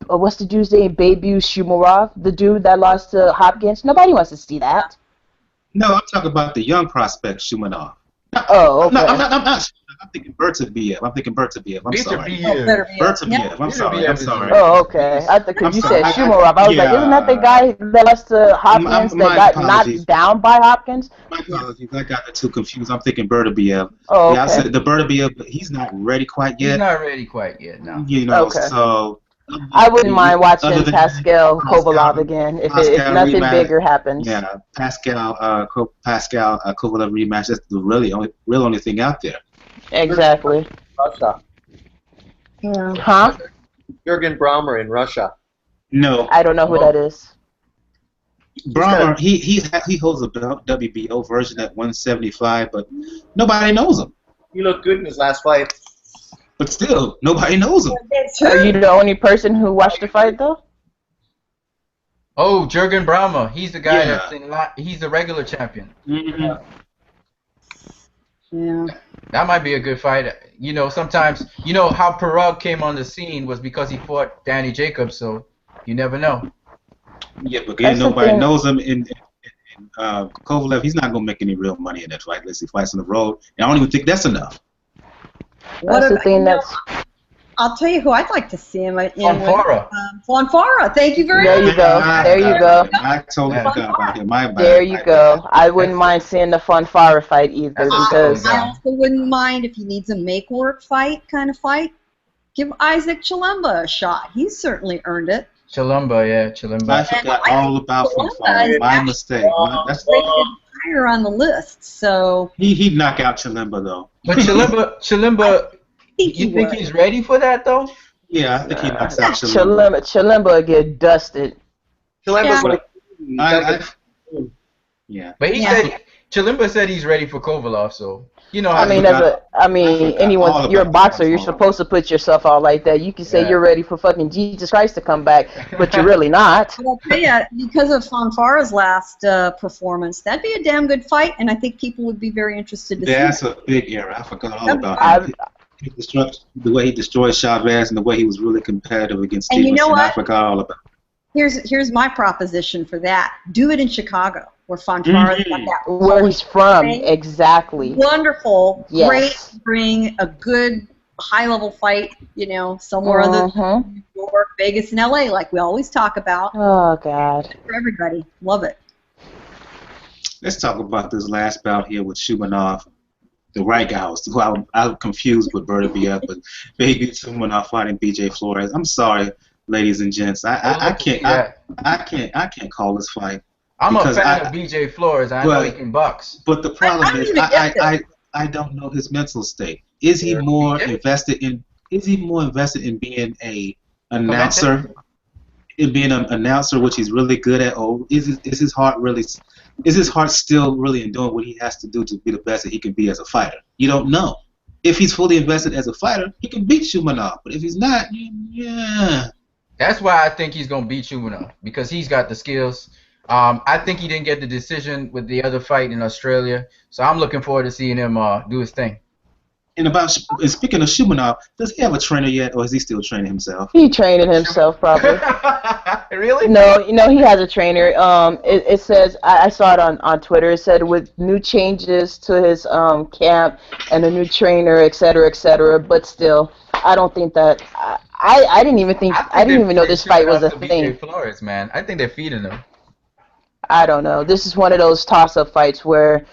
what's the dude's name? Babu Shumarov, the dude that lost to Hopkins. Nobody wants to see that. No, I'm talking about the young prospect Shumanov. Oh, okay. No, I'm thinking Bertabiev. I'm sorry. Bertabiev. I'm sorry. Oh, okay. Because you said Shumarov. I was like, isn't that the guy that lost to Hopkins that got knocked down by Hopkins? My apologies. I got the two confused. I'm thinking Bertabiev. Oh, okay. I said the Bertabiev, but he's not ready quite yet. He's not ready quite yet, no. So I wouldn't mind watching Other than Pascal Kovalev again if nothing rematch, bigger happens. yeah, Pascal Kovalev rematch. That's the real only thing out there. Exactly. Russia. Yeah. Huh? Jürgen Bräumer in Russia. No, I don't know who that is. Bräumer, he holds a WBO version at 175, but nobody knows him. He looked good in his last fight. But still, nobody knows him. Are you the only person who watched the fight though? Oh, Jürgen Bräumer. He's the guy Yeah. he's the regular champion. Mm-hmm. Yeah. That might be a good fight. You know, sometimes, you know, how Perug came on the scene was because he fought Danny Jacobs, so you never know. Yeah, but again, That's the nobody thing. knows him. In Kovalev, he's not gonna make any real money in that fight unless he fights on the road. And I don't even think that's enough. That's the thing. I'll tell you who I'd like to see him in. Fonfara. Fonfara. Thank you very There much. you go. There you go. I totally forgot about him. My bad. There you go. I wouldn't mind seeing the Fonfara fight either because I also wouldn't mind if he needs a make-work fight kind of fight. Give Isaac Chilemba a shot. He's certainly earned it. Chilumba, yeah, Chilumba. I forgot all about Fonfara. My mistake. That's, Rated higher on the list, so he'd knock out Chilemba though. But Chilumba, you think would. he's ready for that though? Yeah, I think he knocks out Chilemba. Chilemba will get dusted. Chilemba's Yeah. Yeah. But Chilimba said he's ready for Kovalev, so you know how I mean, anyone, you're a boxer, you're supposed to put yourself out like that. You can say you're ready for fucking Jesus Christ to come back, but you're really not. But I'll tell you, because of Fonfara's last performance, that'd be a damn good fight, and I think people would be very interested to see. That's a big error. I forgot all about him. The way he destroyed Chavez and the way he was really competitive against And Stevenson. you know what? I forgot all about it. Here's my proposition for that. Do it in Chicago, where Fonfara's got that. Where he's from, exactly. Wonderful, Yes. great, bring a good high-level fight, you know, somewhere other than New York, Vegas, and LA, like we always talk about. Oh, God. For everybody. Love it. Let's talk about this last bout here with Shumanov. The right guy who I'm confused with Bertaviev, but baby Shumanov fighting BJ Flores. I'm sorry, ladies and gents. I can't call this fight. I'm a fan of BJ Flores. I know he can box. But the problem is I don't know his mental state. Is he more invested in being an announcer? In being an announcer, which he's really good at, or is his heart still really in doing what he has to do to be the best that he can be as a fighter? You don't know. If he's fully invested as a fighter, he can beat Shumanov. But if he's not, yeah. That's why I think he's gonna beat Shumanov, because he's got the skills. I think he didn't get the decision with the other fight in Australia, so I'm looking forward to seeing him do his thing. And speaking of Shumanov, does he have a trainer yet, or is he still training himself? He training himself, probably. Really? No, he has a trainer. It says, I saw it on Twitter. It said with new changes to his camp and a new trainer, et cetera, but still, I don't think that. I didn't even know this fight was a thing. Flores, man. I think they're feeding him. I don't know. This is one of those toss-up fights where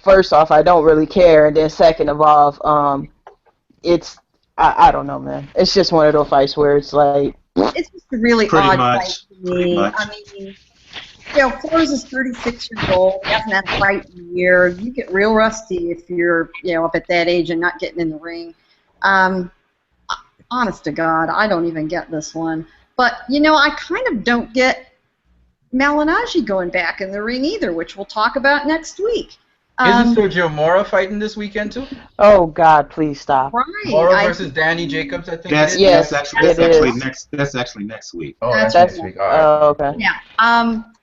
first off, I don't really care, and then second of all, I don't know, man. It's just one of those fights where it's like. It's just a really Pretty odd much. fight to me. I mean, you know, Flores is 36 years old. He hasn't had a fight in a year. You get real rusty if you're, you know, up at that age and not getting in the ring. Honest to God, I don't even get this one. But, you know, I kind of don't get Malignaggi going back in the ring either, which we'll talk about next week. Isn't Sergio Mora fighting this weekend too? Oh God, please stop. Right. Mora versus Danny Jacobs, I think. That's actually next week. Oh, that's next week. All right. Oh, okay. Yeah.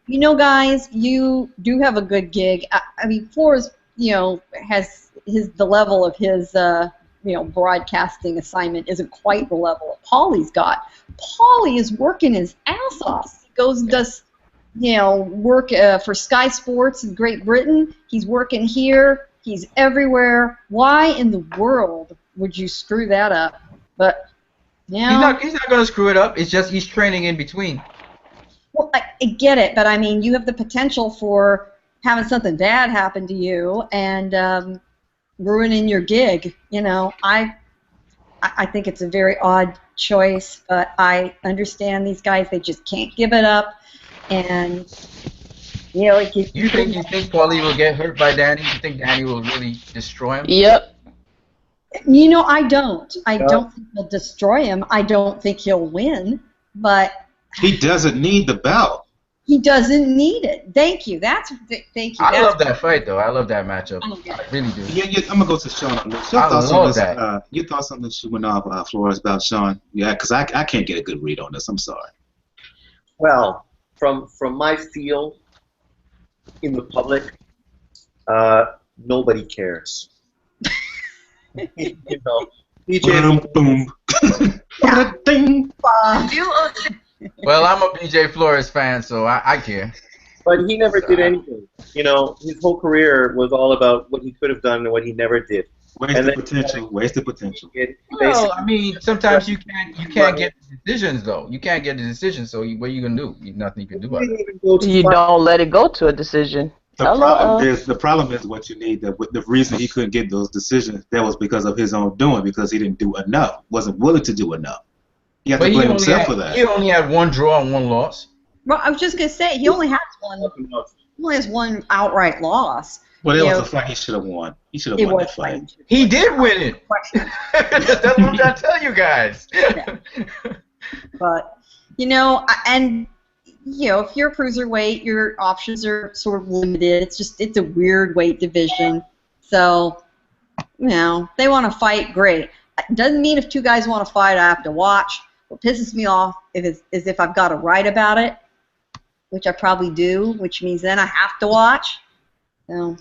You know, guys, you do have a good gig. I mean, Flores, you know, has the level of his, you know, broadcasting assignment isn't quite the level that Paulie's got. Paulie is working his ass off. He goes and does, you know, work for Sky Sports in Great Britain. He's working here. He's everywhere. Why in the world would you screw that up? But, you know, He's not going to screw it up. It's just he's training in between. well, I get it, but I mean, you have the potential for having something bad happen to you and ruining your gig. You know, I think it's a very odd choice, but I understand these guys. They just can't give it up, and like You think Paulie will get hurt by Danny? You think Danny will really destroy him? Yep. I don't. I don't think he'll destroy him. I don't think he'll win, but he doesn't need the belt. He doesn't need it. Thank you. Thank you. I love that fight, though. I love that matchup. I really do. Yeah, I'm gonna go to Sean on this. Your thoughts on this? Your thoughts on this Shumanov Flores about Sean? Yeah, because I can't get a good read on this. I'm sorry. Well, from my feel in the public, nobody cares. BJ. Boom. Ding. Well, I'm a BJ Flores fan, so I care. But he never did anything. His whole career was all about what he could have done and what he never did. Wasted potential. No, I mean, sometimes you can't get decisions, though. You can't get the decision, so what are you going to do? Nothing you can do about it. You don't let it go to a decision. The problem is what you need. The reason he couldn't get those decisions, that was because of his own doing, because he didn't do enough, wasn't willing to do enough. He had to blame himself for that. He only had one draw and one loss. Well, I was just gonna say he only has one. He only has one outright loss. Well, that was a fight he should have won. He should have won that fight. He did win it. That's what I'm trying to tell you guys. Yeah. But and if you're a cruiserweight, your options are sort of limited. It's a weird weight division. So they want to fight, great. It doesn't mean if two guys want to fight, I have to watch. What pisses me off is if I've got to write about it, which I probably do, which means then I have to watch. So,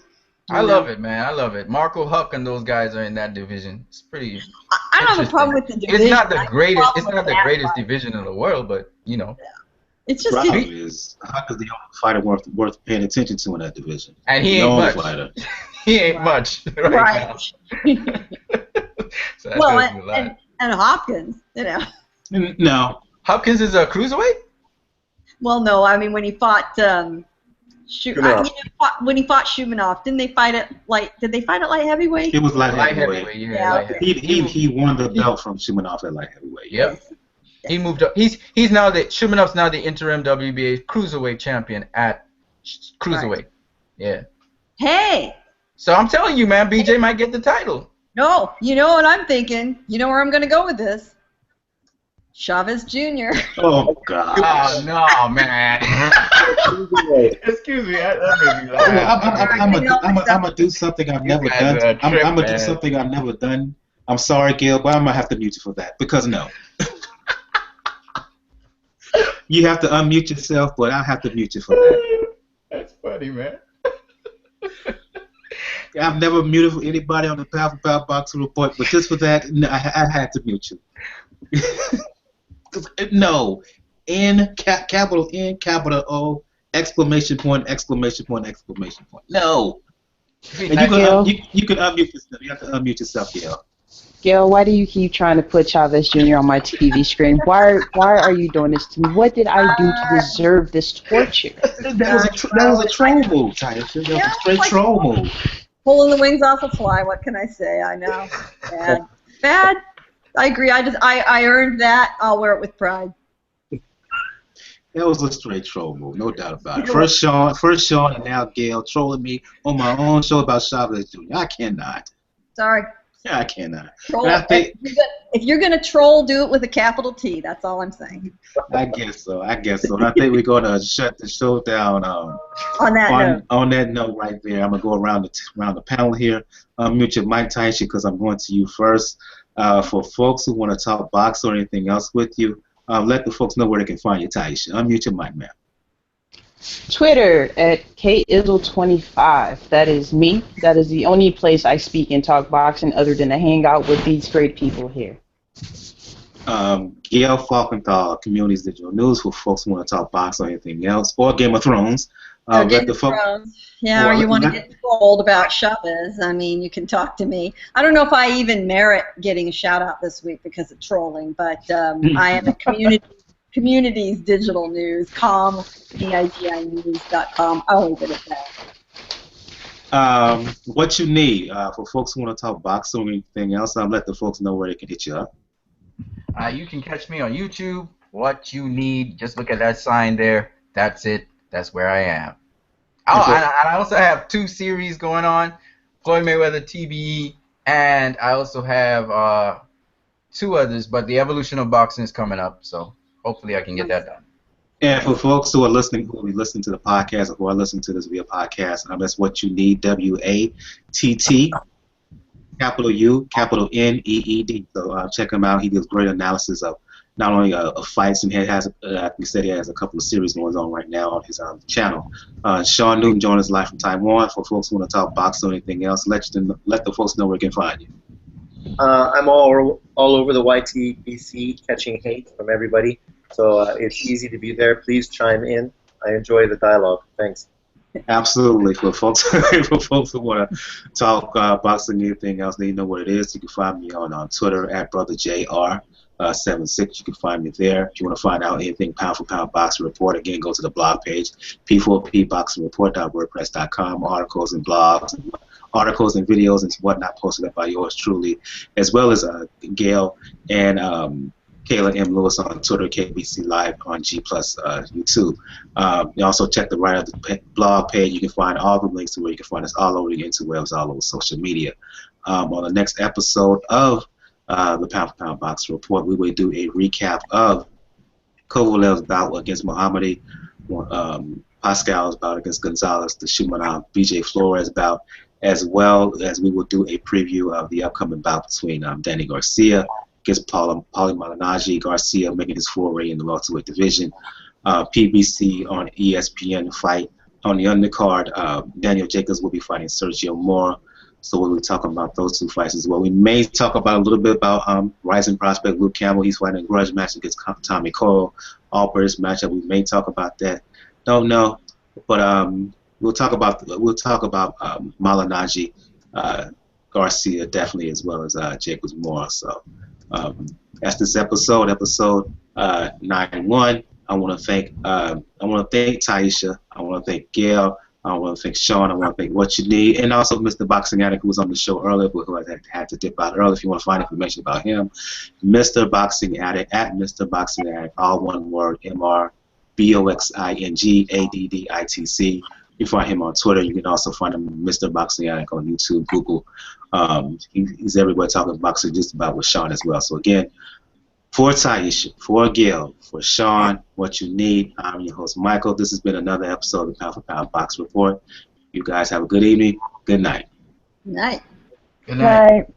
I love it, man. I love it. Marco Huck and those guys are in that division. It's pretty. I don't have a problem with the division. It's not the greatest. It's not the greatest division in the world, but It's just Huck is the only fighter worth paying attention to in that division. And he ain't much. Fighter. He ain't much right now. So and Hopkins, No. Hopkins is a cruiserweight? Well, no. I mean, when he fought when he fought Shumanov, didn't they fight it Did they fight at light heavyweight? It was light heavyweight. Yeah. He won the belt from Shumanov at light heavyweight. Yep. He moved up. He's now Shumanov's now the interim WBA cruiserweight champion at cruiserweight. Right. Yeah. Hey. So I'm telling you, man, BJ might get the title. No, you know what I'm thinking. You know where I'm going to go with this. Chavez Jr. Oh, God. Oh, no, man. Excuse me. I'm going to do something I've never done. I'm going to do something I've never done. I'm sorry, Gail, but I'm going to have to mute you for that. Because no. You have to unmute yourself, but I'll have to mute you for that. That's funny, man. I've never muted anybody on the Powerful Power Boxing Report, but just for that, I had to mute you. No, capital N, capital O, exclamation point, exclamation point, exclamation point. No. And you can unmute yourself. You have to unmute yourself, Gail. Gail, why do you keep trying to put Chavez Jr. on my TV screen? Why are you doing this to me? What did I do to deserve this torture? That was a troll move, Tyson. That was a straight troll move. Pulling the wings off a fly. What can I say? I know. Bad. I agree. I earned that. I'll wear it with pride. That was a straight troll move, no doubt about it. First Sean, and now Gail trolling me on my own show about Chavez Jr. I cannot. Sorry. Yeah, I cannot. If you're gonna troll, do it with a capital T. That's all I'm saying. I guess so. And I think we're gonna shut the show down. On that note, right there, I'm gonna go around the panel here. Mute your mic, Taisha, because I'm going to you first. For folks who want to talk box or anything else with you, let the folks know where they can find you, Taisha. Unmute your mic, ma'am. Twitter at KIzzle25. That is me. That is the only place I speak and talk boxing other than to hang out with these great people here. Gail Falkenthal, Communities Digital News, for folks who want to talk boxing or anything else, or Game of Thrones. Game of Thrones. Yeah, or you want to get trolled about Chavez, I mean, you can talk to me. I don't know if I even merit getting a shout-out this week because of trolling, but I am a Communities Digital News, DIGInews.com. I'll leave it at that. What you need for folks who want to talk boxing or anything else, let the folks know where they can hit you up. You can catch me on YouTube. What you need, just look at that sign there. That's it. That's where I am. Oh, and I also have 2 series going on, Floyd Mayweather TBE, and I also have 2 others, but the evolution of boxing is coming up, so hopefully I can get that done. And for folks who are listening, who will be listening to the podcast, or who are listening to this via podcast, that's what you need. WATT, capital U, capital NEED. So check him out. He gives great analysis of not only of fights, and he has, like we said, he has a couple of series going on right now on his channel. Sean Newton joined us live from Taiwan. For folks who want to talk boxing or anything else, let the folks know where they can find you. I'm all over the YTBC, catching hate from everybody. So it's easy to be there. Please chime in. I enjoy the dialogue. Thanks. Absolutely. For folks who want to talk boxing or anything else, they know what it is. You can find me on Twitter at BrotherJR76. You can find me there. If you want to find out anything pound for pound boxing report, again, go to the blog page, p4pboxingreport.wordpress.com. Articles and blogs, articles and videos and whatnot posted up by yours truly, as well as Gail and Kayla M. Lewis on Twitter, KBC Live on G Plus YouTube. You also check the right of the blog page. You can find all the links to where you can find us all over the interwebs, all over social media. On the next episode of the Pound for Pound Boxing Report, we will do a recap of Kovalev's bout against Mohammedi, Pascal's bout against Gonzalez, the Shumanov, BJ Flores bout, as well as we will do a preview of the upcoming bout between Danny Garcia against Paulie Malignaggi. Garcia making his foray in the welterweight division. PBC on ESPN fight. On the undercard, Daniel Jacobs will be fighting Sergio Mora. So we'll be talking about those 2 fights as well. We may talk about a little bit about rising prospect Luke Campbell. He's fighting a grudge match against Tommy Cole. All-British matchup. We may talk about that. Don't know, but we'll talk about Malignaggi, Garcia definitely, as well as Jacobs Mora. So. That's this episode 91. I want to thank Taisha. I want to thank Gail. I want to thank Sean. I want to thank What You Need, and also Mr. Boxing Addict, who was on the show earlier, but who had to dip out early. If you want to find information about him, Mr. Boxing Addict at Mr. Boxing Addict, all one word, MrBoxingAddictC. You can find him on Twitter. You can also find him Mr. Boxing Addict on YouTube, Google. He's everywhere talking boxing, just about with Sean as well. So again, for Taisha, for Gil, for Sean, What You Need, I'm your host, Michael. This has been another episode of Pound for Pound Box Report. You guys have a good evening. Good night. Night. Good night. Right.